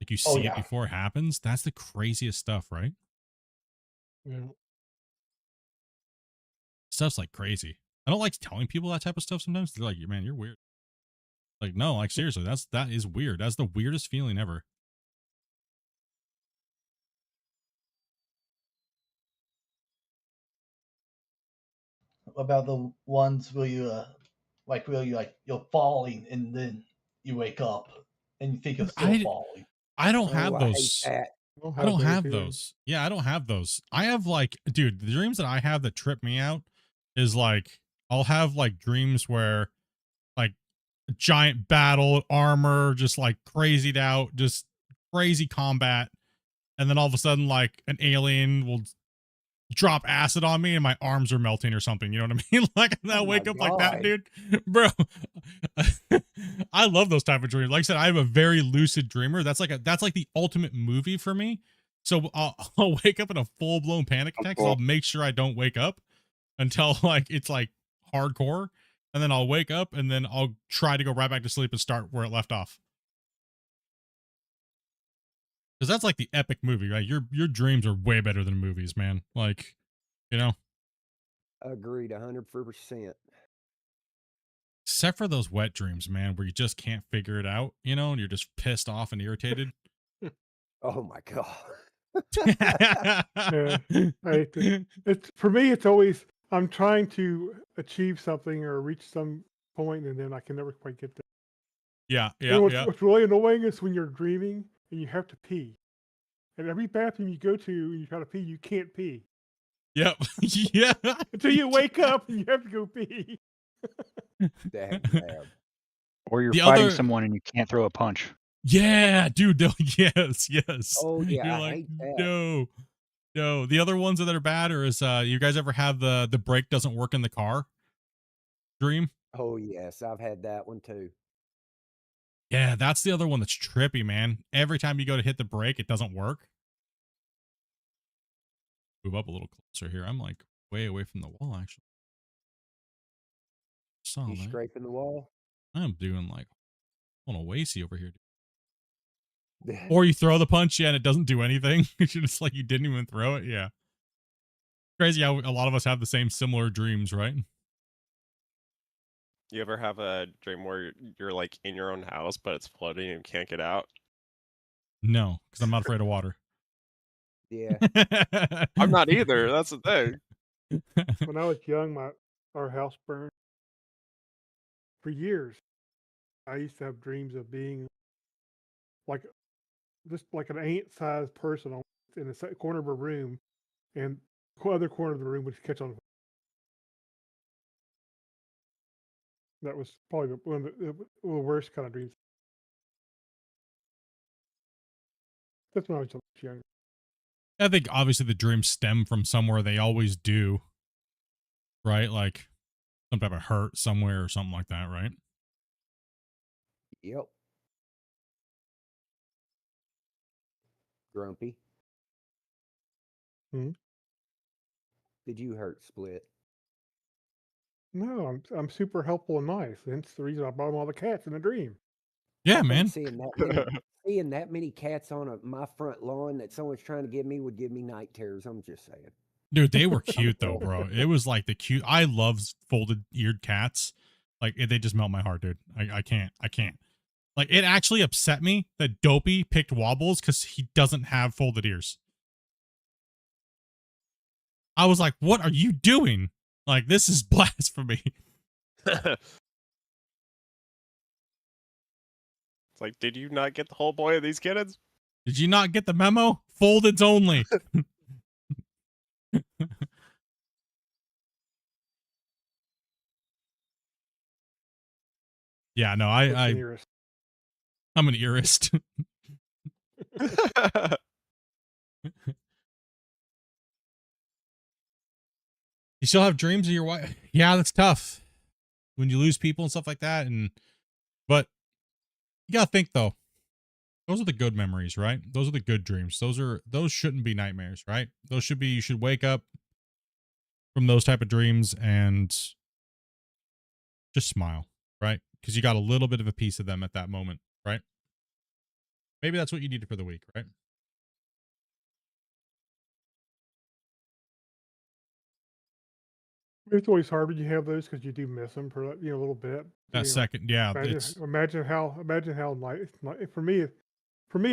Like you Oh see it yeah. before it happens. That's the craziest stuff, right? Yeah. Stuff's like crazy. I don't like telling people that type of stuff sometimes. They're like, man, you're weird. Like, no, like seriously, that is weird. That's the weirdest feeling ever. About the ones where you you're falling and then you wake up and you think you're still falling. I don't Oh, have I hate those. that. I don't have those. Yeah, I don't have those. I have like, dude, the dreams that I have that trip me out is like, I'll have like dreams where like a giant battle, armor, just like crazied out, just crazy combat. And then all of a sudden, like an alien will drop acid on me and my arms are melting or something. You know what I mean? Like I wake up like that, dude. Bro, I love those type of dreams. Like I said, I am a very lucid dreamer. That's like the ultimate movie for me. So I'll wake up in a full blown panic attack. 'Cause I'll make sure I don't wake up until like it's like hardcore, and then I'll wake up and then I'll try to go right back to sleep and start where it left off. Because that's like the epic movie, right? Your dreams are way better than movies, man. Like, you know. Agreed, 100%. Except for those wet dreams, man, where you just can't figure it out, you know, and you're just pissed off and irritated. Oh my god. Yeah, it's for me. It's always I'm trying to achieve something or reach some point, and then I can never quite get there. Yeah, And what's really annoying is when you're dreaming and you have to pee, and every bathroom you go to and you try to pee, you can't pee. Yep. Yeah. Until you wake up and you have to go pee. Or you're The fighting other- someone and you can't throw a punch. Yeah, dude. No, yes. Oh yeah, You're I like, hate that. no. The other ones that are bad are you guys ever have the brake doesn't work in the car dream? Oh yes, I've had that one too. Yeah, that's the other one that's trippy, man. Every time you go to hit the brake, it doesn't work. Move up a little closer here. I'm like way away from the wall, actually. Saw You that. scraping the wall? I'm doing like on a Wacy over here. Or you throw the punch, yeah, and it doesn't do anything. You're just like you didn't even throw it. Yeah. Crazy how a lot of us have the same similar dreams, right? You ever have a dream where you're like in your own house, but it's flooding and you can't get out? No, because I'm not afraid of water. Yeah. I'm not either. That's the thing. When I was young, our house burned. For years, I used to have dreams of being like just like an ant-sized person in the corner of a room, and the other corner of the room would catch on. That was probably one of the worst kind of dreams. That's when I was younger. I think obviously the dreams stem from somewhere. They always do, right? Like some type of hurt somewhere or something like that, right? Yep. Grumpy. Hmm? Did you hurt Split? No, I'm super helpful and nice. Hence the reason I brought him all the cats in a dream. Yeah, I think man. Seeing that many cats on my front lawn that someone's trying to give me would give me night terrors. I'm just saying. Dude, they were cute though, bro. It was like the cute. I love folded eared cats. Like they just melt my heart, dude. I can't. Like it actually upset me that Dopey picked Wobbles because he doesn't have folded ears. I was like, what are you doing? Like, this is blasphemy. It's like, did you not get the whole point of these kittens? Did you not get the memo? Foldeds only. Yeah, no, I'm an earist. You still have dreams of your wife? Yeah, that's tough when you lose people and stuff like that. But you gotta think though. Those are the good memories, right? Those are the good dreams. Those shouldn't be nightmares, right? Those should be. You should wake up from those type of dreams and just smile, right? Because you got a little bit of a piece of them at that moment, right? Maybe that's what you needed for the week, right? It's always hard when you have those because you do miss them for a little bit. That second, yeah, Imagine, it's imagine how like for me,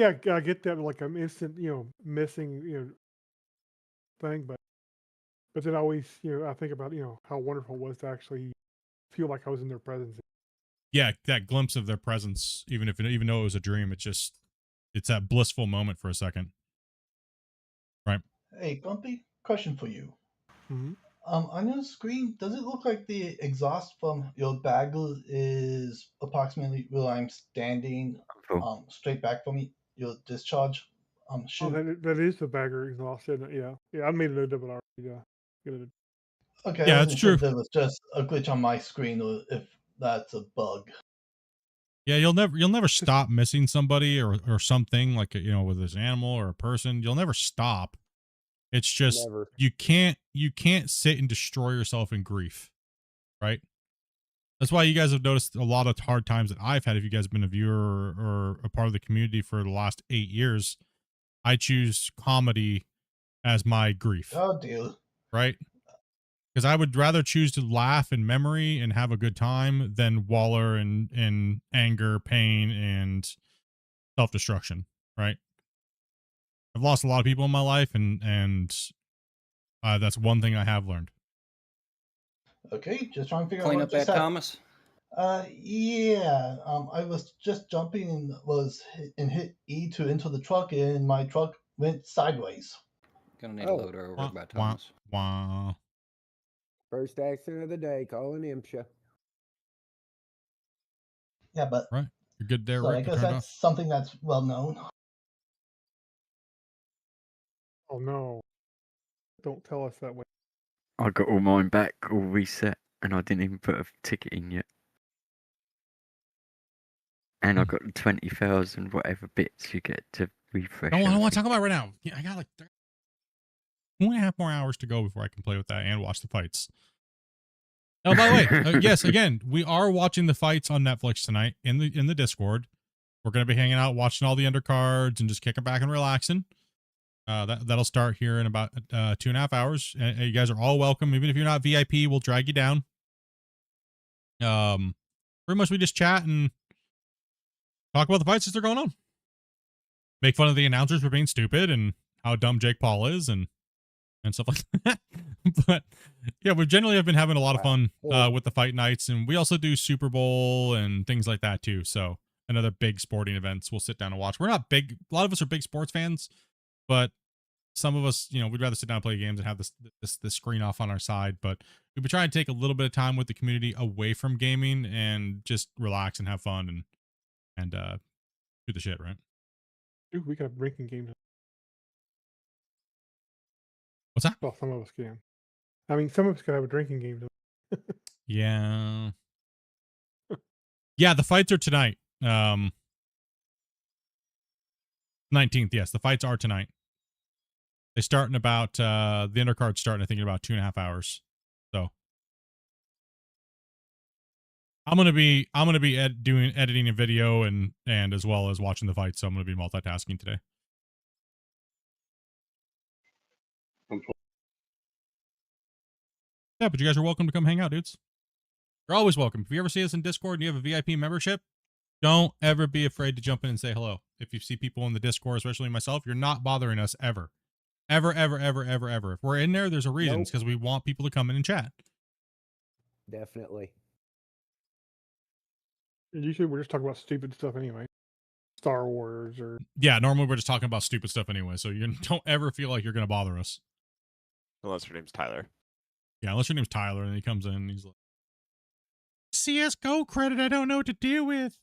I get that like an instant missing thing, but then I always I think about how wonderful it was to actually feel like I was in their presence. yeah, that glimpse of their presence, even though it was a dream, it's that blissful moment for a second, right? Hey, Grumpy, question for you. Mm-hmm. On your screen, does it look like the exhaust from your bagel is approximately where I'm standing, straight back from your discharge Oh, chute? that is the bagger exhaust, isn't it? Yeah, yeah. I made a note of it already. Yeah, good. Okay, I Yeah, it's wasn't sure true. if there was just a glitch on my screen or if that's a bug. Yeah, you'll never stop missing somebody or something like whether it's an animal or a person. You'll never stop. It's just Never. you can't sit and destroy yourself in grief, right? That's why you guys have noticed a lot of hard times that I've had. If you guys have been a viewer or a part of the community for the last 8 years, I choose comedy as my grief, Oh dear. right? Because I would rather choose to laugh in memory and have a good time than waller in anger, pain, and self-destruction, right? I've lost a lot of people in my life, and that's one thing I have learned. Okay, just trying to figure out Clean what up just that happened. Thomas. Yeah. I was just jumping and hit E to enter the truck, and my truck went sideways. Gonna need a loader over by Thomas. Wah. First accident of the day. Calling IMSHA. Yeah, but Right, you're good there, so I Rick. You guess turned that's off. something that's well known. Oh no! Don't tell us that way. I got all mine back, all reset, and I didn't even put a ticket in yet. And I got 20,000 whatever bits you get to refresh. I don't want to everything. talk about it right now. Yeah, I got like 2.5 more hours to go before I can play with that and watch the fights. Oh, by the way, yes, again, we are watching the fights on Netflix tonight in the Discord. We're gonna be hanging out, watching all the undercards, and just kicking back and relaxing. That'll start here in about 2.5 hours. And you guys are all welcome, even if you're not VIP. We'll drag you down. Pretty much we just chat and talk about the fights as they're going on. Make fun of the announcers for being stupid and how dumb Jake Paul is and stuff like that. But yeah, we generally have been having a lot of fun with the fight nights, and we also do Super Bowl and things like that too. So another big sporting events we'll sit down and watch. We're not big. A lot of us are big sports fans, but some of us, we'd rather sit down and play games and have this screen off on our side. But we've been trying to take a little bit of time with the community away from gaming and just relax and have fun and do the shit, right? Dude, we could have drinking games. What's that? Well, some of us can. I mean, some of us could have a drinking game. Yeah. Yeah, the fights are tonight. 19th, yes. The fights are tonight. They start in about the undercard's starting, I think, in about 2.5 hours. So I'm gonna be editing a video and as well as watching the fight, so I'm gonna be multitasking today. Yeah, but you guys are welcome to come hang out, dudes. You're always welcome. If you ever see us in Discord and you have a VIP membership, don't ever be afraid to jump in and say hello. If you see people in the Discord, especially myself, you're not bothering us ever. Ever, ever, ever, ever, ever. If we're in there, there's a reason. It's because we want people to come in and chat. Definitely. And usually we're just talking about stupid stuff anyway. Star Wars or... Yeah, normally we're just talking about stupid stuff anyway, so you don't ever feel like you're going to bother us. Unless your name's Tyler. Yeah, unless your name's Tyler and he comes in and he's like, CSGO credit I don't know what to do with.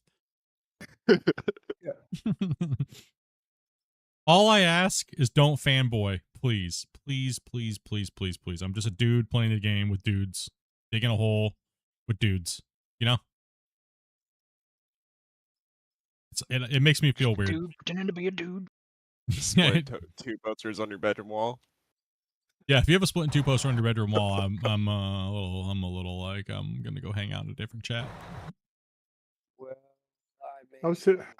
All I ask is don't fanboy, please. Please, please, please, please, please. I'm just a dude playing the game with dudes, digging a hole with dudes, It makes me feel weird. Dude, pretending to be a dude. Split two posters on your bedroom wall. Yeah, if you have a split in two poster on your bedroom wall, I'm a little like I'm gonna go hang out in a different chat. Well, I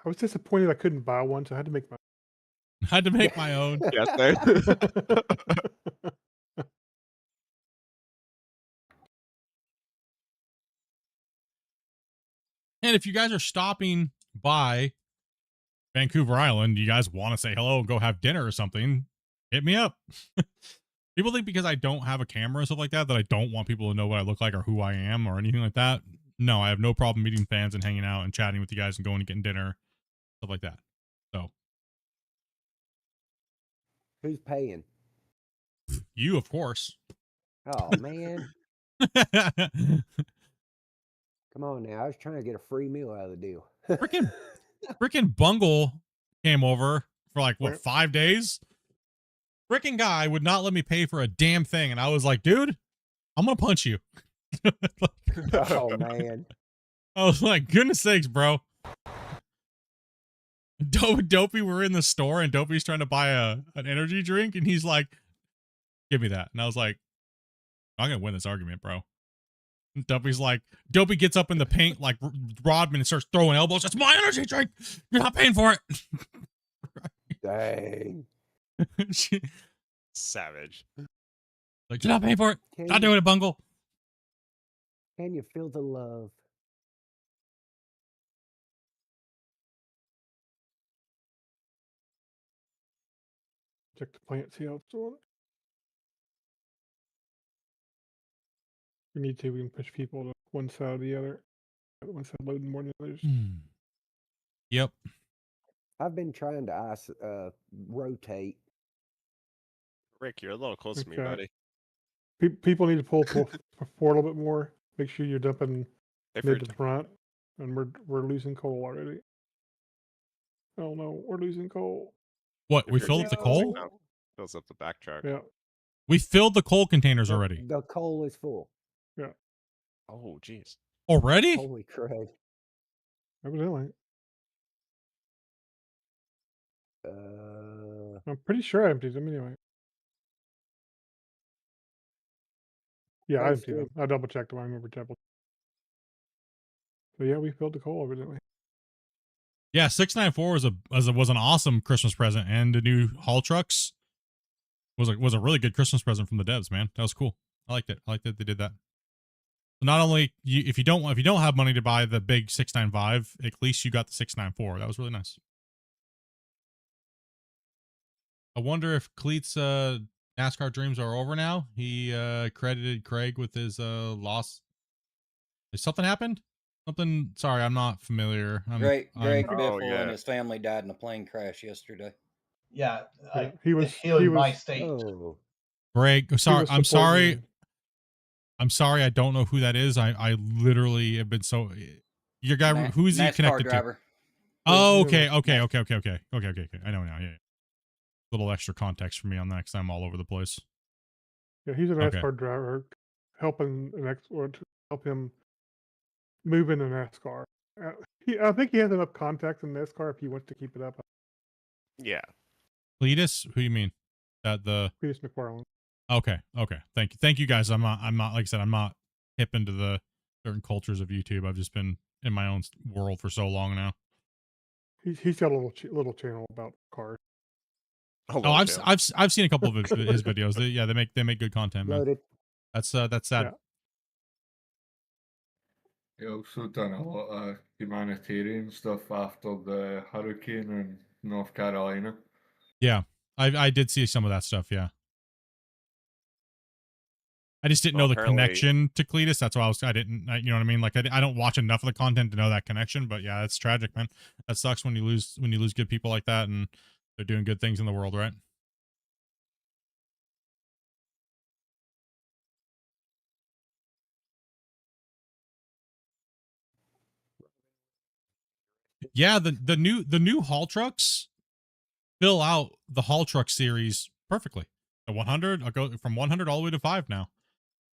was disappointed I couldn't buy one, so I had to make my. I had to make my own. Yes, sir. And if you guys are stopping by Vancouver Island, you guys want to say hello and go have dinner or something, hit me up. People think because I don't have a camera and stuff like that I don't want people to know what I look like or who I am or anything like that. No, I have no problem meeting fans and hanging out and chatting with you guys and going and getting dinner, stuff like that. So Who's paying? you, of course. Oh man. Come on now. I was trying to get a free meal out of the deal. Freaking Bungle came over for like what, Where? 5 days? Freaking guy would not let me pay for a damn thing, and I was like, dude, I'm gonna punch you. Oh man. I was like, goodness sakes, bro. Dopey were in the store and Dopey's trying to buy an energy drink and he's like, give me that. And I was like, I'm gonna win this argument, bro. And Dopey gets up in the paint like Rodman and starts throwing elbows. It's my energy drink. You're not paying for it. Dang. Savage. Like, you're not paying for it. Not doing it, Bungle. Can you feel the love? Check the plant, see how it's doing. If we need to, we can push people to one side or the other. One side loading more than the others. Yep. I've been trying to rotate. Rick, you're a little close to me, buddy. People need to pull forward a little bit more. Make sure you're dumping mid to the front, and we're losing coal already. Oh no, we're losing coal. What? If We you're filled up the slowing coal? down, fills up the back truck. Yeah. We filled the coal containers already. The coal is full. Yeah. Oh, jeez. Already? Holy crap. Evidently. Uh, I'm pretty sure I emptied them anyway. Yeah, I That's emptied good. them. I double checked them. I remember double. So yeah, we filled the coal evidently. Yeah, 694 was an awesome Christmas present, and the new haul trucks was a really good Christmas present from the devs, man. That was cool. I liked it. I liked that they did that. So not only if you don't have money to buy the big 695, at least you got the 694. That was really nice. I wonder if Cleet's NASCAR dreams are over now. He credited Craig with his loss. Is something happened? Something. Sorry, I'm not familiar. Greg Biffle Oh, yeah. and his family died in a plane crash yesterday. Yeah, He was my state. oh. Greg, sorry. was I'm sorry. supporting- I'm sorry. I don't know who that is. I literally have been so. Your guy. Who is he NASCAR connected driver. to? Oh, Yeah, okay. yeah. Okay. I know now. Yeah. Little extra context for me on that because I'm all over the place. Yeah, he's an Okay. NASCAR driver, helping or to help him move into NASCAR. I think he has enough contacts in NASCAR if he wants to keep it up. Yeah. Cletus? Who you mean? The Cletus McFarland. Okay. Thank you guys. I'm not like I said, I'm not hip into the certain cultures of YouTube. I've just been in my own world for so long now. He's got a little channel about cars. Oh, I've seen a couple of his videos. They make good content, man. Loaded. That's sad. Yeah. He also done a lot of humanitarian stuff after the hurricane in North Carolina. Yeah, I did see some of that stuff. Yeah, I just didn't know the connection to Cletus. That's why I didn't. You know what I mean? Like I don't watch enough of the content to know that connection. But yeah, it's tragic, man. That sucks when you lose good people like that, and they're doing good things in the world, right? Yeah, the new haul trucks fill out the haul truck series perfectly. The 100, I'll go from 100 all the way to 5 now.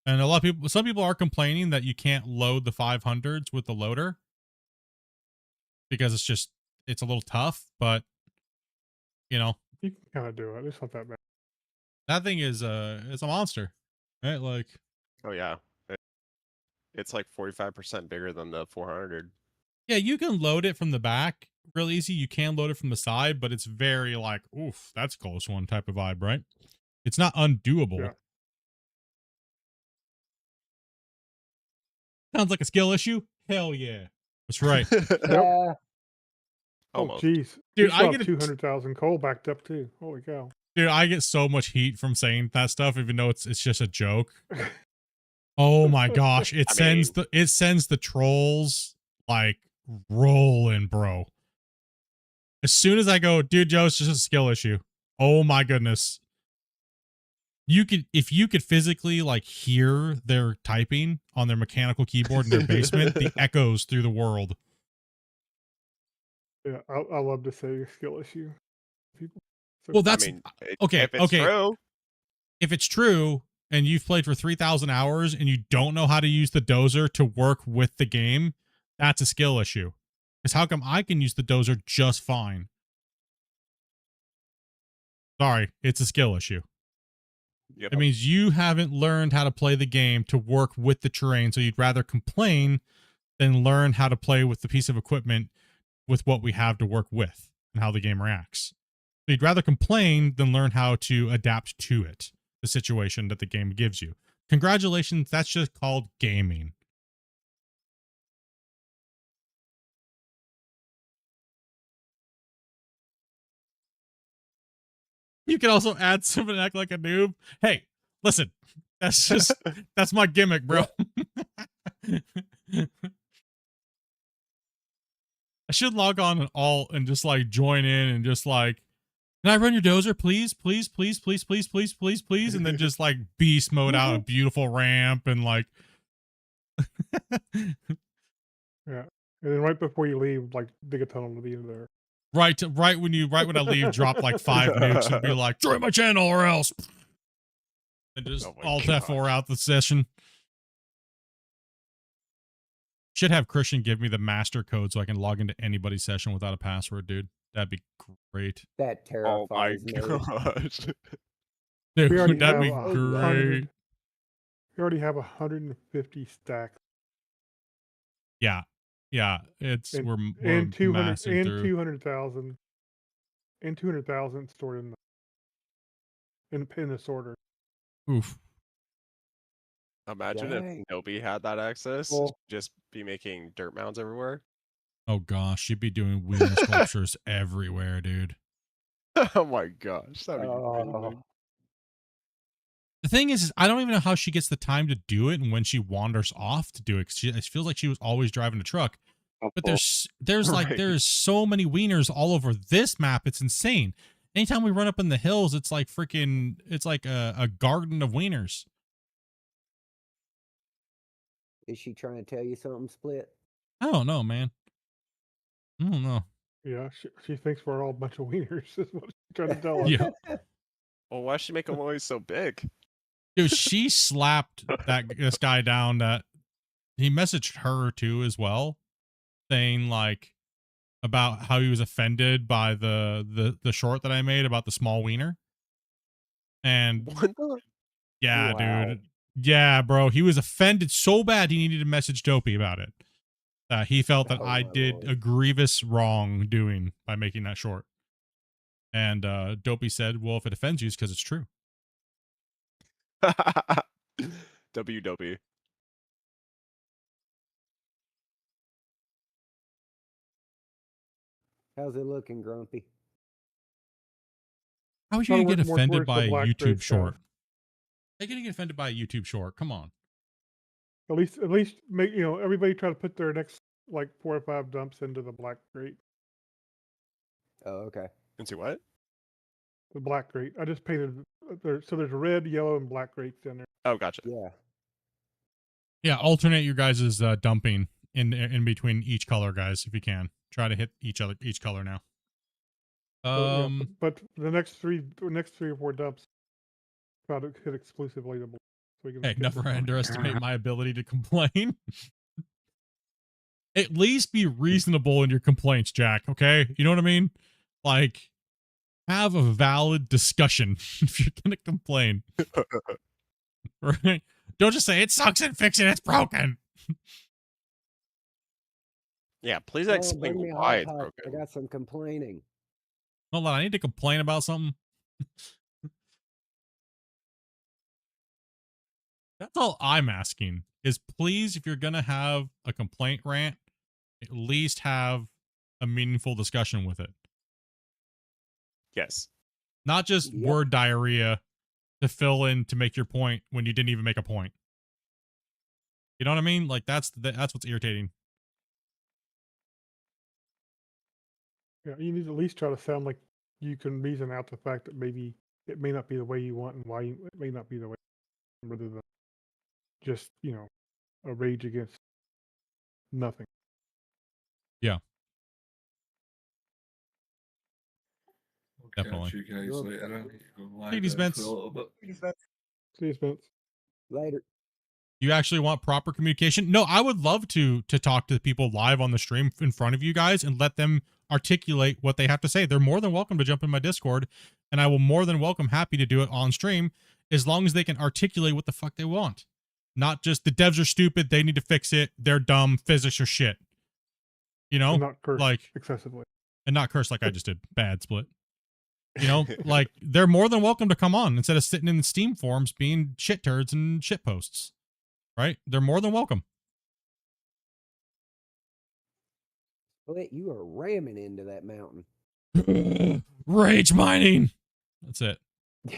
And some people are complaining that you can't load the 500s with the loader because it's a little tough, but you know, You can kind of do it. It's not that bad. That thing is it's a monster, right? Like, Oh yeah, it's like 45% bigger than the 400. yeah, you can load it from the back real easy. You can load it from the side, but it's very like, oof, that's a close one type of vibe, right? It's not undoable. Yeah. Sounds like a skill issue. Hell yeah, that's right. Yep. Oh, Almost. jeez. Dude, We I still get have 200,000 coal backed up too. Holy cow. Dude, I get so much heat from saying that stuff, even though it's just a joke. Oh my gosh, it sends the trolls like rolling, bro. As soon as I go, dude, Joe, it's just a skill issue. Oh my goodness. If you could physically like hear their typing on their mechanical keyboard in their basement, the echoes through the world. Yeah, I love to say skill issue. People. Well, that's okay. If it's true. If it's true, and you've played for 3,000 hours and you don't know how to use the dozer to work with the game, that's a skill issue. Because how come I can use the dozer just fine? Sorry, it's a skill issue. Yep. It means you haven't learned how to play the game to work with the terrain, so you'd rather complain than learn how to play with the piece of equipment with what we have to work with and how the game reacts. So you'd rather complain than learn how to adapt to it, the situation that the game gives you. Congratulations, that's just called gaming. You can also add something and act like a noob. Hey, listen, that's my gimmick, bro. I should log on and alt and just like join in and just like, can I run your dozer, please, please, please, please, please, please, please, please, and then just like beast mode out a beautiful ramp and like. Yeah, and then right before you leave, like dig a tunnel to the end there. Right when I leave, drop like 5 nukes and be like, join my channel or else, and just alt F4 out the session. Should have Christian give me the master code so I can log into anybody's session without a password, dude. That'd be great. That terrifies me. Gosh. Dude, that'd be great. We already have 150 stacks. Yeah. Yeah. It's and, we're and 200 massing and through. 200,000 stored in the sorter. Oof. Imagine if Nobi had that access, just be making dirt mounds everywhere. Oh gosh, she'd be doing wheeling sculptures everywhere, dude. Oh my gosh, that'd be amazing. The thing is, I don't even know how she gets the time to do it and when she wanders off to do it. It feels like she was always driving a truck. But there's like there's so many wieners all over this map. It's insane. Anytime we run up in the hills, it's like freaking, it's like a garden of wieners. Is she trying to tell you something, Split? I don't know, man. I don't know. Yeah, she thinks we're all a bunch of wieners. Is what she's trying to tell us. Yeah. Well, why does she make them always so big? Dude, she slapped this guy down. That he messaged her too as well, saying like about how he was offended by the short that I made about the small wiener. And yeah, dude. Yeah, bro. He was offended so bad he needed to message Dopey about it. He felt that I did a grievous wrongdoing by making that short. And Dopey said, well, if it offends you, it's because it's true. Dopey. How's it looking, Grumpy? How are you going to get offended by a YouTube short? Stuff. How are you going to get offended by a YouTube short? Come on. At least make, everybody try to put their next like 4 or 5 dumps into the black crate. Oh, okay. Into what? The black crate. I just painted there, so there's red, yellow, and black crates in there. Oh, gotcha. Yeah. Yeah, alternate your guys' dumping in between each color, guys, if you can. Try to hit each color now. But the next three or 4 dumps, try to hit exclusively the black. So hey, never underestimate my ability to complain. At least be reasonable in your complaints, Jack. Okay, you know what I mean? Like, have a valid discussion if you're gonna complain. Right? Don't just say it sucks and fix it, it's broken. Yeah, please Oh, explain bring me a why hot it's pot. I broken. got some complaining. Hold on, I need to complain about something. That's all I'm asking is please, if you're gonna have a complaint rant, at least have a meaningful discussion with it. Yes. Not just Yep. word diarrhea to fill in to make your point when you didn't even make a point. You know what I mean? Like that's what's irritating. Yeah, you need to at least try to sound like you can reason out the fact that maybe it may not be the way you want and why it may not be the way, rather than just a rage against nothing. Yeah, I'll definitely. catch you guys later. I need to go and lie Ladies, down Vince. for a little bit. See you, Spence. Later. You actually want proper communication? No, I would love to talk to the people live on the stream in front of you guys and let them articulate what they have to say. They're more than welcome to jump in my Discord, and I will more than welcome happy to do it on stream as long as they can articulate what the fuck they want. Not just the devs are stupid, they need to fix it, they're dumb, physics are shit. You know? And not curse like excessively. And not curse like I just did. Bad Split. You know, like they're more than welcome to come on instead of sitting in the Steam forums being shit turds and shit posts. Right? They're more than welcome. Split, you are ramming into that mountain. Rage mining. That's it. I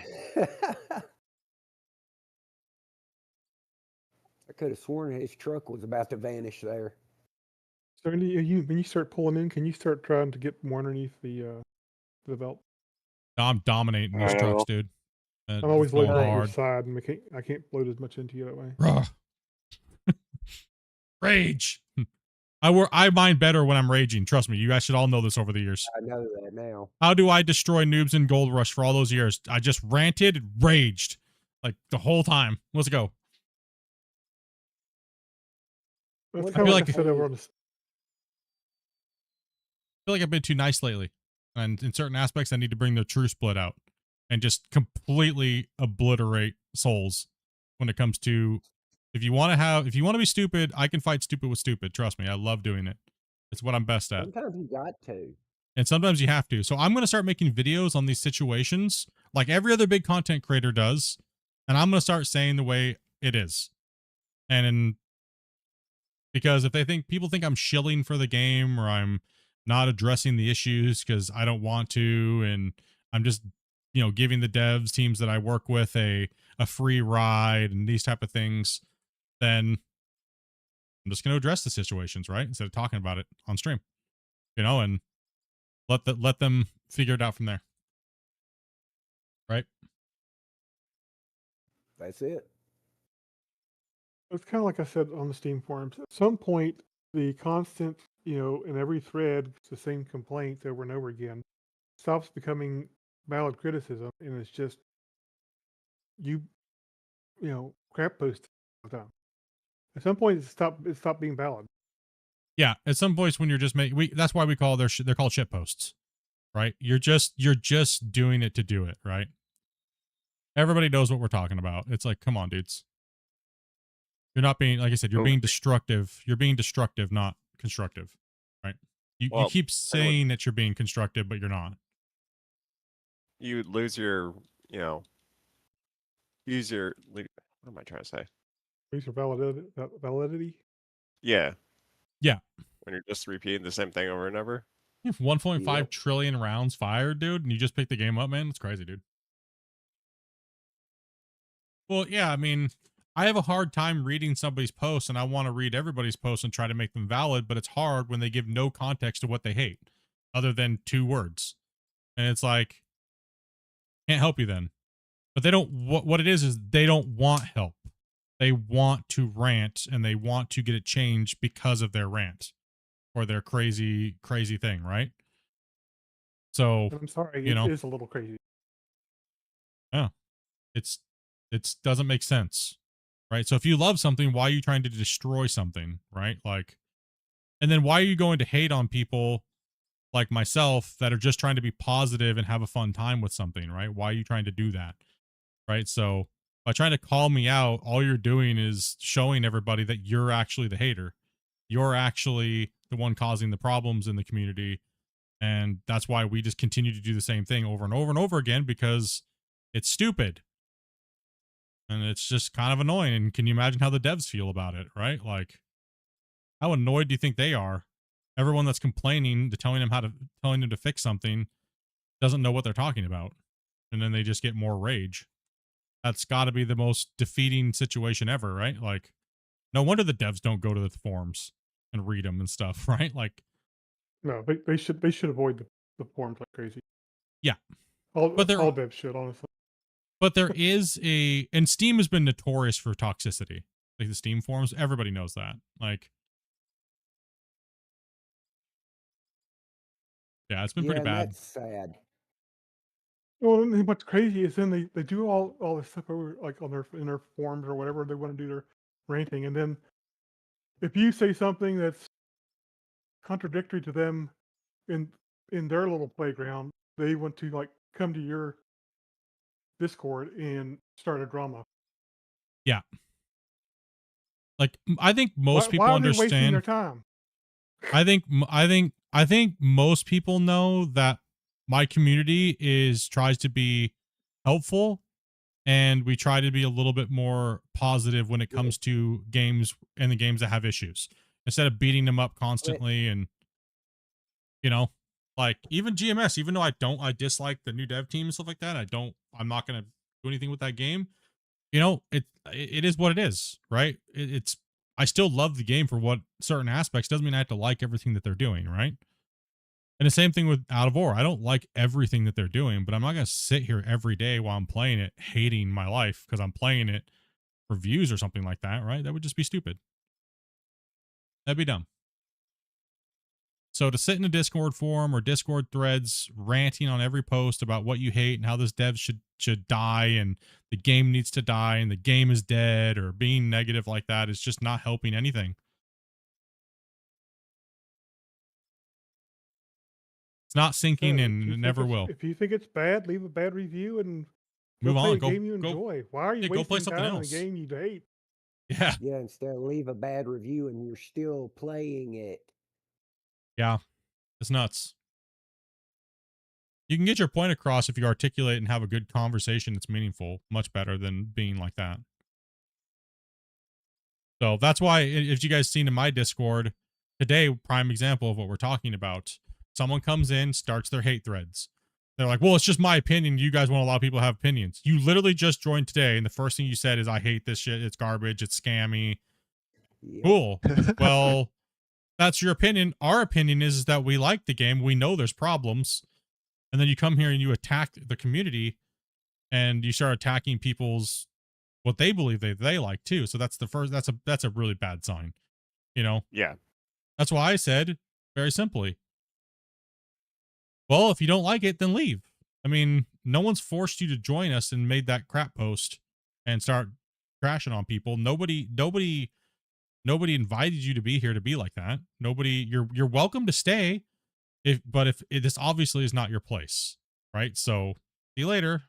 could have sworn his truck was about to vanish there. So when you start pulling in, can you start trying to get more underneath the belt? No, I'm dominating these trucks, dude. I'm always going loading on your hard. side, and I can't load as much into you that way. Rage. I mine better when I'm raging. Trust me, you guys should all know this over the years. I know that now. How do I destroy noobs in Gold Rush for all those years? I just ranted, raged, like the whole time. Let's go. That's I kind feel of like I said over on the. I feel like I've been too nice lately, and in certain aspects, I need to bring the true Split out and just completely obliterate souls when it comes to. If you want to be stupid, I can fight stupid with stupid. Trust me, I love doing it. It's what I'm best at. Sometimes you got to. And sometimes you have to. So I'm going to start making videos on these situations like every other big content creator does. And I'm going to start saying the way it is. Because if people think I'm shilling for the game or I'm not addressing the issues because I don't want to, and I'm just, giving the devs teams that I work with a free ride and these type of things, then I'm just going to address the situations, right? Instead of talking about it on stream, and let them figure it out from there. Right? That's it. It's kind of like I said on the Steam forums. At some point, the constant, in every thread, it's the same complaints over and over again, stops becoming valid criticism, and it's just crap post all the time. At some point, it stopped being valid. Yeah, at some points when you're just that's why we call they're called shit posts, right? You're just doing it to do it, right? Everybody knows what we're talking about. It's like, come on, dudes. You're not being, like I said, you're being destructive. You're being destructive, not constructive, right? You keep saying that you're being constructive, but you're not. You lose your, what am I trying to say? Lose your validity? Yeah. Yeah. When you're just repeating the same thing over and over. You have 1.5 trillion rounds fired, dude, and you just pick the game up, man. It's crazy, dude. Well, yeah, I mean, I have a hard time reading somebody's posts, and I want to read everybody's posts and try to make them valid, but it's hard when they give no context to what they hate, other than 2 words. And it's like, can't help you then. But they don't, what it is they don't want help. They want to rant, and they want to get it changed because of their rant or their crazy thing, right? So, I'm sorry, it is a little crazy. Yeah. It doesn't make sense, right? So if you love something, why are you trying to destroy something, right? Like, and then why are you going to hate on people like myself that are just trying to be positive and have a fun time with something, right? Why are you trying to do that? Right? So by trying to call me out, all you're doing is showing everybody that you're actually the hater. You're actually the one causing the problems in the community. And that's why we just continue to do the same thing over and over and over again, because it's stupid. And it's just kind of annoying. And can you imagine how the devs feel about it, right? Like, how annoyed do you think they are? Everyone that's complaining, telling them to fix something, doesn't know what they're talking about. And then they just get more rage. That's got to be the most defeating situation ever, right? Like, no wonder the devs don't go to the forums and read them and stuff, right? Like, No, they should avoid the forums like crazy. yeah, All but there all devs should, honestly. but there is and Steam has been notorious for toxicity. Like the Steam forums, everybody knows that. Like, yeah, it's been pretty and bad. that's sad. Well, and then what's crazy is then they do all this stuff over like on in their forums or whatever they want to do their ranting, and then if you say something that's contradictory to them in their little playground, they want to like come to your Discord and start a drama. Yeah. Like, I think most people why are they wasting their understand. time? I think most people know that my community tries to be helpful, and we try to be a little bit more positive when it comes to games and the games that have issues, instead of beating them up constantly. And like even GMS, even though I dislike the new dev team and stuff like that, I'm not gonna do anything with that game. It is what it is, right? It's I still love the game for what certain aspects. Doesn't mean I have to like everything that they're doing, right? And the same thing with Out of War. I don't like everything that they're doing, but I'm not going to sit here every day while I'm playing it hating my life because I'm playing it for views or something like that, right? That would just be stupid. That'd be dumb. So to sit in a Discord forum or Discord threads ranting on every post about what you hate and how this dev should die and the game needs to die and the game is dead, or being negative like that, is just not helping anything. It's not sinking in, and it never will. If you think it's bad, leave a bad review and move play on. a Go game you enjoy. Why are you go play wasting something time else. in a game you hate? Yeah. Yeah, instead of leave a bad review and you're still playing it. Yeah. It's nuts. You can get your point across if you articulate and have a good conversation that's meaningful, much better than being like that. So that's why, if you guys seen in my Discord today, prime example of what we're talking about, someone comes in, starts their hate threads. They're like, well, it's just my opinion. You guys want to allow people to have opinions. You literally just joined today, and the first thing you said is, I hate this shit. It's garbage. It's scammy. Yep. Cool. Well, that's your opinion. Our opinion is that we like the game. We know there's problems. And then you come here and you attack the community, and you start attacking people's what they believe they like too. So that's a really bad sign, Yeah. That's why I said very simply, well, if you don't like it, then leave. I mean, no one's forced you to join us and made that crap post and start crashing on people. Nobody invited you to be here to be like that. You're welcome to stay, but if this obviously is not your place, right? So see you later.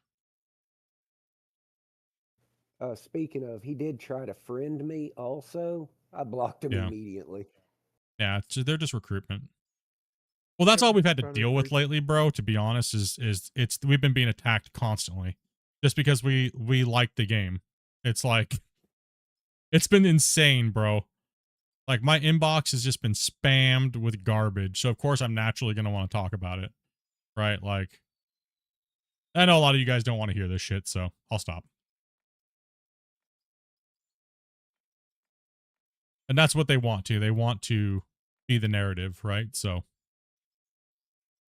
Speaking of, he did try to friend me also. I blocked him immediately. Yeah, they're just recruitment. Well, that's all we've had to deal with lately, bro, to be honest, is we've been being attacked constantly just because we like the game. It's like, it's been insane, bro. Like, my inbox has just been spammed with garbage. So of course I'm naturally going to want to talk about it, right? Like, I know a lot of you guys don't want to hear this shit, so I'll stop. And that's what they want to. They want to be the narrative, right? So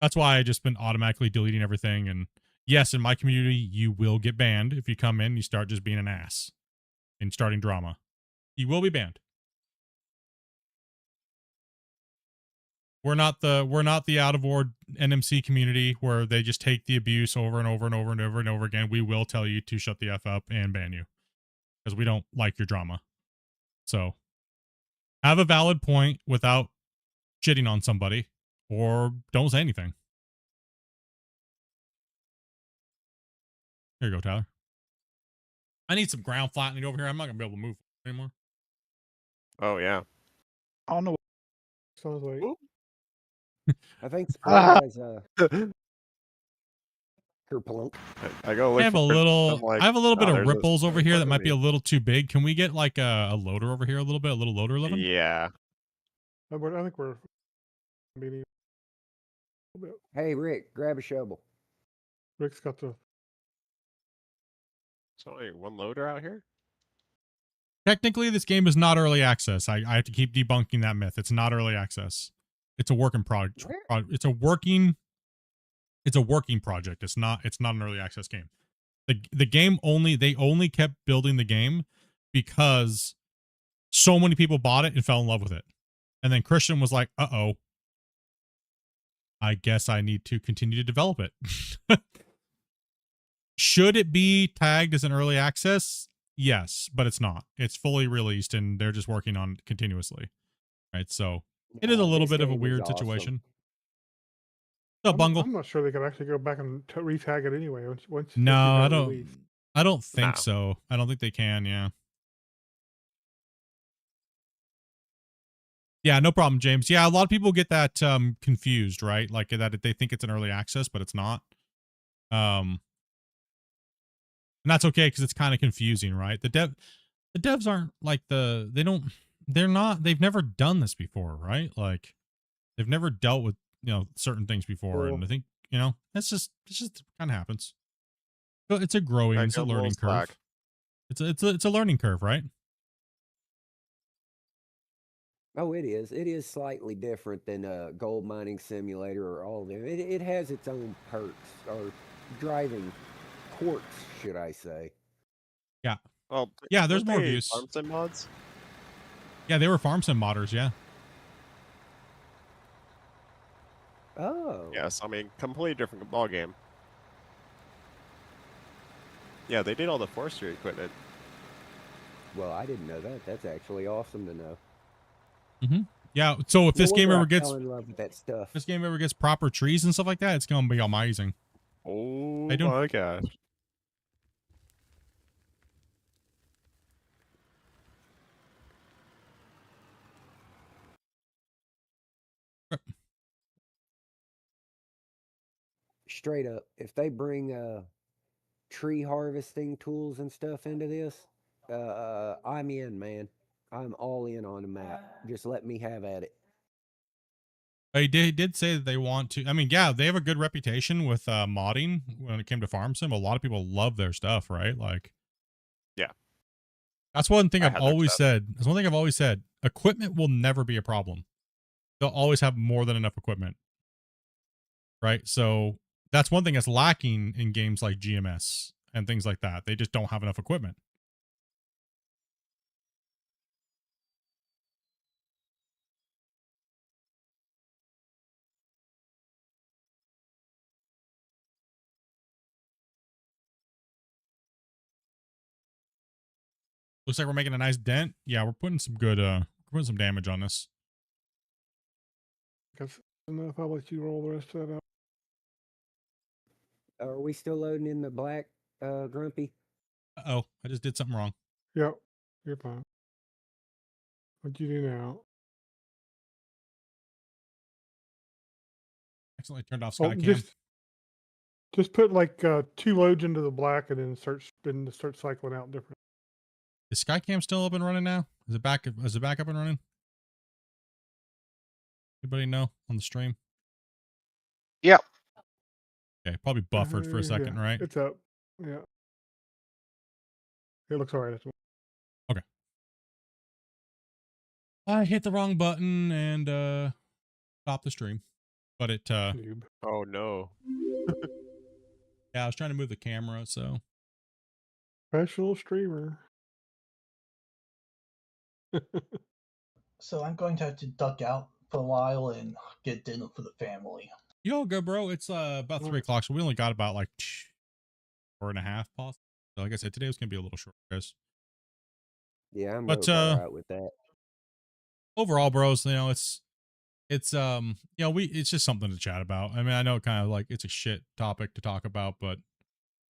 that's why I just been automatically deleting everything. And yes, in my community, you will get banned if you come in and you start just being an ass and starting drama. You will be banned. We're not the Out of War NMC community where they just take the abuse over and over and over and over and over again. We will tell you to shut the F up and ban you because we don't like your drama. So have a valid point without shitting on somebody, or don't say anything. Here you go, Tyler. I need some ground flattening over here. I'm not gonna be able to move anymore. Oh yeah. Oh no. Sounds like. I think Split has kerplunk. I go look I have a for it, little. I'm like, I have a little bit "Oh, of there's this ripples over in here front that of might be me." a little too big. Can we get like a loader over here a little bit? A little loader living? Yeah. I think we're meeting. Hey, Rick, grab a shovel. Rick's got the. It's only one loader out here. Technically, this game is not early access. I have to keep debunking that myth. It's not early access. It's a working project. It's a working project. It's not an early access game. The game they only kept building the game because so many people bought it and fell in love with it. And then Christian was like, "Uh-oh. I guess I need to continue to develop it." Should it be tagged as an early access? Yes, but it's not. It's fully released and they're just working on it continuously. Right? So it is a little bit of a weird situation. So Bungle. I'm not sure they could actually go back and retag it anyway. Once No, you I got it don't. released. I don't think No. so. I don't think they can. Yeah. Yeah, no problem, James. Yeah, a lot of people get that confused, right? Like that they think it's an early access, but it's not. And that's okay because it's kind of confusing, right? The devs aren't like they've never done this before, right? Like they've never dealt with, certain things before. Cool. And I think, it's just kind of happens. So it's a growing, I it's a got a little learning curve. slack. It's a learning curve, right? Oh, it is. It is slightly different than a gold mining simulator or all of them. It has its own perks, or driving quirks, should I say. Yeah. Well, Yeah, there's weren't more they views. farm sim mods? Yeah, they were farm sim modders, yeah. Oh. Yes, I mean, completely different ball game. Yeah, they did all the forestry equipment. Well, I didn't know that. That's actually awesome to know. Mm-hmm. Yeah, so if No this game wonder ever I gets fell in love with that stuff. this game ever gets proper trees and stuff like that, it's gonna be amazing. Oh How you doing? my gosh. Straight up, if they bring tree harvesting tools and stuff into this, I'm in, man. I'm all in on the map. Just let me have at it. They did say that they want to. I mean, yeah, they have a good reputation with modding when it came to farm sim. A lot of people love their stuff, right? Like, yeah, that's one thing I've had their always stuff. said. That's one thing I've always said. Equipment will never be a problem. They'll always have more than enough equipment, right? So that's one thing that's lacking in games like GMS and things like that. They just don't have enough equipment. Looks like we're making a nice dent. Yeah, we're putting some good we're putting some damage on this. Guess enough. I'll let you roll the rest of that out. Are we still loading in the black, Grumpy? Uh-oh, I just did something wrong. Yep, you're fine. What'd you do now? Accidentally turned off Skycam. Just put like 2 loads into the black and then start cycling out different. Is Skycam still up and running now? Is it back up and running? Anybody know on the stream? Yep. Okay, probably buffered for a second, Yeah, right? it's up. Yeah. It looks alright. Okay. I hit the wrong button and stopped the stream. But it Oh no. yeah, I was trying to move the camera, so Professional streamer. So I'm going to have to duck out for a while and get dinner for the family. you all good, bro. It's about 3 o'clock, so we only got about like 4.5 possible. So like I said, today was gonna be a little short, guys. Yeah, I'm But real far out with that. overall, bros, it's it's it's just something to chat about. I mean, I know kind of like it's a shit topic to talk about, but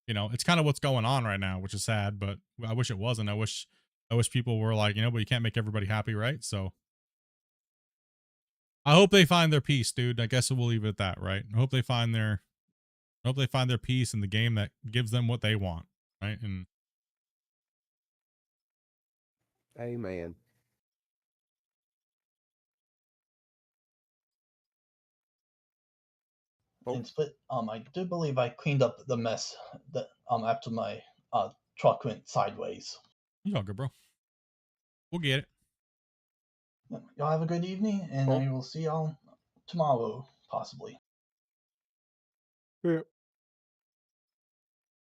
it's kind of what's going on right now, which is sad, but I wish it wasn't. I wish people were like, but you can't make everybody happy, right? So I hope they find their peace, dude. I guess we'll leave it at that, right? I hope they find their peace in the game that gives them what they want, right? And Amen. And Split, I do believe I cleaned up the mess that after my truck went sideways. you all good, bro. We'll get it. Y'all have a good evening, and I will see y'all tomorrow, possibly. Yeah.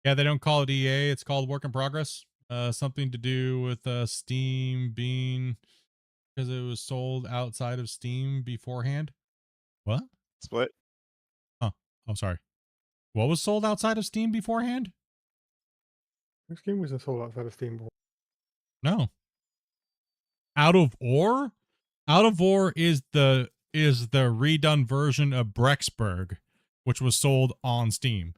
Yeah, they don't call it EA. It's called Work in Progress. Something to do with Steam being because it was sold outside of Steam beforehand. What? Split. Huh. Oh, sorry. What was sold outside of Steam beforehand? This game wasn't sold outside of Steam before. No. Out of Ore? Out of Ore is the redone version of Brexburg, which was sold on Steam.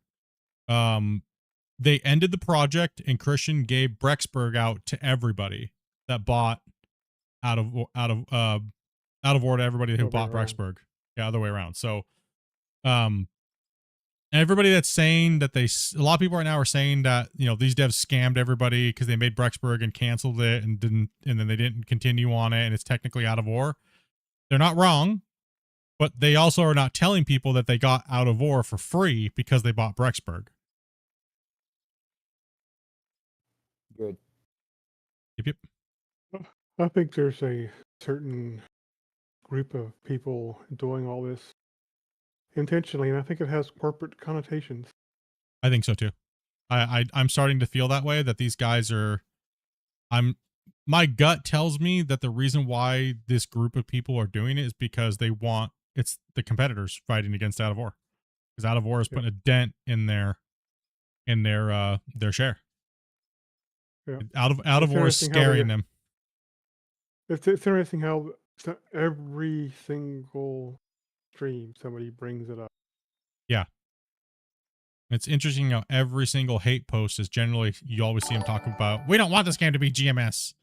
They ended the project and Christian gave Brexburg out to everybody that bought out of Ore to everybody who bought Brexburg. Yeah, other way around. So, everybody that's saying that a lot of people right now are saying that these devs scammed everybody because they made Brexburg and canceled it and then they didn't continue on it and it's technically Out of Ore. They're not wrong, but they also are not telling people that they got Out of Ore for free because they bought Brexburg. Good. Yep. I think there's a certain group of people doing all this intentionally, and I think it has corporate connotations. I think so too. I'm starting to feel that way, that these guys are my gut tells me that the reason why this group of people are doing it is because it's the competitors fighting against Out of Ore. Because Out of Ore is putting a dent in their share. Yeah. Out of Ore is scaring them. It's interesting how every single stream somebody brings it up. Yeah. It's interesting how every single hate post is generally, you always see them talking about, we don't want this game to be GMS.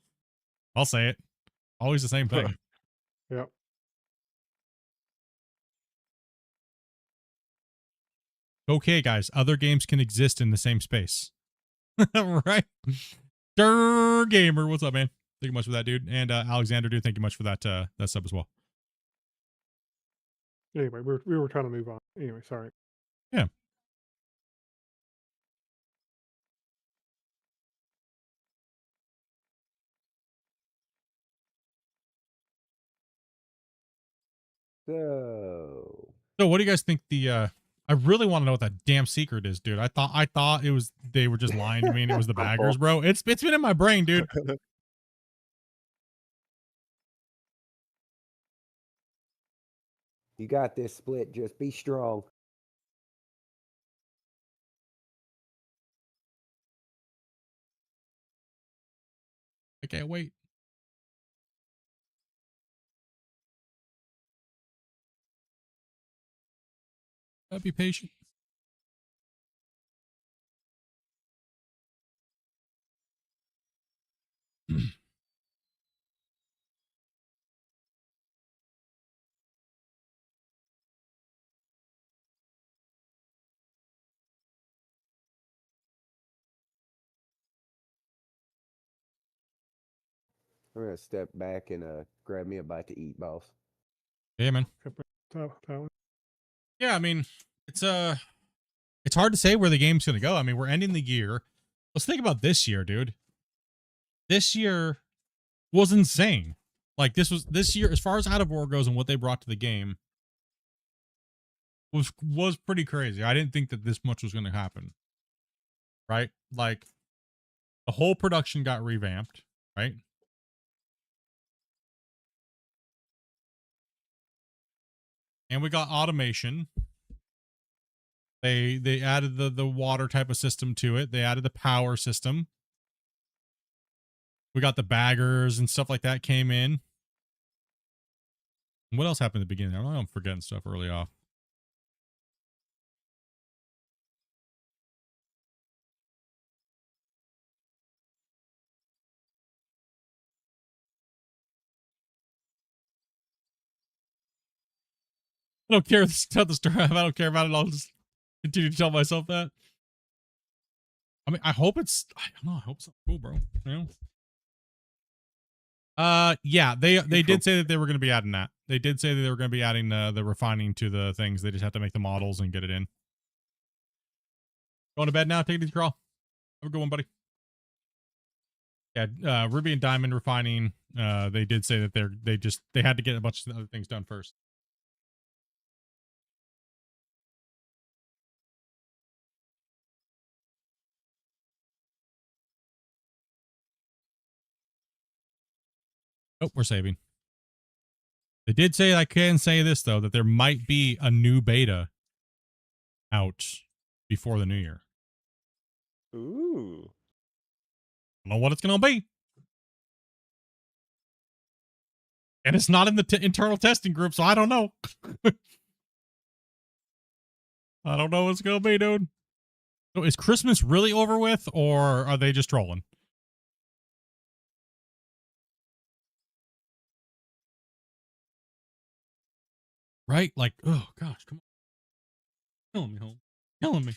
I'll say it. Always the same thing. Yep. Okay, guys, other games can exist in the same space. Right? Durr Gamer, what's up, man? Thank you much for that, dude. And Alexander, dude, thank you much for that sub as well. Anyway, we were trying to move on. Anyway, sorry. Yeah. So what do you guys think I really want to know what that damn secret is, dude. I thought they were just lying to me and it was the baggers, bro. It's been in my brain, dude. You got this, Split. Just be strong. I can't wait. Be patient. I'm gonna step back and grab me a bite to eat, boss. Yeah, man. Yeah, I mean, it's hard to say where the game's gonna go. I mean, we're ending the year. Let's think about this year, dude. This year was insane. Like this year, as far as Out of Ore goes and what they brought to the game, was pretty crazy. I didn't think that this much was gonna happen. Right? Like the whole production got revamped, right? And we got automation. They added the water type of system to it. They added the power system. We got the baggers and stuff like that came in. What else happened at the beginning? I'm forgetting stuff early off. I don't care. Tell the story. If I don't care about it, I'll just continue to tell myself that. I mean, I hope it's. I don't know. I hope it's cool, bro. You know. Yeah, they did say that they were going to be adding that. They did say that they were going to be adding the refining to the things. They just have to make the models and get it in. Going to bed now. Take it easy, crawl. Have a good one, buddy. Yeah, Ruby and Diamond refining. They did say that they had to get a bunch of other things done first. Oh, we're saving. They did say, I can say this though, that there might be a new beta out before the new year. Ooh. I don't know what it's gonna be. And it's not in the internal testing group, so I don't know. I don't know what's gonna be, dude. So is Christmas really over with, or are they just trolling? Right? Like, oh gosh, come on. Killing me, home. Killing me.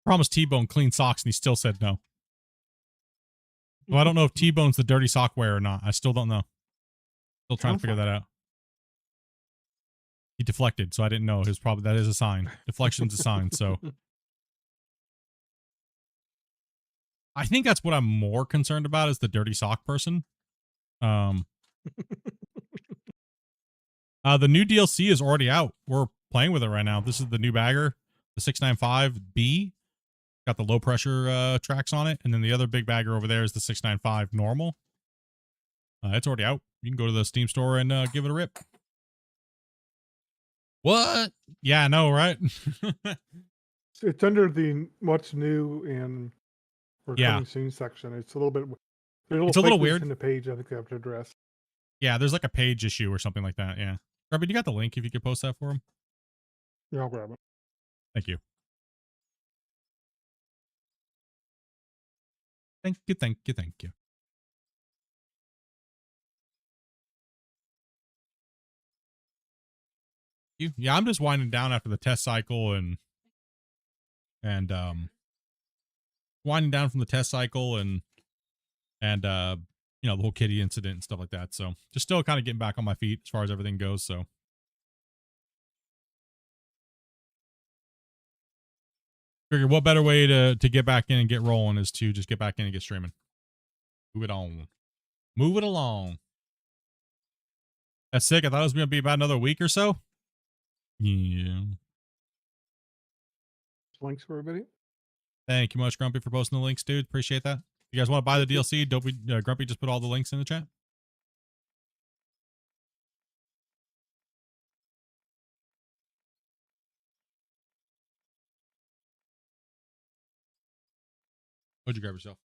Promised T-Bone clean socks, and he still said no. Well, I don't know if T-Bone's the dirty sock wearer or not. I still don't know. Still trying to figure that out. He deflected, so I didn't know. That is a sign. Deflection's a sign, so. I think that's what I'm more concerned about is the dirty sock person. The new DLC is already out. We're playing with it right now. This is the new bagger, the 695B. Got the low pressure tracks on it, and then the other big bagger over there is the 695 normal. It's already out. You can go to the Steam store and give it a rip. What? Yeah, I know, right? It's under the what's new and we're coming soon section. It's a little bit. It's a little weird in the page. I think they have to address. Yeah, there's like a page issue or something like that. Yeah, Grubby, you got the link if you could post that for him. Yeah, I'll grab it. Thank you. Thank you. Thank you. Thank you. Yeah, I'm just winding down after the test cycle and winding down from the test cycle and you know, the whole kitty incident and stuff like that. So just still kind of getting back on my feet as far as everything goes. So figure what better way to get back in and get rolling is to just get back in and get streaming. Move it on. Move it along. That's sick. I thought it was going to be about another week or so. Yeah. Links for everybody. Thank you much, Grumpy, for posting the links, dude. Appreciate that. You guys want to buy the DLC? Don't be Grumpy. Just put all the links in the chat. What'd you grab yourself?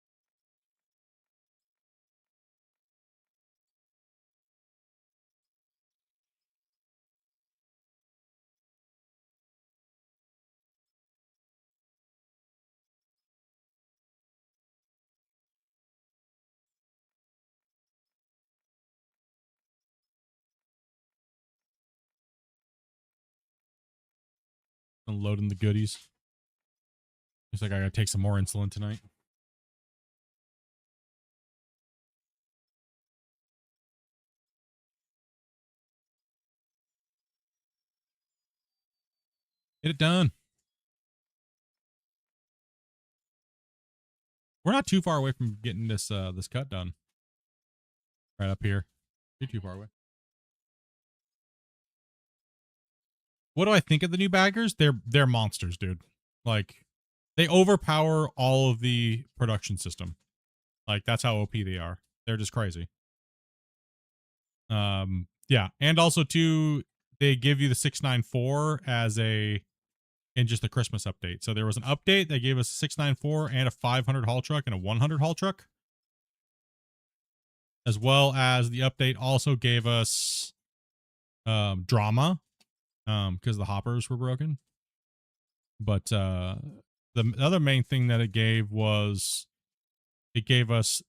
Unloading the goodies. Looks like I gotta take some more insulin tonight. Get it done. We're not too far away from getting this this cut done. Right up here. You're too far away. What do I think of the new baggers? They're monsters, dude. Like, they overpower all of the production system. Like, that's how OP they are. They're just crazy. Yeah, and also too, they give you the 694 as a in just the Christmas update. So there was an update that gave us a 694 and a 500 haul truck and a 100 haul truck, as well as the update also gave us drama because the hoppers were broken. But the other main thing that it gave was it gave us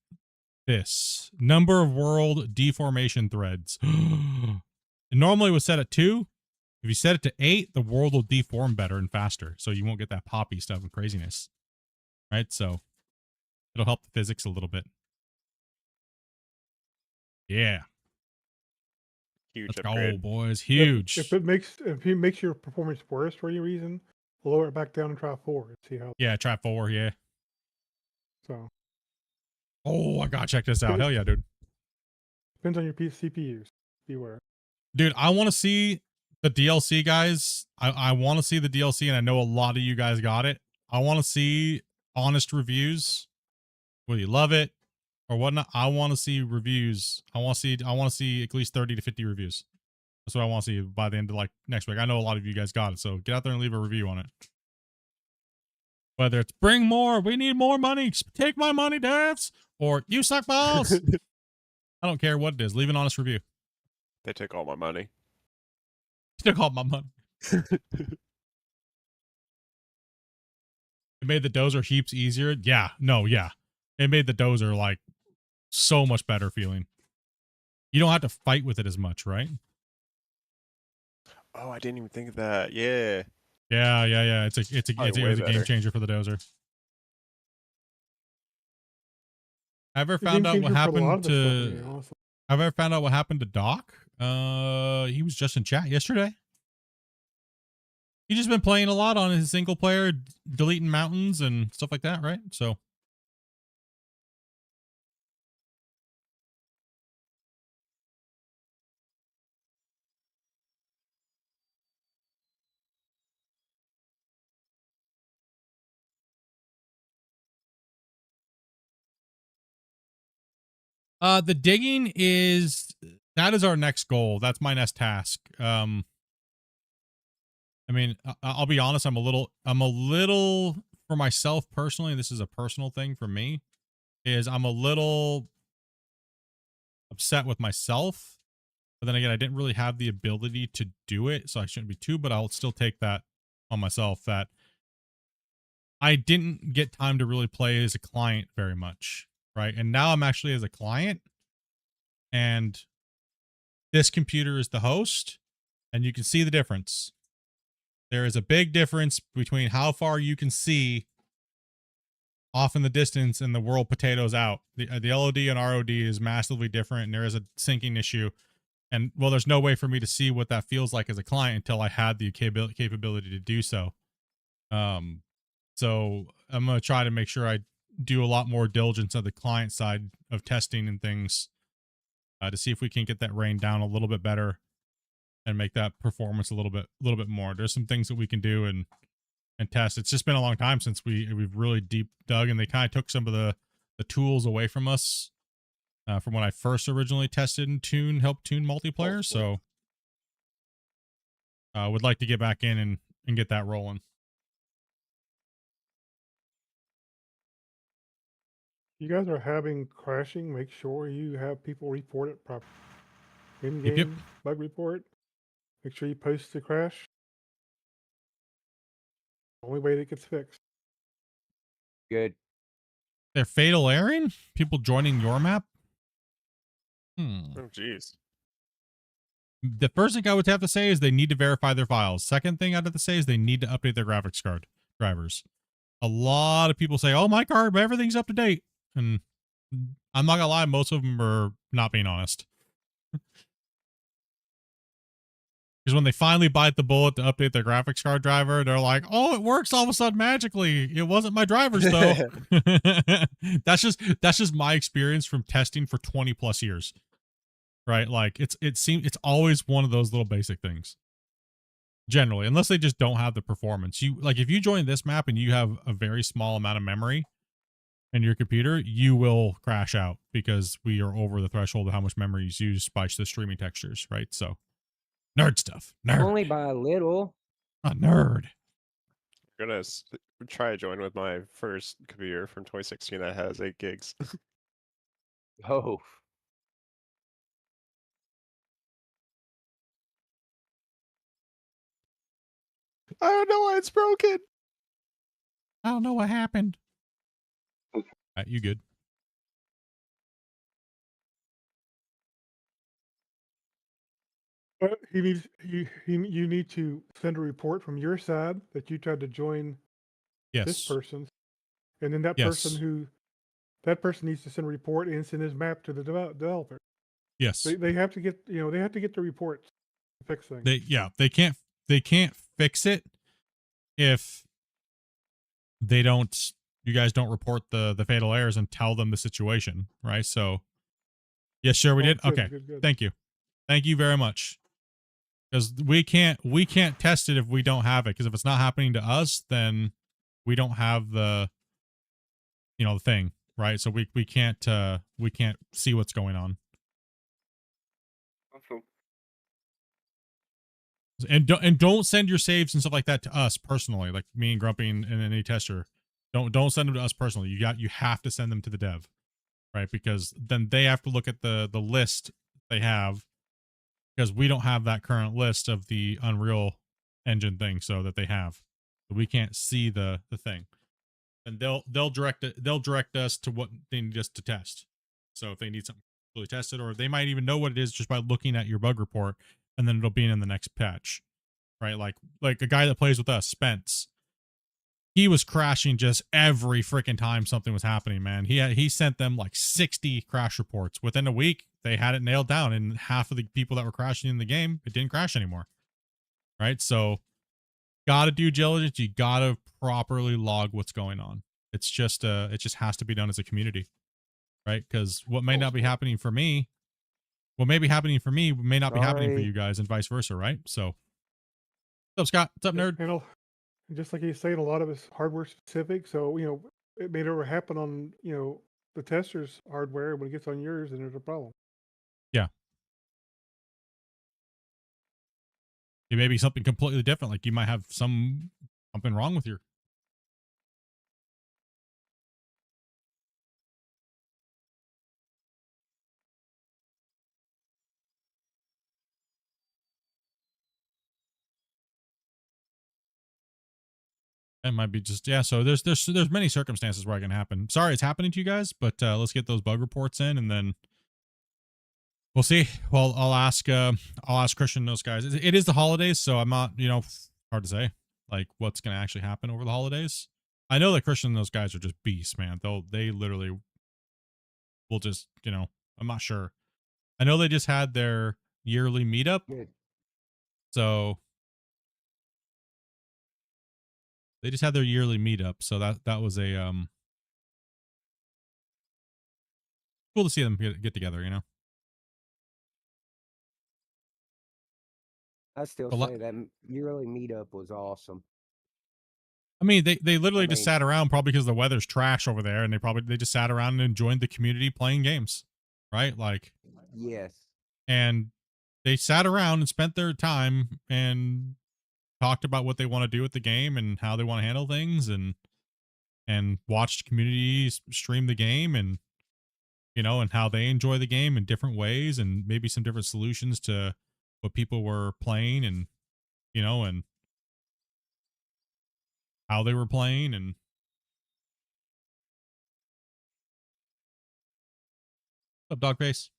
this number of world deformation threads. It normally was set at 2. If you set it to 8, the world will deform better and faster, so you won't get that poppy stuff and craziness. Right? So it'll help the physics a little bit. Yeah. Huge Let's upgrade. go, boys. Huge. If it makes your performance worse for any reason, lower it back down and try 4 and see how. Yeah, try 4, yeah. So. Oh, I gotta check this out. Hell yeah, dude. Depends on your CPUs. Beware. Dude, I want to see the DLC, guys. I want to see the DLC, and I know a lot of you guys got it. I want to see honest reviews, whether you love it or whatnot. I want to see reviews. I want to see at least 30 to 50 reviews. That's what I want to see by the end of like next week. I know a lot of you guys got it, so get out there and leave a review on it. Whether it's bring more, we need more money, take my money, devs, or you suck balls. I don't care what it is. Leave an honest review. They took all my money. They took all my money. It made the dozer heaps easier. Yeah, no, yeah. It made the dozer like so much better feeling. You don't have to fight with it as much, right? Oh, I didn't even think of that. Yeah. Yeah. It's a way game better. changer for the dozer. Ever It's a found game out what changer for a lot happened of the stuff in to? here, honestly. Have I ever found out what happened to Doc? He was just in chat yesterday. He's just been playing a lot on his single player, deleting mountains and stuff like that, right? So. The digging that is our next goal. That's my next task. I mean, I'll be honest. I'm a little for myself personally. This is a personal thing for me. Is I'm a little upset with myself, but then again, I didn't really have the ability to do it, so I shouldn't be too. But I'll still take that on myself that I didn't get time to really play as a client very much, right? And now I'm actually as a client, and this computer is the host, and you can see the difference. There is a big difference between how far you can see off in the distance and the world potatoes out. The LOD and ROD is massively different, and there is a syncing issue. And well, there's no way for me to see what that feels like as a client until I had the capability to do so. So I'm going to try to make sure I do a lot more diligence on the client side of testing and things to see if we can get that rain down a little bit better and make that performance a little bit more. There's some things that we can do and test. It's just been a long time since we've really deep dug, and they kind of took some of the tools away from us from when I first originally tested and helped tune multiplayer. So would like to get back in and get that rolling. You guys are having crashing. Make sure you have people report it properly. In-game bug report. Make sure you post the crash. Only way that gets fixed. Good. They're fatal airing? People joining your map? Oh, jeez. The first thing I would have to say is they need to verify their files. Second thing I'd have to say is they need to update their graphics card drivers. A lot of people say, oh, my card, everything's up to date. And I'm not gonna lie, most of them are not being honest. Because when they finally bite the bullet to update their graphics card driver, they're like, oh, it works all of a sudden magically. It wasn't my drivers though. That's just my experience from testing for 20 plus years. Right? Like it's always one of those little basic things. Generally, unless they just don't have the performance. If you join this map and you have a very small amount of memory in your computer, you will crash out because we are over the threshold of how much memory is used by the streaming textures, right? So nerd stuff. Nerd. Only by a little. A nerd. gonna try to join with my first computer from 2016 that has 8 gigs. Oh, I don't know why it's broken. I don't know what happened. You good? But you need to send a report from your side that you tried to join this Yes. person's, and then that person needs to send a report and send his map to the developer. Yes. They have to get they have to get the reports to fix things. They can't fix it if they don't. You guys don't report the fatal errors and tell them the situation, right? So, yes, sure, we Oh, did. good, Okay, good. thank you very much. Because we can't test it if we don't have it. Because if it's not happening to us, then we don't have the the thing, right? So we can't see what's going on. And don't send your saves and stuff like that to us personally, like me and Grumpy and any tester. Don't send them to us personally. You have to send them to the dev, right? Because then they have to look at the list they have, because we don't have that current list of the Unreal Engine thing, so that they have. So we can't see the thing, and they'll direct us to what they need us to test. So if they need something really tested, or they might even know what it is just by looking at your bug report, and then it'll be in the next patch, right? Like a guy that plays with us, Spence. He was crashing just every freaking time something was happening, man. He sent them like 60 crash reports. Within a week, they had it nailed down, and half of the people that were crashing in the game, it didn't crash anymore. Right? So, gotta do diligence. You gotta properly log what's going on. It's just it just has to be done as a community, right? Because what may not be happening for me, what may be happening for me may not be happening for Sorry. you guys, and vice versa, right? So, what's up, Scott? What's up, nerd? And just like he's saying, a lot of it's hardware specific. So it may never happen on the tester's hardware. When it gets on yours, then there's a problem. Yeah. It may be something completely different. Like you might have something wrong with your. It might be just so there's many circumstances where it can happen. Sorry it's happening to you guys, but let's get those bug reports in, and then we'll see. Well, I'll ask Christian and those guys. It is the holidays, so I'm not, hard to say like what's gonna actually happen over the holidays. I know that Christian and those guys are just beasts, man. They literally will just, I'm not sure. I know they just had their yearly meetup. Good. So they just had their yearly meetup, so that was a cool to see them get together, I still A lot- say that yearly meetup was awesome. I mean, they literally just mean- sat around probably because the weather's trash over there, and they just sat around and enjoyed the community playing games, right? Like, Yes. and they sat around and spent their time and talked about what they want to do with the game and how they want to handle things, and watched communities stream the game, and and how they enjoy the game in different ways, and maybe some different solutions to what people were playing, and and how they were playing, and up dog face.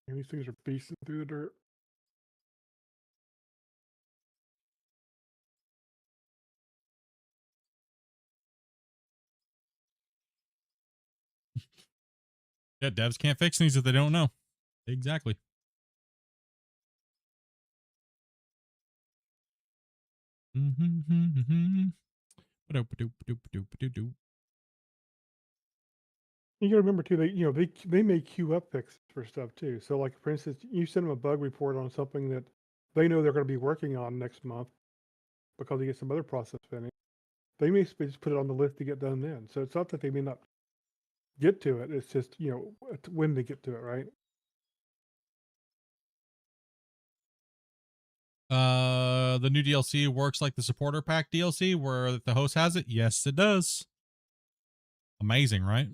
And these things are beasting through the dirt. Yeah, devs can't fix things if they don't know. Exactly. Ba-do-ba-do-ba-do-ba-do-ba-do. You gotta remember too, they may queue up fixes for stuff too. So like for instance, you send them a bug report on something that they know they're gonna be working on next month because they get some other process finished. They may just put it on the list to get done then. So it's not that they may not get to it. It's just, when they get to it, right? The new DLC works like the supporter pack DLC where the host has it. Yes, it does. Amazing, right?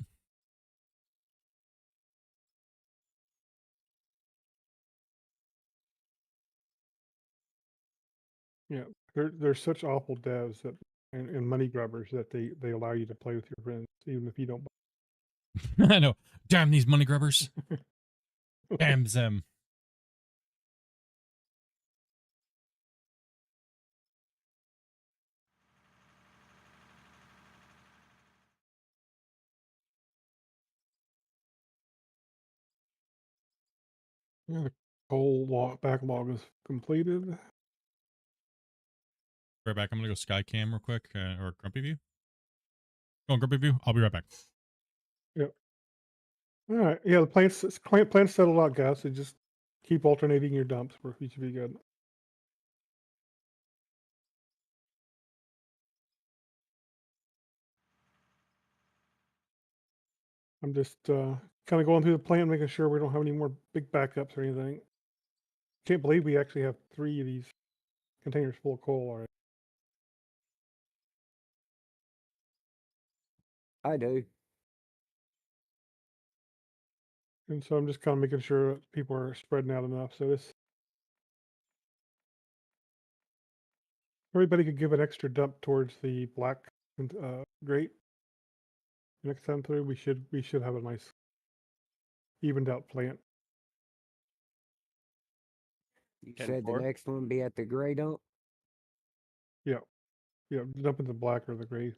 Yeah, they're such awful devs that and money grubbers that they allow you to play with your friends even if you don't. I know. Damn these money grubbers. Damn them. Yeah, the whole backlog is completed. Right back. I'm gonna go Skycam real quick, or Grumpy View. Go on Grumpy View. I'll be right back. Yep. All right. Yeah, the plants settled out, guys. So just keep alternating your dumps. You should be good. I'm just kind of going through the plant, making sure we don't have any more big backups or anything. Can't believe we actually have 3 of these containers full of coal already. I do. And so I'm just kind of making sure that people are spreading out enough. So everybody could give an extra dump towards the black grate. Next time through, we should have a nice evened out plant. You said the next one be at the gray dump? Yeah. Yeah, dump in the black or the gray.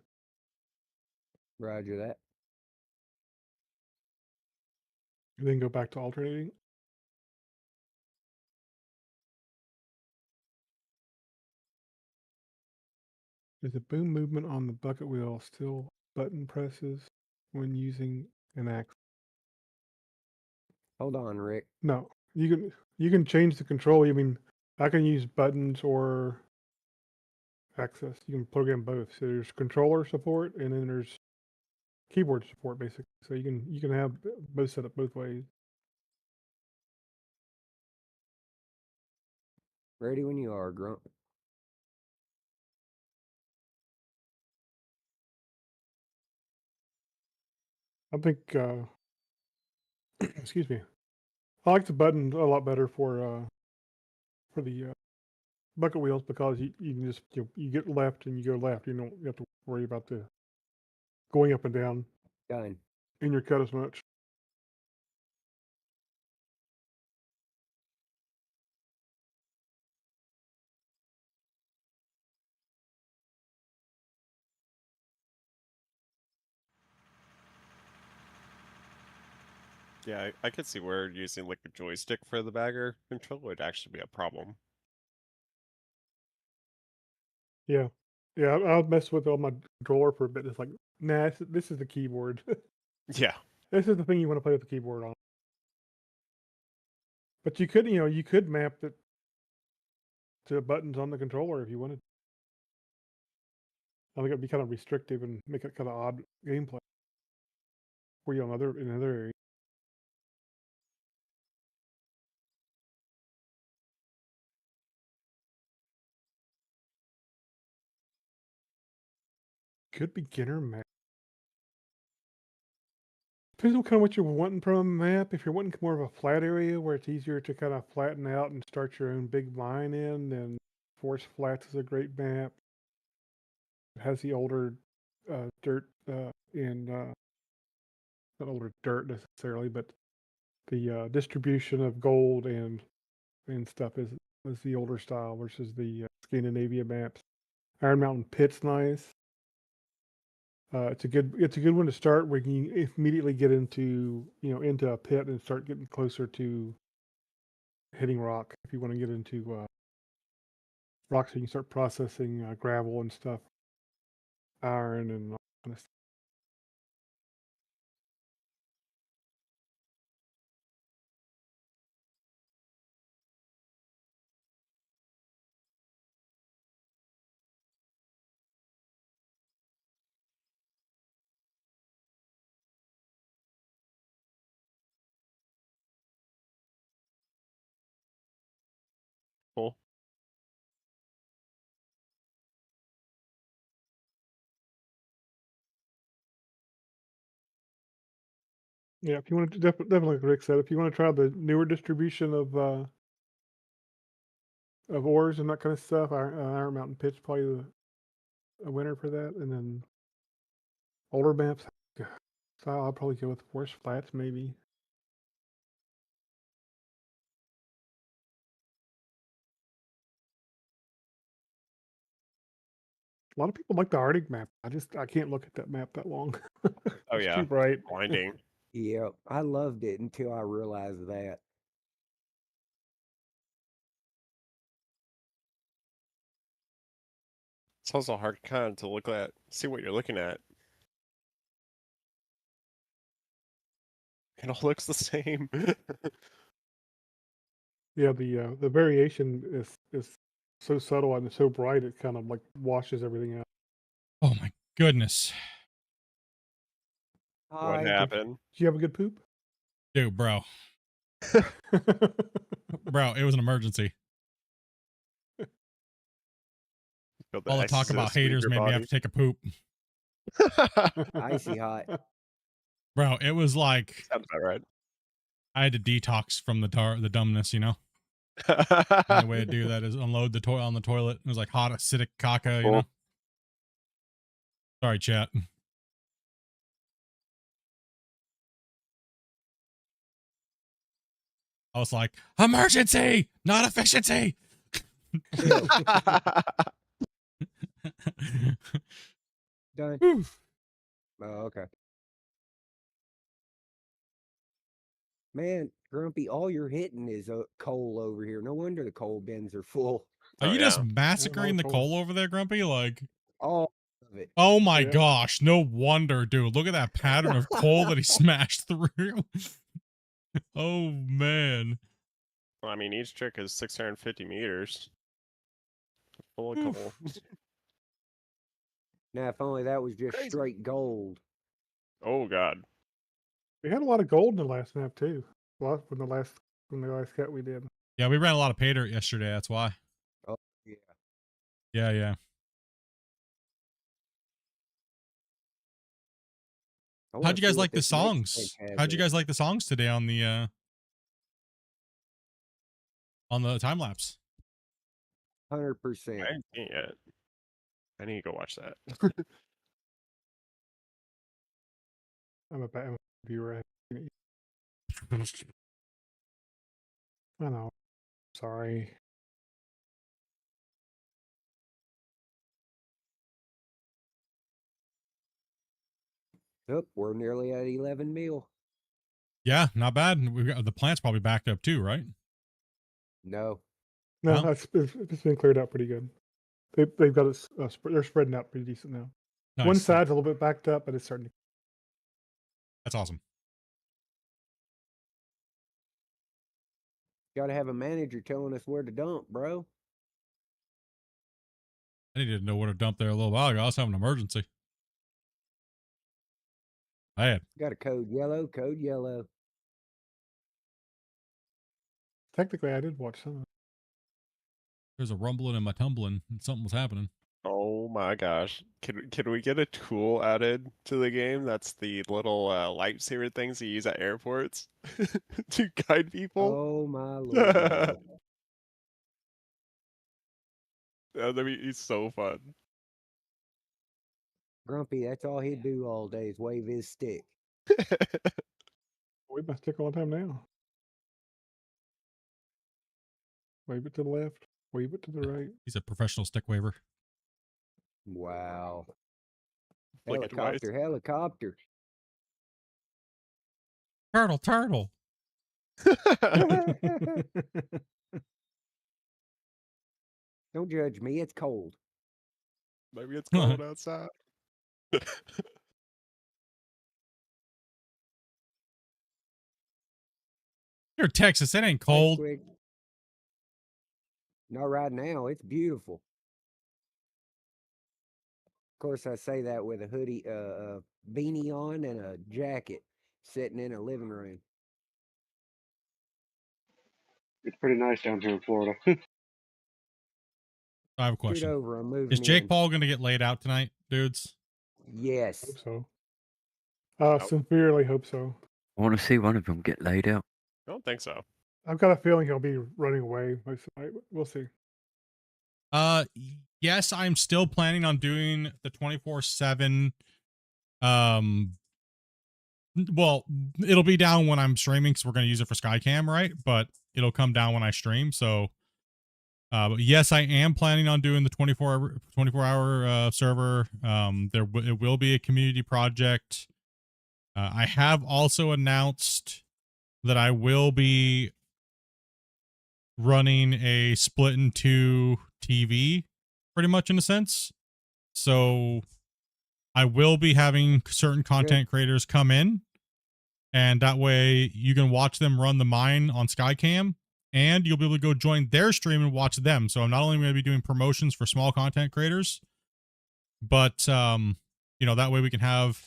Roger that. And then go back to alternating. Is the boom movement on the bucket wheel still button presses when using an axe? Hold on, Rick. No, you can change the control. I mean, I can use buttons or access. You can program both. So there's controller support and then there's keyboard support basically. So you can have both set up both ways. Ready when you are, Grunt. I think excuse me. I like the button a lot better for the bucket wheels because you can just you get left and you go left. You have to worry about the going up and down Done. in your cut as much. Yeah, I could see where using like a joystick for the bagger control would actually be a problem. Yeah, yeah. I'll mess with on my controller for a bit. It's like, nah, this is the keyboard. Yeah. This is the thing you want to play with the keyboard on. But you could map it to buttons on the controller if you wanted. I think it'd be kind of restrictive and make it kind of odd gameplay for you in other areas. Good beginner map. Depends on kind of what you're wanting from a map. If you're wanting more of a flat area where it's easier to kind of flatten out and start your own big mine in, then Forest Flats is a great map. It has the older dirt not older dirt necessarily, but the distribution of gold and stuff is the older style versus the Scandinavia maps. Iron Mountain Pit's nice. It's a good one to start where you can immediately get into into a pit and start getting closer to hitting rock if you want to get into rocks, so you can start processing gravel and stuff, iron and all kind of stuff. Cool. Yeah, if you want to definitely like Rick said, if you want to try the newer distribution of ores and that kind of stuff, Iron Mountain Pit's probably a winner for that. And then older maps, so I'll probably go with Forest Flats maybe. A lot of people like the Arctic map. I can't look at that map that long. Oh It's yeah, too bright. blinding. Yeah, I loved it until I realized that. It's also hard kind of to look at, see what you're looking at. It all looks the same. Yeah, the variation is so subtle and so bright it kind of like washes everything out. Oh my goodness. What Hi. happened? Did you have a good poop? Dude, bro. Bro, it was an emergency. Feel the All the talk about exorcist leave haters your made me have body. to take a poop. Icy hot. Bro, it was like Sounds about right. I had to detox from the dumbness, you know? The only way to do that is unload the toilet on the toilet. It was like hot acidic caca, you know? Sorry, chat. I was like, emergency, not efficiency. Done. Oh, okay. Man, Grumpy, all you're hitting is coal over here. No wonder the coal bins are full. Are Oh, you yeah. just massacring the coal over there, Grumpy? Like, all of it. oh my Yeah. gosh, no wonder, dude. Look at that pattern of coal that he smashed through. Oh man. Well, I mean, each trick is 650 meters. Full of coal. Now, if only that was just Crazy. straight gold. Oh god. We had a lot of gold in the last map too. A lot from the last cut we did. Yeah, we ran a lot of pay dirt yesterday. That's why. Oh, yeah. Yeah, yeah. I wanna How'd you see guys what like the this next songs? tank has How'd you in it. guys like the songs today on the time lapse? 100%. I haven't seen it yet. I need to go watch that. I'm a bad viewer. I know. Sorry. Yep, we're nearly at 11 mil. Yeah, not bad. We got the plant's probably backed up too, right? No. No, No? it's been cleared out pretty good. They've got it. They're spreading out pretty decent now. Nice. One side's a little bit backed up, but it's starting to. That's awesome. Gotta have a manager telling us where to dump, bro. I needed to know where to dump there a little while ago. I was having an emergency. I had. Got a code yellow, code yellow. Technically, I did watch some of it. There's a rumbling and my tumbling, and something was happening. Oh my gosh. Can we get a tool added to the game? That's the little lightsaber things you use at airports to guide people. Oh my lord. That'd be so fun. Grumpy, that's all he'd do all day is wave his stick. Wave my stick all the time now. Wave it to the left. Wave it to the right. He's a professional stick waver. Wow. Flick it twice. Helicopter. Turtle. Don't judge me. It's cold. Maybe it's cold outside. You're Texas. It ain't Hey, cold. Squig. Not right now. It's beautiful. Of course, I say that with a hoodie, beanie on and a jacket, sitting in a living room. It's pretty nice down here in Florida. I have a Scoot question. over. I'm moving Is Jake in. Paul going to get laid out tonight, dudes? Yes. Hope so. Sincerely hope so. I want to see one of them get laid out. I don't think so. I've got a feeling he'll be running away most night. We'll see. Yes, I'm still planning on doing the 24/7. Well, it'll be down when I'm streaming because we're going to use it for Skycam, right? But it'll come down when I stream. So, but yes, I am planning on doing the 24 hour server. It will be a community project. I have also announced that I will be running a Splitintwo TV, pretty much in a sense. So I will be having certain content creators come in, and that way you can watch them run the mine on Skycam, and you'll be able to go join their stream and watch them. So I'm not only going to be doing promotions for small content creators, but that way we can have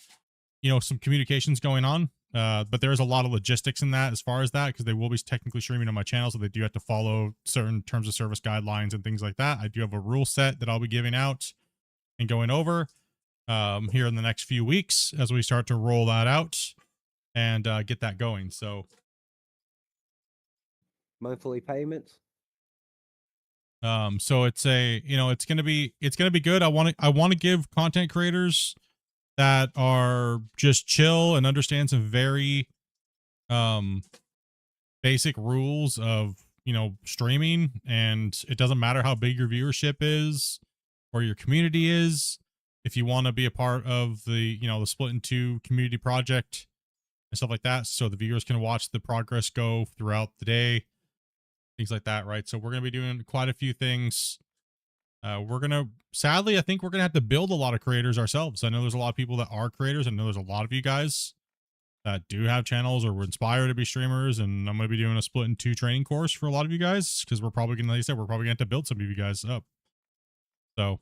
some communications going on. But there's a lot of logistics in that as far as that, because they will be technically streaming on my channel, so they do have to follow certain terms of service guidelines and things like that. I do have a rule set that I'll be giving out and going over here in the next few weeks as we start to roll that out and get that going. So monthly payments. So it's it's gonna be good. I want to give content creators that are just chill and understand some very basic rules of streaming, and it doesn't matter how big your viewership is or your community is. If you want to be a part of the the Splitintwo community project and stuff like that, so the viewers can watch the progress go throughout the day, things like that, right? So we're going to be doing quite a few things. Sadly, I think we're going to have to build a lot of creators ourselves. I know there's a lot of people that are creators. I know there's a lot of you guys that do have channels or were inspired to be streamers, and I'm going to be doing a Splitintwo training course for a lot of you guys, because we're probably going to, like I said, we're probably going to have to build some of you guys up. So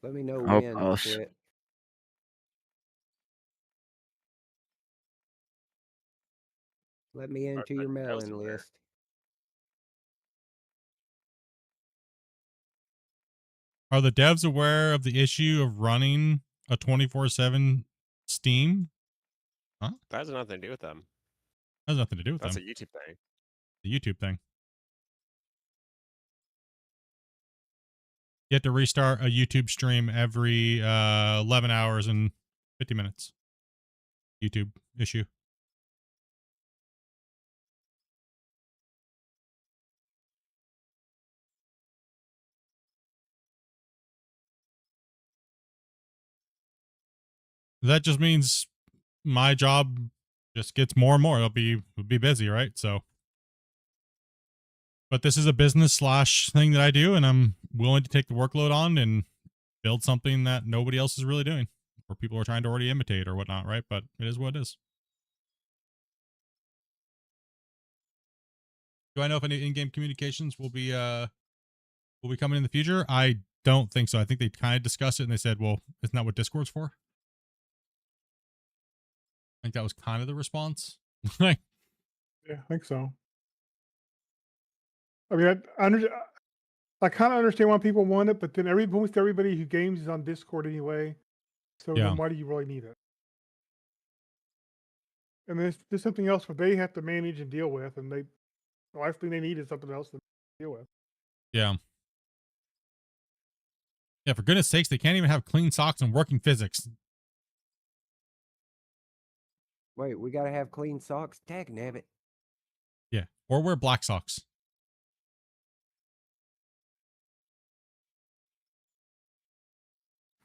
Let me know I'll when. pass. Quit. Let me into your mailing list. are the devs aware of the issue of running a 24/7 Steam? Huh? That has nothing to do with them. That has nothing to do with That's them. a YouTube thing. The YouTube thing. You have to restart a YouTube stream every 11 hours and 50 minutes. YouTube issue. That just means my job just gets more and more. It'll be busy, right? So, but this is a business / thing that I do, and I'm willing to take the workload on and build something that nobody else is really doing, or people are trying to already imitate or whatnot, right? But it is what it is. Do I know if any in-game communications will be coming in the future? I don't think so. I think they kind of discussed it and they said, well, isn't that what Discord's for? I think that was kind of the response. Yeah, I think so. I mean, I kind of understand why people want it, but then almost everybody who games is on Discord anyway. So Yeah. then why do you really need it? And there's something else that they have to manage and deal with, and the last thing they need is something else to deal with. Yeah. Yeah, for goodness sakes, they can't even have clean socks and working physics. Wait, we gotta have clean socks? Dag nabbit. Yeah, or wear black socks.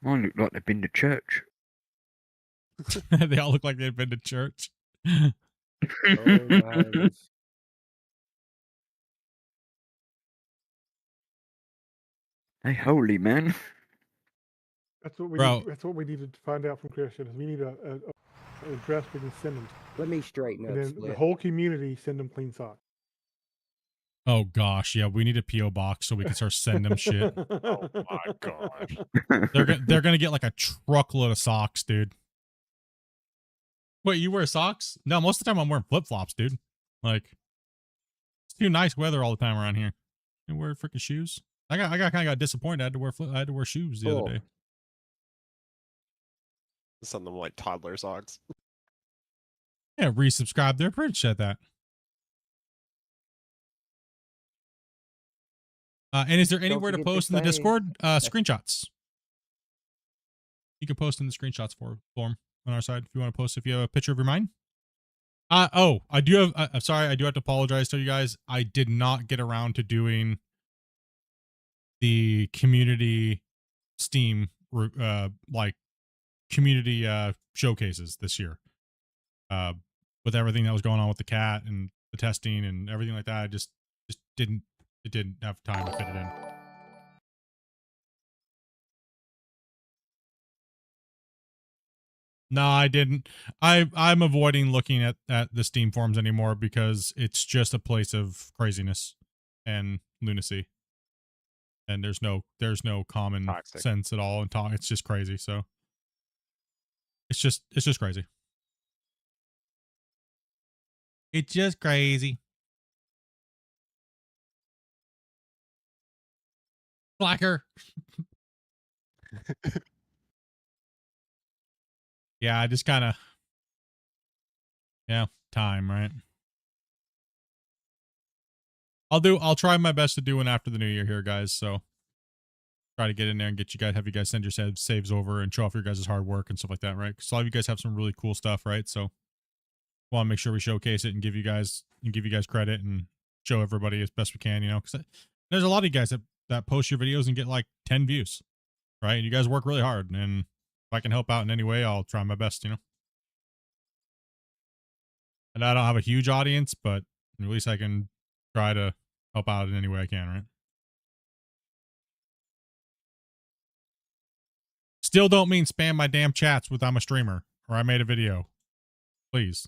Mine look like they've been to church. They all look like they've been to church. Oh my goodness. Hey, holy man. That's what we Bro. need. That's what we needed to find out from Christian. Is we need a address we can send them to. Let me straighten And up, then the Split. whole community send them clean socks. Oh gosh, yeah, we need a PO box so we can start sending them shit. Oh my gosh. They're gonna get like a truckload of socks, dude. Wait, you wear socks? No, most of the time I'm wearing flip flops, dude. Like, it's too nice weather all the time around here. You wear freaking shoes. I kind of got disappointed. I had to wear shoes the other day. Send them like toddler socks. Yeah, resubscribe. They're pretty at that. And is there anywhere to forget the post in the thing. Discord screenshots? You can post in the screenshots form on our side if you want to post if you have a picture of your mine. Oh, I do have. I'm sorry, I do have to apologize to you guys. I did not get around to doing the community Steam like community showcases this year. With everything that was going on with the cat and the testing and everything like that, I just didn't have time to fit it in. No, I didn't. I'm avoiding looking at the Steam forums anymore because it's just a place of craziness and lunacy. And there's no common Toxic. sense at all and talk. It's just crazy. So it's just crazy. It's just crazy. Slacker. Yeah, I just kind of, time, right? I'll try my best to do one after the new year here, guys. So try to get in there and have you guys send your saves over and show off your guys' hard work and stuff like that, right? Because a lot of you guys have some really cool stuff, right? So want to make sure we showcase it and give you guys credit and show everybody as best we can, because there's a lot of you guys that post your videos and get like 10 views, right? And you guys work really hard, and if I can help out in any way, I'll try my best, And I don't have a huge audience, but at least I can try to help out in any way I can, right? Still don't mean spam my damn chats with I'm a streamer or I made a video. Please.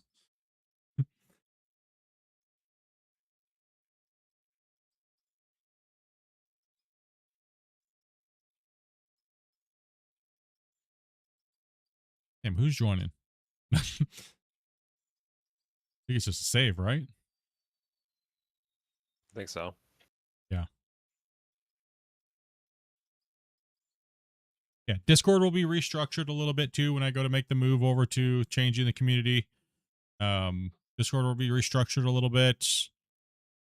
Damn, who's joining? I think it's just a save, right? I think so. Yeah. Yeah, Discord will be restructured a little bit too when I go to make the move over to changing the community. Discord will be restructured a little bit.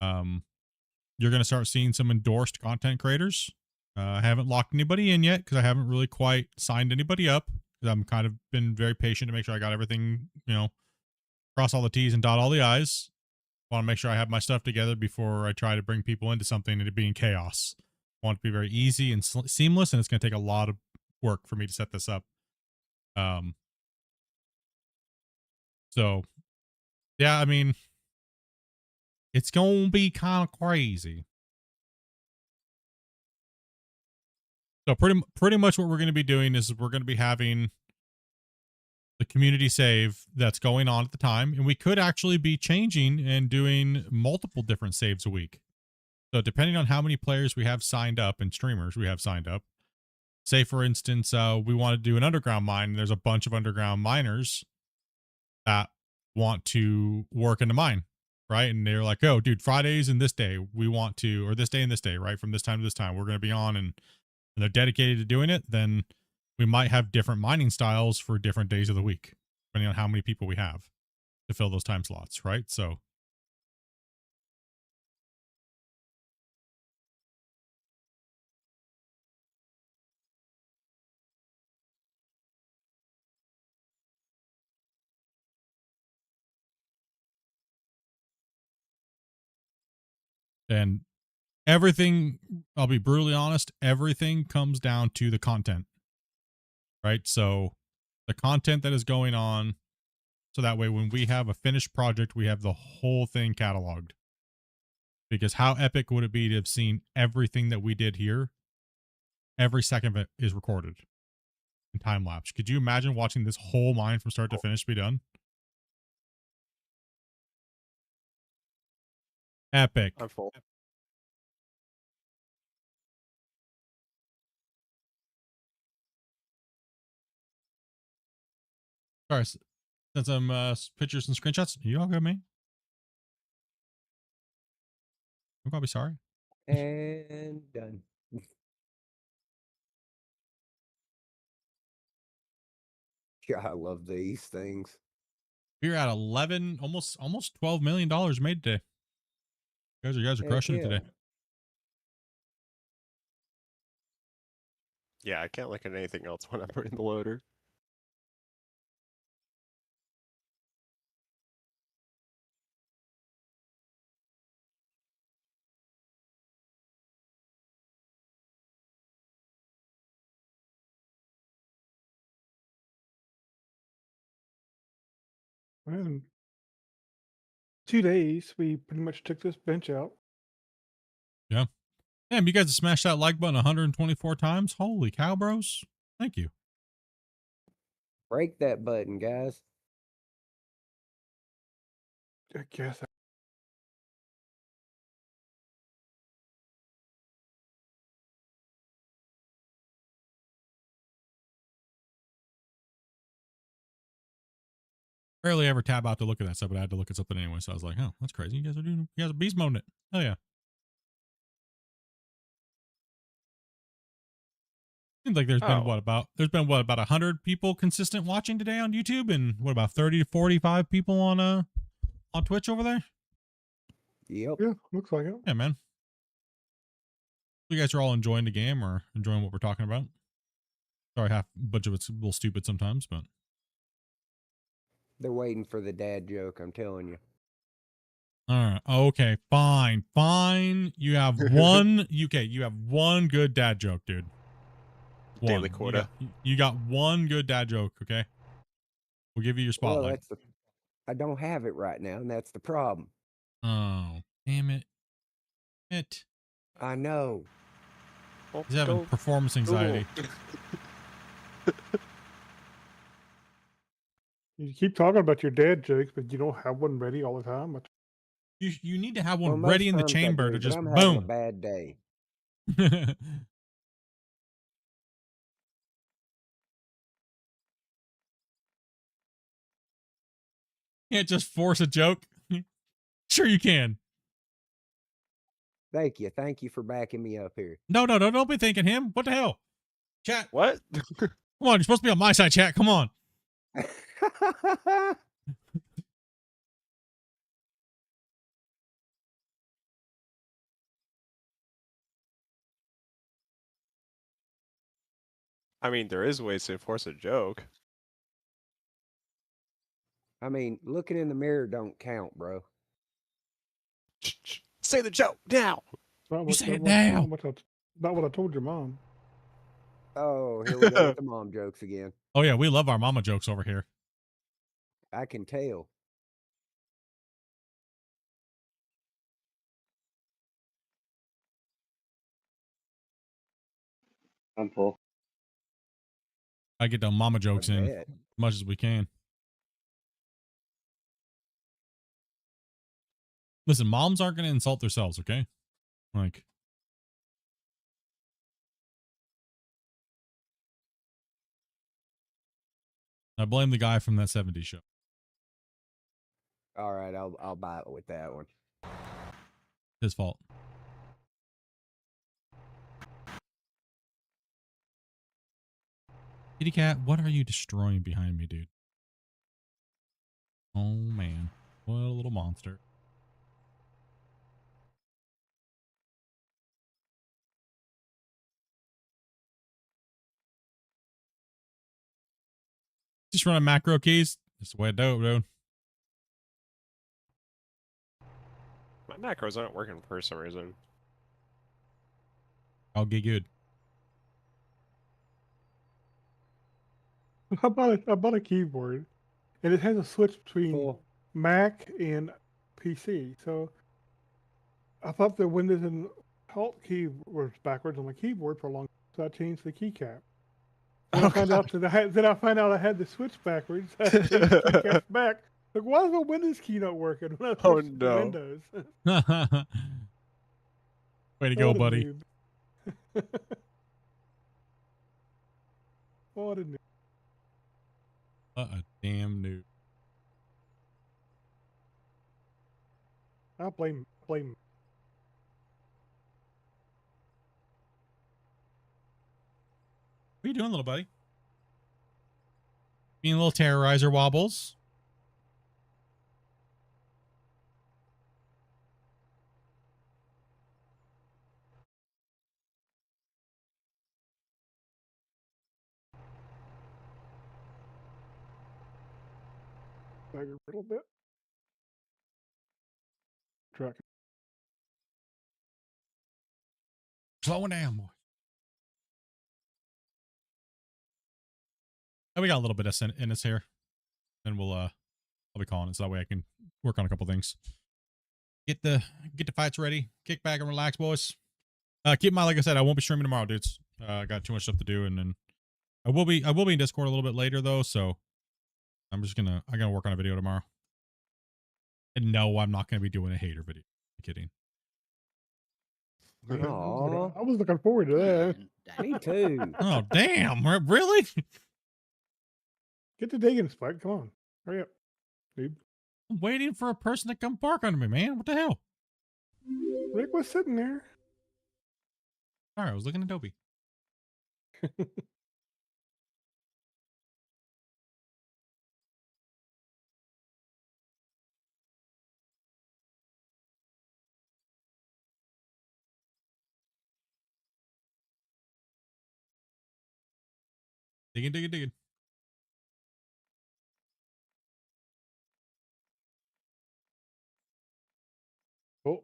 You're going to start seeing some endorsed content creators. I haven't locked anybody in yet because I haven't really quite signed anybody up. I'm kind of been very patient to make sure I got everything, cross all the T's and dot all the I's. Want to make sure I have my stuff together before I try to bring people into something and it being chaos. Want it to be very easy and seamless, and it's going to take a lot of work for me to set this up. So yeah, I mean, it's going to be kind of crazy. So pretty much what we're going to be doing is we're going to be having the community save that's going on at the time, and we could actually be changing and doing multiple different saves a week. So depending on how many players we have signed up and streamers we have signed up, say for instance, we want to do an underground mine, and there's a bunch of underground miners that want to work in the mine, right? And they're like, oh, dude, Fridays and this day we want to, or this day and this day, right? From this time to this time, we're going to be on, and they're dedicated to doing it. Then we might have different mining styles for different days of the week, depending on how many people we have to fill those time slots, right? So and everything, I'll be brutally honest, everything comes down to the content. right? So the content that is going on, so that way when we have a finished project, we have the whole thing cataloged. Because how epic would it be to have seen everything that we did here? Every second of it is recorded in time lapse. Could you imagine watching this whole mine from start to finish be done? Epic. I'm full. Sorry, sent some pictures and screenshots. You all good, man? I'm probably sorry. And done. Yeah, I love these things. We're at 11, almost $12 million made today. You guys are Heck crushing it yeah. today. Yeah, I can't look at anything else when I'm putting the loader. And 2 days, we pretty much took this bench out. Yeah. Damn, you guys have smashed that like button 124 times. Holy cow, bros. Thank you. Break that button, guys. I guess. Rarely ever tab out to look at that stuff, but I had to look at something anyway. So I was like, oh, that's crazy. You guys are beast moding it. Hell yeah. Seems like there's been about 100 people consistent watching today on YouTube, and what about 30 to 45 people on Twitch over there? Yep. Yeah, looks like it. Yeah, man. You guys are all enjoying the game or enjoying what we're talking about? Sorry, half a bunch of it's a little stupid sometimes, but They're waiting for the dad joke, I'm telling you. all right. Okay, fine. You have one you have one good dad joke, dude. One. Daily quota. You got one good dad joke, okay? We'll give you your Well, spotlight. I don't have it right now, and that's the problem. Oh, damn it. I know. He's having performance anxiety. You keep talking about your dad jokes, but you don't have one ready all the time. You need to have one Well, ready in the most times I chamber do, to but just I'm having a boom. bad day. Can't just force a joke. Sure you can. Thank you for backing me up here. No, don't be thanking him. What the hell? Chat. What? Come on, you're supposed to be on my side, chat. Come on. I mean, there is ways to enforce a joke. I mean, looking in the mirror don't count, bro. Say the joke now. You say it now. Not what I told your mom. Oh, here we go with the mom jokes again. Oh yeah, we love our mama jokes over here. I can tell. I'm full. I get the mama jokes in bet. as much as we can. Listen, moms aren't going to insult themselves, okay? Like, I blame the guy from that 70s show. All right, I'll buy it with that one. His fault. Kitty cat, what are you destroying behind me, dude? Oh man, what a little monster. Just running macro keys. That's the way to do it, dude. My macros aren't working for some reason. I'll get good. I bought a keyboard, and it has a switch between Cool. Mac and PC. So I thought the Windows and Alt key was backwards on the keyboard for a long time, so I changed the keycap. Then I found out that I had the switch backwards. I had to change the keycaps back. Like, why is the Windows key not working when I Oh switched to no. Windows? Way to go, What a buddy. noob. What a noob. A damn noob. I blame. What are you doing, little buddy? Being a little terrorizer wobbles. Back a little bit. Track. Slowing down, boy. Oh, we got a little bit of in us here. And I'll be calling it so that way I can work on a couple things. Get the fights ready. Kick back and relax, boys. Keep in mind, like I said, I won't be streaming tomorrow, dudes. I got too much stuff to do, and then I will be in Discord a little bit later though, so I gotta work on a video tomorrow. And no, I'm not gonna be doing a hater video. I'm kidding. Aw. I was looking forward to that. Me too. Oh damn! Really? Get the digging, Spike. Come on, hurry up, dude. I'm waiting for a person to come bark under me, man. What the hell? Rick was sitting there. All right, I was looking at Dobie. Digging. Oh.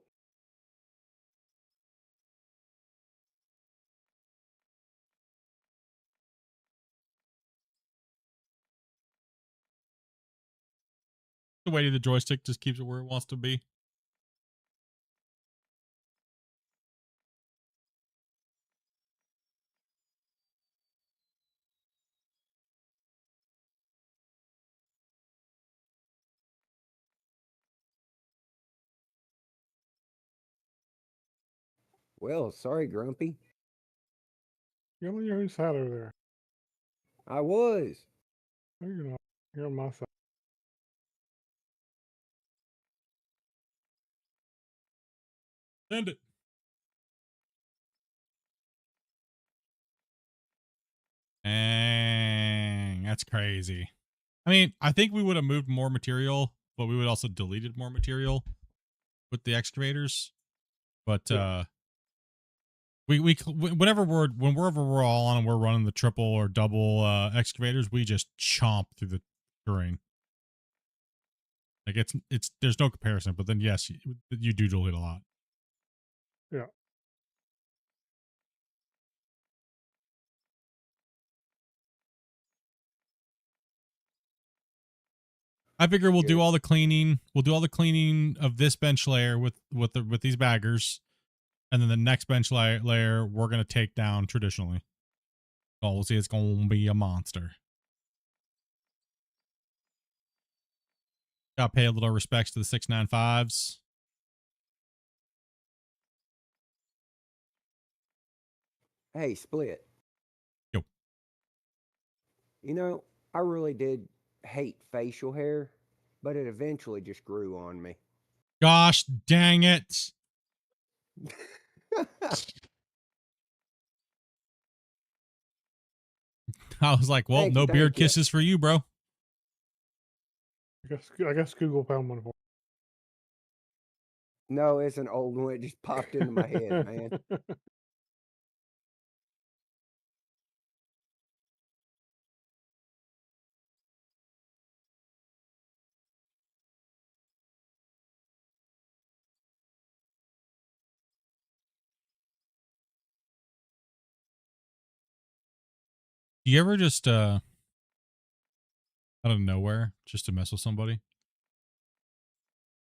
The weight of the joystick just keeps it where it wants to be. Well, sorry, Grumpy. You're on your own side over there. I was. No, you're not. You're on my side. Send it. Dang, that's crazy. I mean, I think we would have moved more material, but we would also deleted more material with the excavators. But whenever we're all on and we're running the triple or double excavators, we just chomp through the terrain. Like it's there's no comparison. But then yes, you do delete a lot. Yeah. I figure we'll do all the cleaning. We'll do all the cleaning of this bench layer with these baggers, and then the next bench layer we're gonna take down traditionally. Oh, we'll see. It's gonna be a monster. Got to pay a little respects to the 695s. Hey, Split. Yo. You know, I really did hate facial hair, but it eventually just grew on me. Gosh dang it. I was like, well, no beard kisses for you, bro. I guess Google found one for. No, it's an old one. It just popped into my head, man. Do you ever just out of nowhere just to mess with somebody.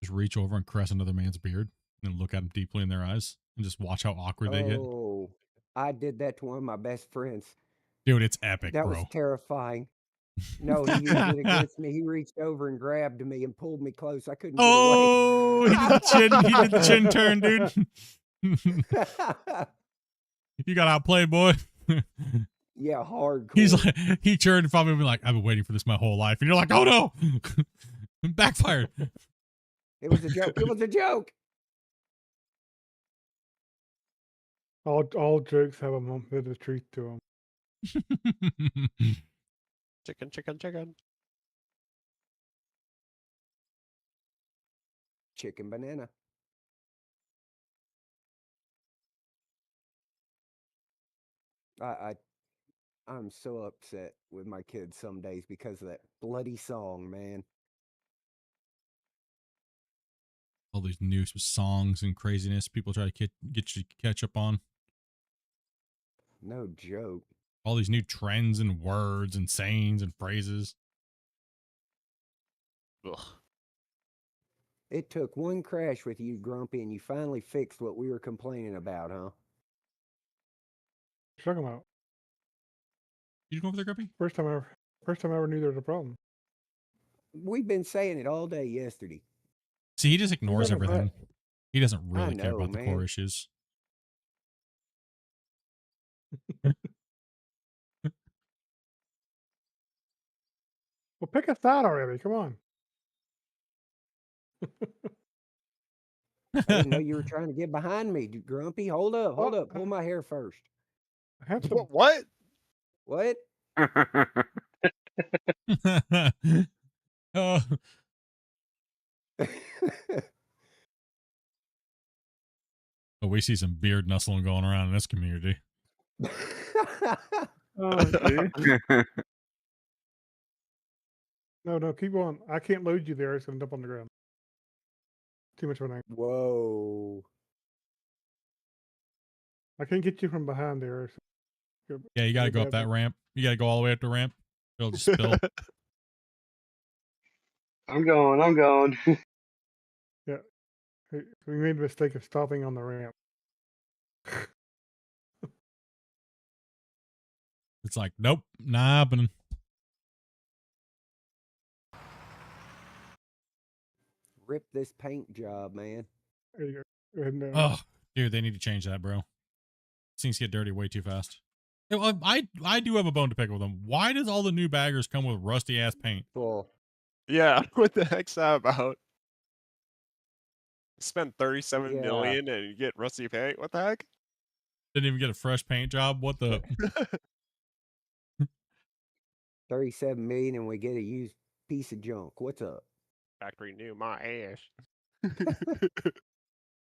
Just reach over and caress another man's beard and then look at him deeply in their eyes and just watch how awkward they get. Oh, I did that to one of my best friends. Dude, it's epic, That was bro. terrifying. No, he used it against me. He reached over and grabbed me and pulled me close. I couldn't get away. Oh, he did the chin. He did the chin turn, dude. You got outplayed, boy. Yeah, hardcore. He's like, he turned and probably be like, I've been waiting for this my whole life. And you're like, oh no, backfired. It was a joke. It was a joke. All jokes have a bit of truth to them. Chicken, chicken, chicken. Chicken banana. I'm so upset with my kids some days because of that bloody song, man. All these new songs and craziness people try to get you to catch up on. No joke. All these new trends and words and sayings and phrases. Ugh. It took one crash with you, Grumpy, and you finally fixed what we were complaining about, huh? What you talking about? You go over there, Grumpy? First time I ever knew there was a problem. We've been saying it all day yesterday. See, he just ignores everything. He doesn't really care know, about the man. core issues. Well, pick a side already. Come on. I didn't know you were trying to get behind me, Grumpy. Hold up, hold up. Pull my hair first. I have to. What? What? Oh. Oh, we see some beard nuzzling going around in this community. Oh, dude. No, keep going. I can't load you there. It's going to dump on the ground. Too much of an angle. Whoa. I can't get you from behind there. Yeah, you got to go up that ramp. You got to go all the way up the ramp. It'll just spill. I'm going. Yeah. We made the mistake of stopping on the ramp. It's like, nope, not happening. Rip this paint job, man. There you go. Go ahead and Oh, dude, they need to change that, bro. Things get dirty way too fast. I do have a bone to pick with them. Why does all the new baggers come with rusty ass paint? Well, Yeah, what the heck's that about? Spend 37 million and you get rusty paint? What the heck? Didn't even get a fresh paint job. What the? 37 million and we get a used piece of junk. What's up? Factory new my ass.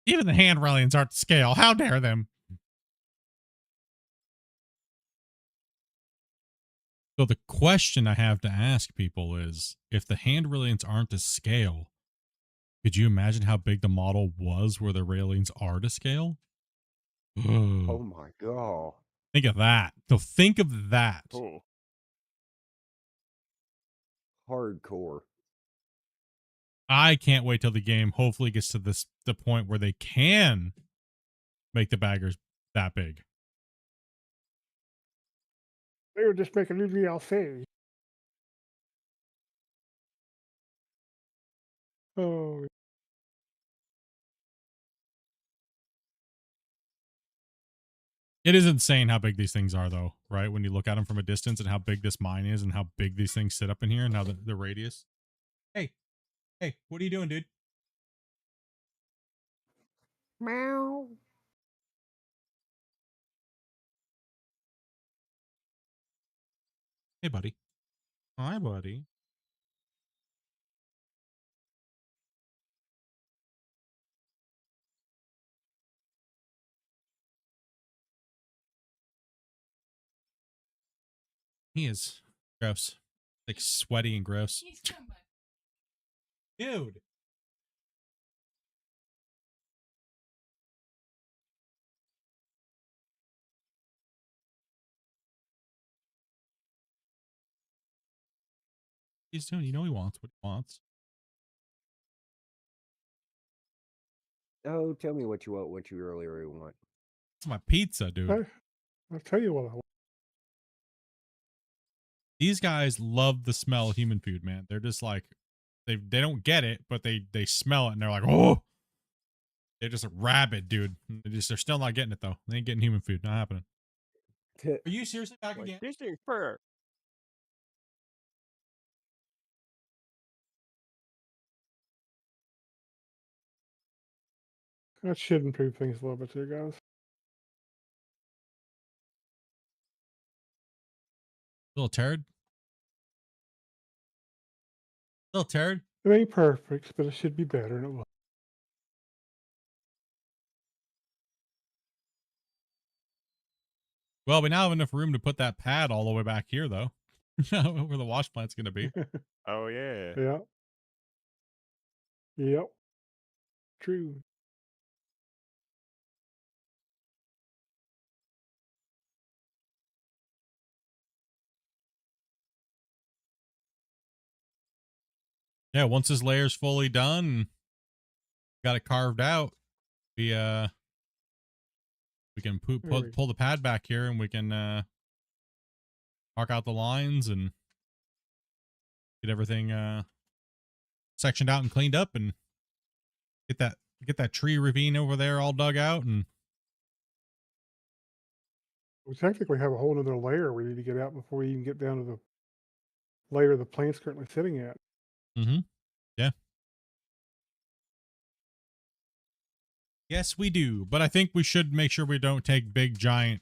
Even the hand railings aren't to scale. How dare them? So the question I have to ask people is, if the hand railings aren't to scale, could you imagine how big the model was where the railings are to scale? Oh my god. Think of that. So think of that. Oh. Hardcore. I can't wait till the game hopefully gets to the point where they can make the baggers that big. They were just making new DLC. Oh. It is insane how big these things are, though, right? When you look at them from a distance and how big this mine is and how big these things sit up in here and how the radius. Hey, what are you doing, dude? Meow. Hey, buddy. Hi, buddy. He is gross. Like sweaty and gross. Dude. he's doing. You know he wants what he wants. Oh, tell me what you want. What you really want. It's my pizza, dude. I'll tell you what I want. These guys love the smell of human food, man. They're just like, they don't get it, but they smell it and they're like, oh, they're just rabid, dude. They're still not getting it though. They ain't getting human food. Not happening. Are you seriously back again? This thing's fair. That should improve things a little bit too, guys. Little turd. Little turd. It ain't perfect, but it should be better than it was. Well, we now have enough room to put that pad all the way back here, though, where the wash plant's going to be. Oh yeah. Yeah. Yep. True. Yeah, once this layer's fully done, got it carved out, we can pull the pad back here and we can mark out the lines and get everything sectioned out and cleaned up and get that tree ravine over there all dug out. And We technically have a whole other layer we need to get out before we even get down to the layer the plant's currently sitting at. yeah. Yes, we do. But I think we should make sure we don't take big, giant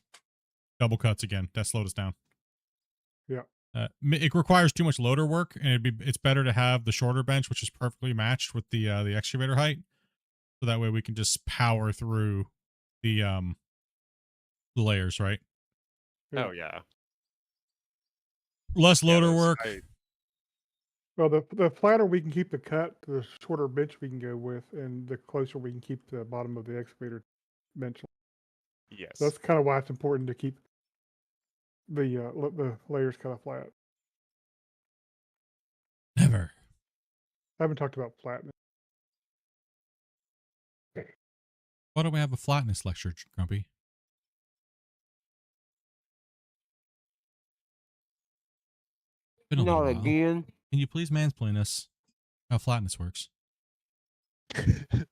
double cuts again. That slowed us down. Yeah. It requires too much loader work, and it's better to have the shorter bench, which is perfectly matched with the excavator height. So that way we can just power through the layers, right? Oh yeah. Less loader work. Well, the flatter we can keep the cut, the shorter bench we can go with, and the closer we can keep the bottom of the excavator bench. Yes. That's kind of why it's important to keep the layers kind of flat. Never. I haven't talked about flatness. Why don't we have a flatness lecture, Grumpy? Been a little Not while. again. Can you please mansplain us how flatness works? If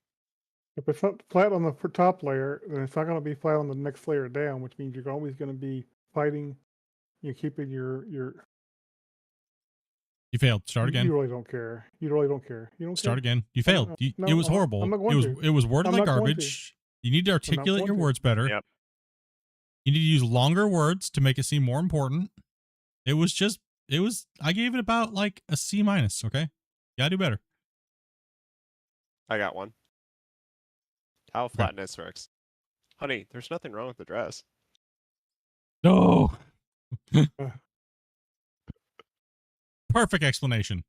it's not flat on the top layer, then it's not going to be flat on the next layer down, which means you're always going to be fighting. You're keeping your. You failed. Start again. You really don't care. You really don't care. You don't Start care. again. You failed. No, it was I'm horrible. not going to. It was worded I'm like not going to. garbage. You need to articulate your going to. words better. Yep. You need to use longer words to make it seem more important. I gave it about like a C minus, okay? You gotta do better. I got one. How flatness works. Honey, there's nothing wrong with the dress. No. Perfect explanation.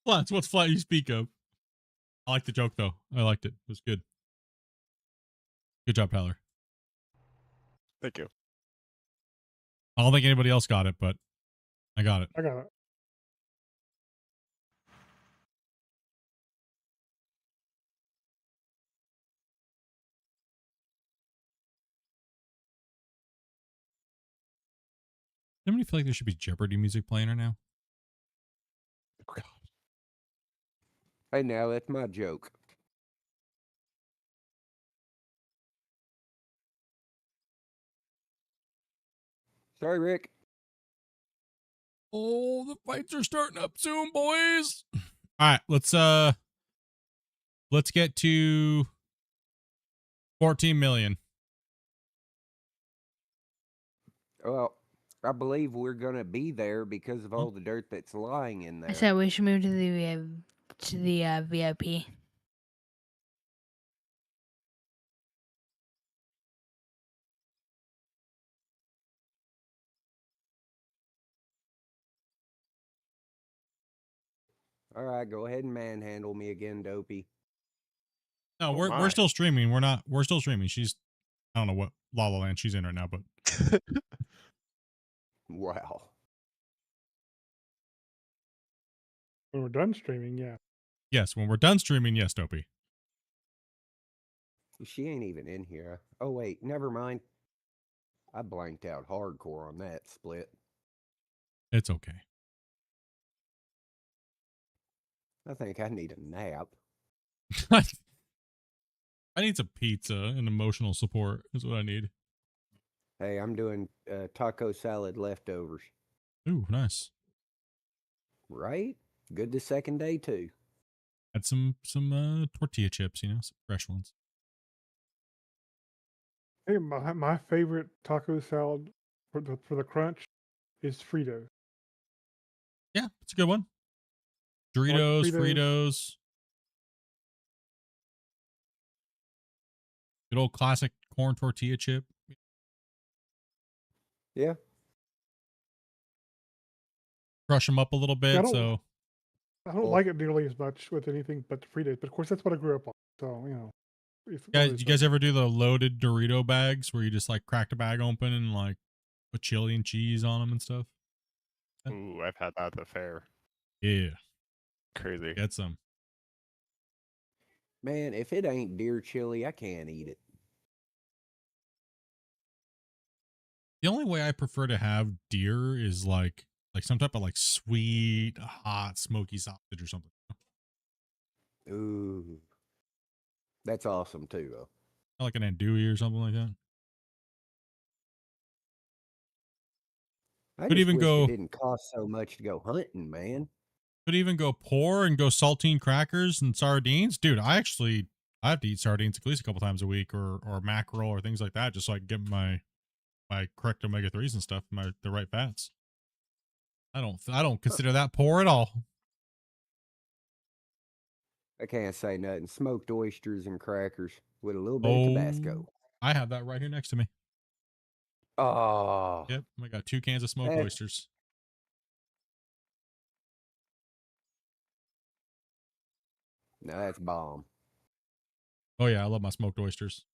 Flats, what's flat you speak of? I like the joke though. I liked it. It was good. Good job, Tyler. Thank you. I don't think anybody else got it, but I got it. I got it. Anybody feel like there should be Jeopardy music playing right now? Oh, God. Hey, now that's my joke. Sorry, Rick. Oh, the fights are starting up soon, boys. All right, let's get to 14 million. Well, I believe we're gonna be there because of all the dirt that's lying in there. I said we should move to the VIP. All right, go ahead and manhandle me again, Dopey. No, Oh we're my. still streaming. We're still streaming. She's I don't know what La La Land she's in right now, but Wow. When we're done streaming, yeah. yes, when we're done streaming, yes, Dopey. She ain't even in here. Oh wait, never mind. I blanked out hardcore on that split. It's okay. I think I need a nap. I need some pizza and emotional support is what I need. Hey, I'm doing taco salad leftovers. Ooh, nice. Right? Good the second day too. Had some tortilla chips, some fresh ones. Hey, my favorite taco salad for the crunch is Fritos. Yeah, it's a good one. Doritos, Fritos. Good old classic corn tortilla chip. Yeah. Crush them up a little bit, so. I don't like it nearly as much with anything but Fritos, but of course that's what I grew up on. So You guys ever do the loaded Dorito bags where you just like crack the bag open and like put chili and cheese on them and stuff? Ooh, I've had that at the fair. Yeah. Crazy. Get some. Man, if it ain't deer chili, I can't eat it. The only way I prefer to have deer is like some type of like sweet, hot, smoky sausage or something. Ooh. That's awesome too, though. Like an andouille or something like that. I Could just even wish go. it didn't cost so much to go hunting, man. Could even go pour and go saltine crackers and sardines, dude. I have to eat sardines at least a couple times a week, or mackerel or things like that, just so I can get my correct omega-3s and stuff, the right fats. I don't consider that poor at all. I can't say nothing. Smoked oysters and crackers with a little bit of Tabasco. I have that right here next to me. Oh. Yep, I got 2 cans of smoked oysters. No, that's bomb. Oh yeah, I love my smoked oysters.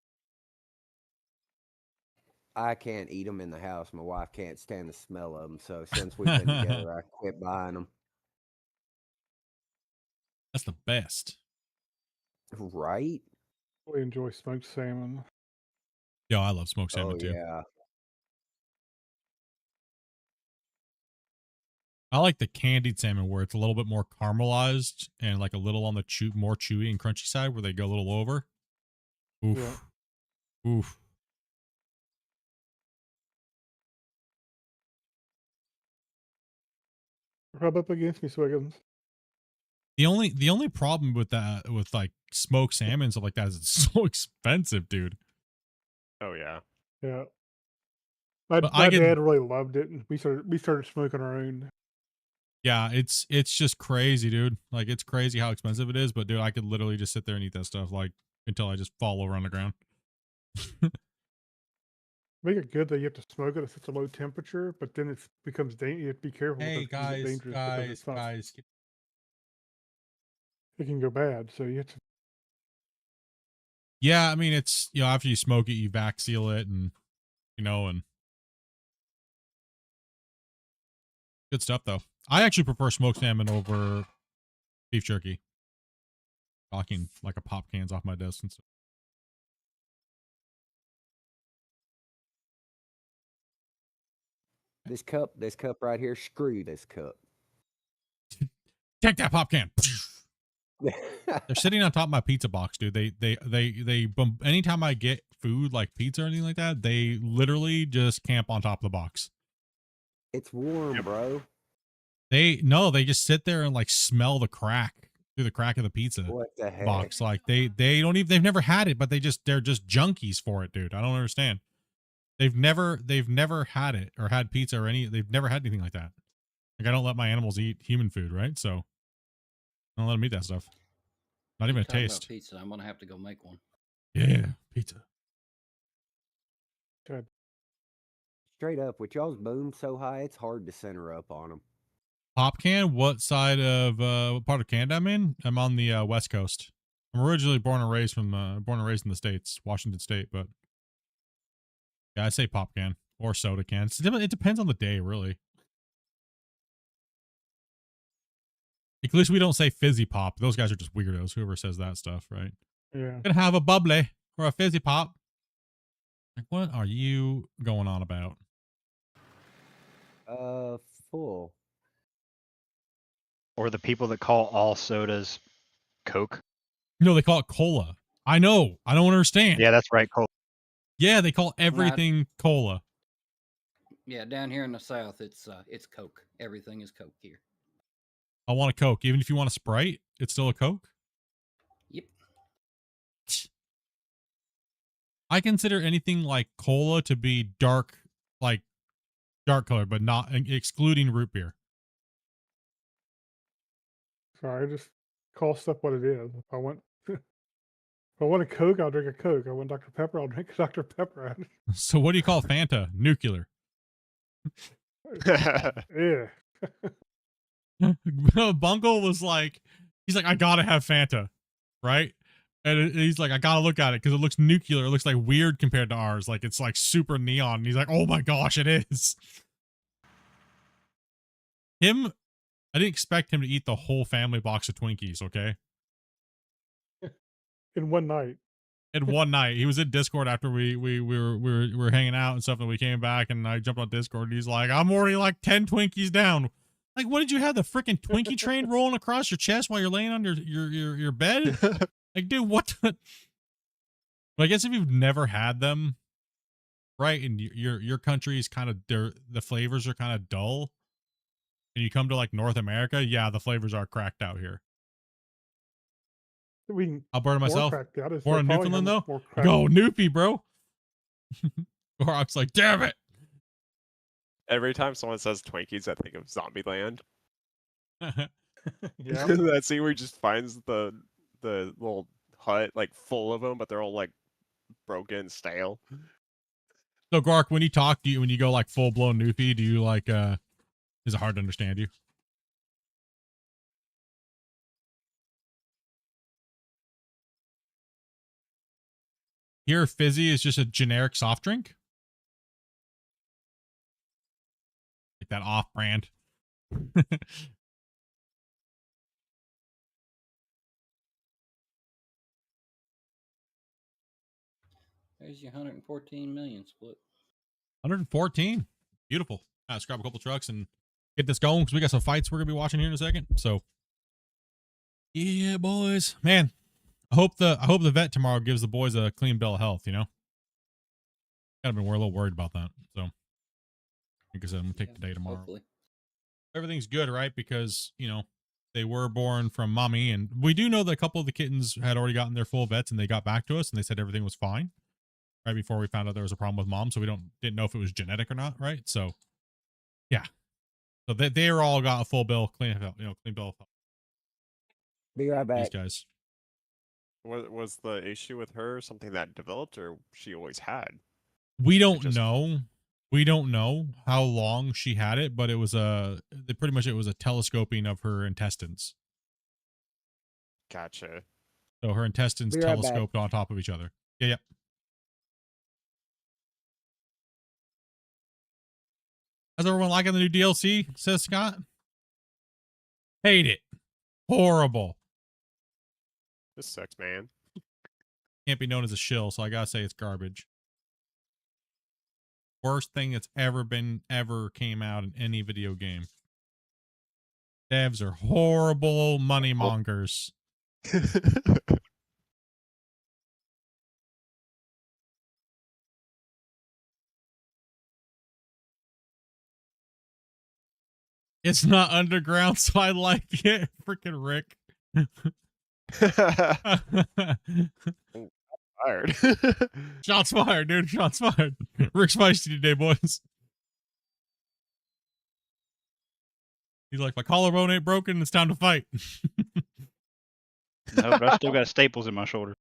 I can't eat them in the house. My wife can't stand the smell of them. So since we've been together, I quit buying them. That's the best. Right? I enjoy smoked salmon. Yo, I love smoked salmon too. Yeah. I like the candied salmon where it's a little bit more caramelized and like a little on the more chewy and crunchy side where they go a little over. Oof. Yeah. Oof. Rub up against me, Swiggins. The only problem with that, with like smoked salmon and stuff like that, is it's so expensive, dude. Oh yeah. Yeah. My dad really loved it, and we started smoking our own. Yeah, it's just crazy, dude. Like, it's crazy how expensive it is, but dude, I could literally just sit there and eat that stuff like until I just fall over on the ground. Make it good that you have to smoke it at such a low temperature, but then it becomes dangerous. You have to be careful. Hey guys, guys. It can go bad, so you have to. Yeah, I mean, it's, after you smoke it, you vac seal it, and and good stuff though. I actually prefer smoked salmon over beef jerky. Talking like a pop cans off my desk and stuff. This cup right here, screw this cup. Take that pop can. They're sitting on top of my pizza box, dude. They anytime I get food like pizza or anything like that, they literally just camp on top of the box. It's warm, bro. They just sit there and like smell the crack through the crack of the pizza box. Like they've never had it, but they're just junkies for it, dude. I don't understand. They've never had it or had pizza or they've never had anything like that. Like, I don't let my animals eat human food, right? So I don't let them eat that stuff. Not even a taste. About pizza. I'm gonna have to go make one. Yeah, pizza. Good. Straight up, with y'all's boom so high, it's hard to center up on them. Pop can? What side of what part of Canada I'm in? I'm on the west coast. I'm originally born and raised in the States, Washington State, but yeah, I say pop can or soda can. It depends on the day, really. At least we don't say fizzy pop. Those guys are just weirdos. Whoever says that stuff, right? Yeah. Gonna have a bubbly or a fizzy pop. Like, what are you going on about? Full. Or the people that call all sodas Coke. No, they call it cola. I know. I don't understand. Yeah, that's right. Cola. Yeah, they call everything cola. Yeah, down here in the South, it's Coke. Everything is Coke here. I want a Coke. Even if you want a Sprite, it's still a Coke? Yep. I consider anything like cola to be dark color, but not excluding root beer. Sorry, I just call stuff what it is. If I want a Coke, I'll drink a Coke. I want Dr. Pepper, I'll drink Dr. Pepper. So what do you call Fanta? Nuclear. Yeah. Bungle was like, he's like, I gotta have Fanta, right? And he's like, I gotta look at it because it looks nuclear. It looks like weird compared to ours. Like it's like super neon. And he's like, oh my gosh, it is. I didn't expect him to eat the whole family box of Twinkies. Okay. In one night. In one night, he was in Discord after we were hanging out and stuff, and we came back, and I jumped on Discord, and he's like, I'm already like 10 Twinkies down. Like, what did you have, the freaking Twinkie train rolling across your chest while you're laying on your bed? Like, dude, what the? Well, I guess if you've never had them, right, and your country is kind of the flavors are kind of dull, and you come to like North America, yeah, the flavors are cracked out here. Alberta myself, born in Newfoundland though. Go Noopy, bro. Gorok's like, damn it. Every time someone says Twinkies, I think of Zombieland. Yeah. That scene where he just finds the little hut like full of them, but they're all like broken, stale. So Gork, when you talk, when you go like full blown Noopy, do you like is it hard to understand you? Here, fizzy is just a generic soft drink. Like that off brand. There's your 114 million split. 114. Beautiful. Let's grab a couple trucks and get this going because we got some fights we're gonna be watching here in a second. So yeah, boys. Man, I hope the vet tomorrow gives the boys a clean bill of health, you know? We're a little worried about that. So like I said, I'm gonna take the day tomorrow. Hopefully. Everything's good, right? Because, you know, they were born from mommy, and we do know that a couple of the kittens had already gotten their full vets and they got back to us and they said everything was fine right before we found out there was a problem with mom. So we didn't know if it was genetic or not, right? So yeah. So they are all got a full bill, clean bill of health. Be right back. These guys. Was the issue with her something that developed, or she always had? We don't know. We don't know how long she had it, but it was it was a telescoping of her intestines. Gotcha. So her intestines Be right back. telescoped on top of each other. Yeah, yeah. How's everyone liking the new DLC, says Scott? Hate it. Horrible. This sucks, man. Can't be known as a shill, so I gotta say it's garbage. Worst thing that's ever came out in any video game. Devs are horrible money mongers. It's not underground, so I like it. Freaking Rick. Fired. Shots fired, dude. Shots fired. Rick's feisty today, boys. He's like, my collarbone ain't broken. It's time to fight. No, but I still got staples in my shoulder.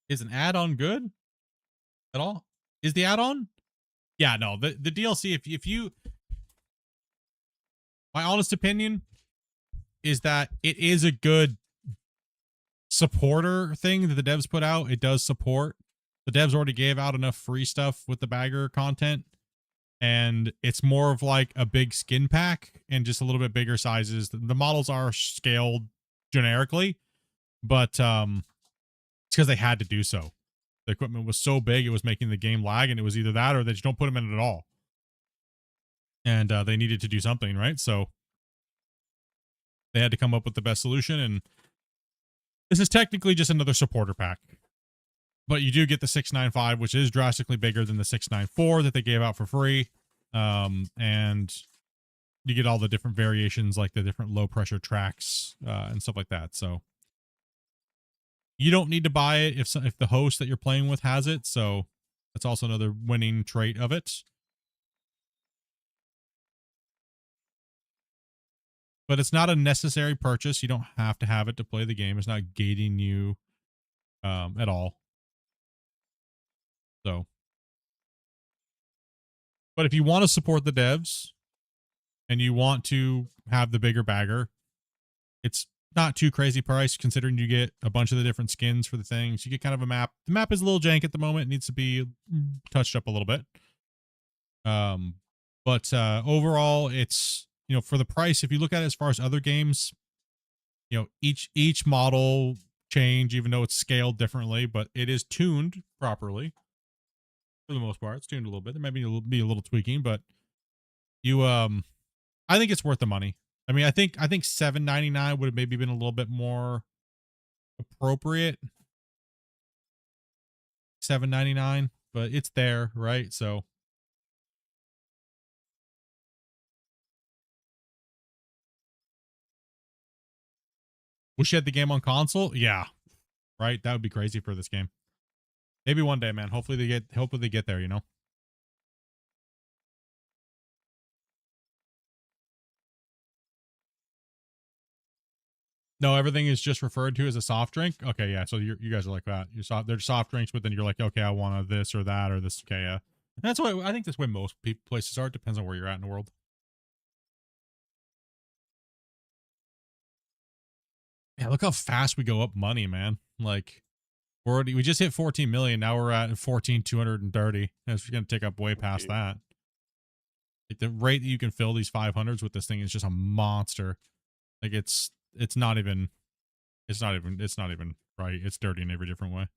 Is an add-on good at all? Is the add-on? Yeah, no. The DLC, if you my honest opinion is that it is a good supporter thing that the devs put out. It does support. The devs already gave out enough free stuff with the bagger content, and it's more of like a big skin pack and just a little bit bigger sizes. The models are scaled generically, but it's because they had to do so. The equipment was so big it was making the game lag, and it was either that or they just don't put them in it at all. And they needed to do something, right? So they had to come up with the best solution, and this is technically just another supporter pack. But you do get the 695, which is drastically bigger than the 694 that they gave out for free. And you get all the different variations, like the different low pressure tracks and stuff like that. So you don't need to buy it if the host that you're playing with has it. So that's also another winning trait of it. But it's not a necessary purchase. You don't have to have it to play the game. It's not gating you at all. So, but if you want to support the devs and you want to have the bigger bagger, it's not too crazy price considering you get a bunch of the different skins for the things. You get kind of a map. The map is a little jank at the moment. It needs to be touched up a little bit. But overall, it's, you know, for the price, if you look at it as far as other games, you know, each model change, even though it's scaled differently, but it is tuned properly. For the most part, it's tuned a little bit. There might be a little tweaking, but you, I think it's worth the money. I mean, I think $7.99 would have maybe been a little bit more appropriate. $7.99, but it's there, right? So wish you had the game on console. Yeah, right. That would be crazy for this game. Maybe one day, man. Hopefully they get there, you know. No, everything is just referred to as a soft drink. Okay, yeah. So you guys are like that. They're soft drinks, but then you're like, okay, I want a this or that or this. Okay, yeah. And that's why I think that's why most places are. It depends on where you're at in the world. Yeah, look how fast we go up money, man. Like we just hit 14 million. Now we're at 14,230. It's going to take up way past that. Like the rate that you can fill these 500s with this thing is just a monster. Like it's not even right. It's dirty in every different way.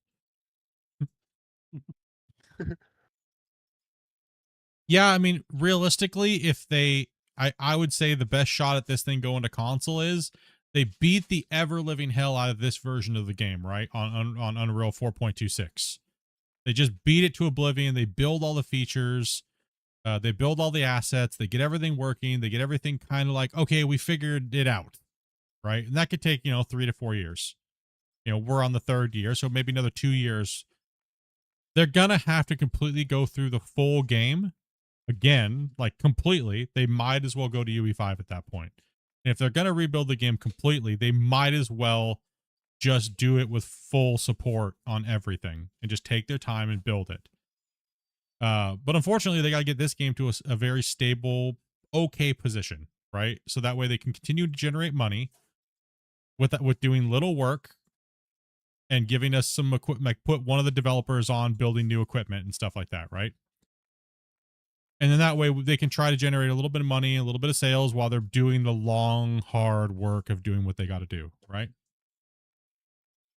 Yeah, I mean, realistically, if I would say the best shot at this thing going to console is they beat the ever living hell out of this version of the game, right? On Unreal 4.26. They just beat it to oblivion. They build all the features. They build all the assets. They get everything working. They get everything kind of like, okay, we figured it out, right? And that could take, 3 to 4 years. We're on the 3rd year, so maybe another 2 years. They're gonna have to completely go through the full game again, like completely. They might as well go to UE5 at that point. And if they're gonna rebuild the game completely, they might as well just do it with full support on everything and just take their time and build it. But unfortunately, they got to get this game to a very stable, okay position, right? So that way they can continue to generate money with doing little work and giving us some equipment, like put one of the developers on building new equipment and stuff like that, right? And then that way they can try to generate a little bit of money, a little bit of sales while they're doing the long, hard work of doing what they got to do, right?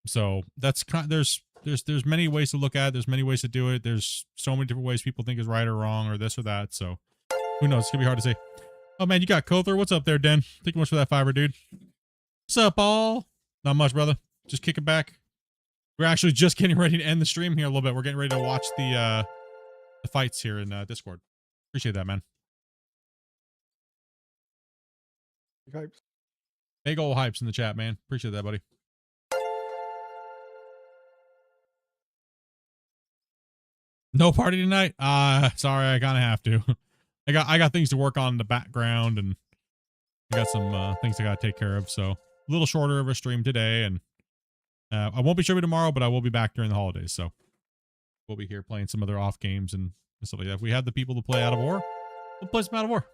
So that's there's many ways to look at it. There's many ways to do it. There's so many different ways people think is right or wrong or this or that. So who knows? It's gonna be hard to say. Oh man, you got Kother. What's up there, Den? Thank you much for that fiber, dude. What's up, all? Not much, brother. Just kick it back. We're actually just getting ready to end the stream here a little bit. We're getting ready to watch the fights here in Discord. Appreciate that, man. Hypes. Big ol' hypes in the chat, man. Appreciate that, buddy. No party tonight? Sorry, I kind of have to. I got things to work on in the background, and I got some things I got to take care of. So a little shorter of a stream today, and I won't be streaming tomorrow, but I will be back during the holidays. So we'll be here playing some other off games and stuff like that. If we have the people to play Out of War, we'll play some Out of War.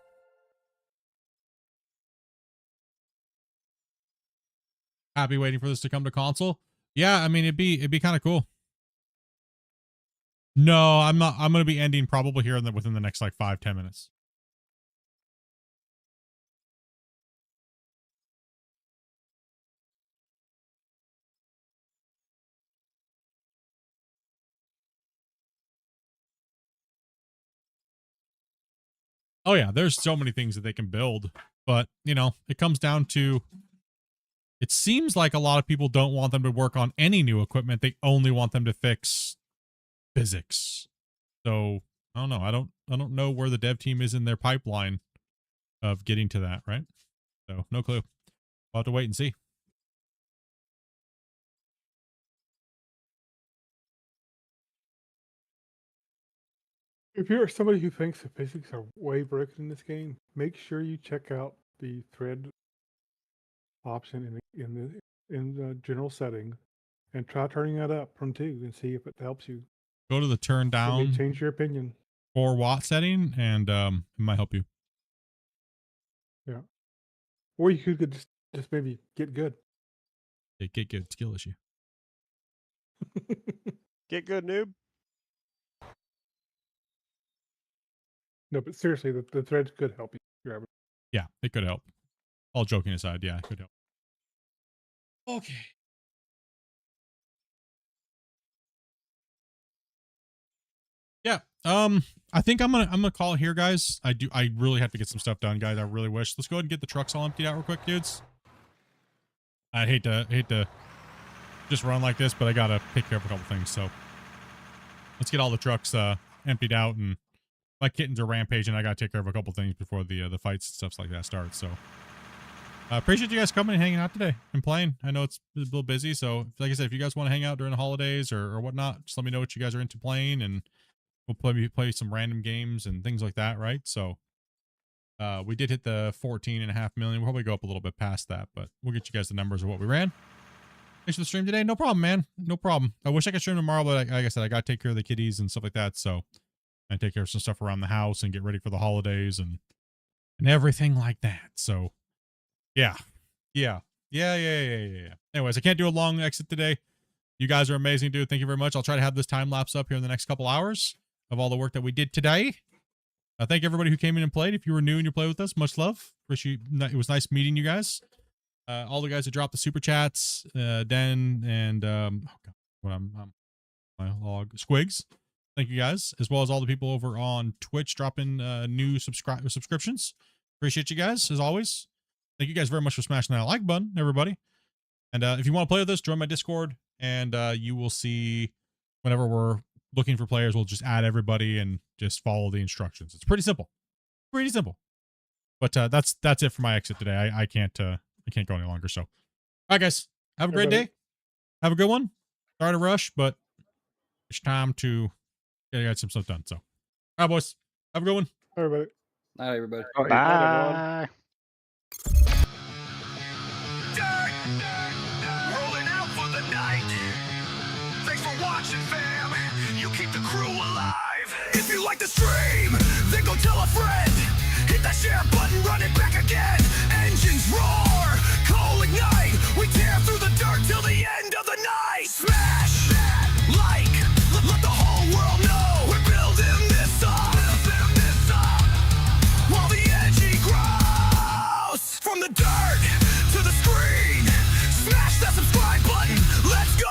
Happy waiting for this to come to console. Yeah, I mean, it'd be kind of cool. No, I'm not. I'm going to be ending probably here within the next like 5-10 minutes. Oh yeah, there's so many things that they can build, but you know, it comes down to, it seems like a lot of people don't want them to work on any new equipment. They only want them to fix physics. So I don't know. I don't know where the dev team is in their pipeline of getting to that, right? So no clue. We'll have to wait and see. If you're somebody who thinks the physics are way broken in this game, make sure you check out the thread option in the general setting, and try turning that up from 2 and see if it helps you. Go to the turn It may down change your opinion. 4 watt setting, and it might help you. Yeah. Or you could just maybe get good. Get good, skill issue. Get good, noob. No, but seriously, the threads could help you. Yeah, it could help. All joking aside, yeah, it could help. Okay. Yeah. I think I'm gonna call it here, guys. I really have to get some stuff done, guys. I really wish. Let's go ahead and get the trucks all emptied out real quick, dudes. I hate to just run like this, but I gotta take care of a couple things. So let's get all the trucks emptied out, and my kittens are rampaging. I gotta take care of a couple things before the fights and stuff like that start. So I appreciate you guys coming and hanging out today and playing. I know it's a little busy, so like I said, if you guys want to hang out during the holidays or whatnot, just let me know what you guys are into playing, and we'll play some random games and things like that, right? So we did hit the 14.5 million. We'll probably go up a little bit past that, but we'll get you guys the numbers of what we ran. Thanks for the stream today. No problem, man. No problem. I wish I could stream tomorrow, but like I said, I got to take care of the kitties and stuff like that. So I take care of some stuff around the house and get ready for the holidays and everything like that. So yeah. Anyways, I can't do a long exit today. You guys are amazing, dude. Thank you very much. I'll try to have this time lapse up here in the next couple hours of all the work that we did today. Thank everybody who came in and played. If you were new and you played with us, much love. Appreciate it. Was nice meeting you guys. All the guys who dropped the super chats, Den and my log Squigs. Thank you guys, as well as all the people over on Twitch dropping new subscriptions. Appreciate you guys as always. Thank you guys very much for smashing that like button, everybody. And if you want to play with us, join my Discord, and you will see whenever we're looking for players, we'll just add everybody and just follow the instructions. It's pretty simple. Pretty simple. But that's it for my exit today. I can't go any longer. So, all right, guys, have a great day. Have a good one. Sorry to rush, but it's time to get some stuff done. So, all right, boys, have a good one. Everybody. Night, everybody. Bye. Rolling out for the night. Thanks for watching, fam. You keep the crew alive. If you like the stream, then go tell a friend. Hit that share button, run it back again. Engines roar, coal ignite. We tear through the dirt till the end of the night. Smash that like, let the whole world know we're building this up. While the energy grows from the dirt to the screen. Smash that subscribe button. Let's go.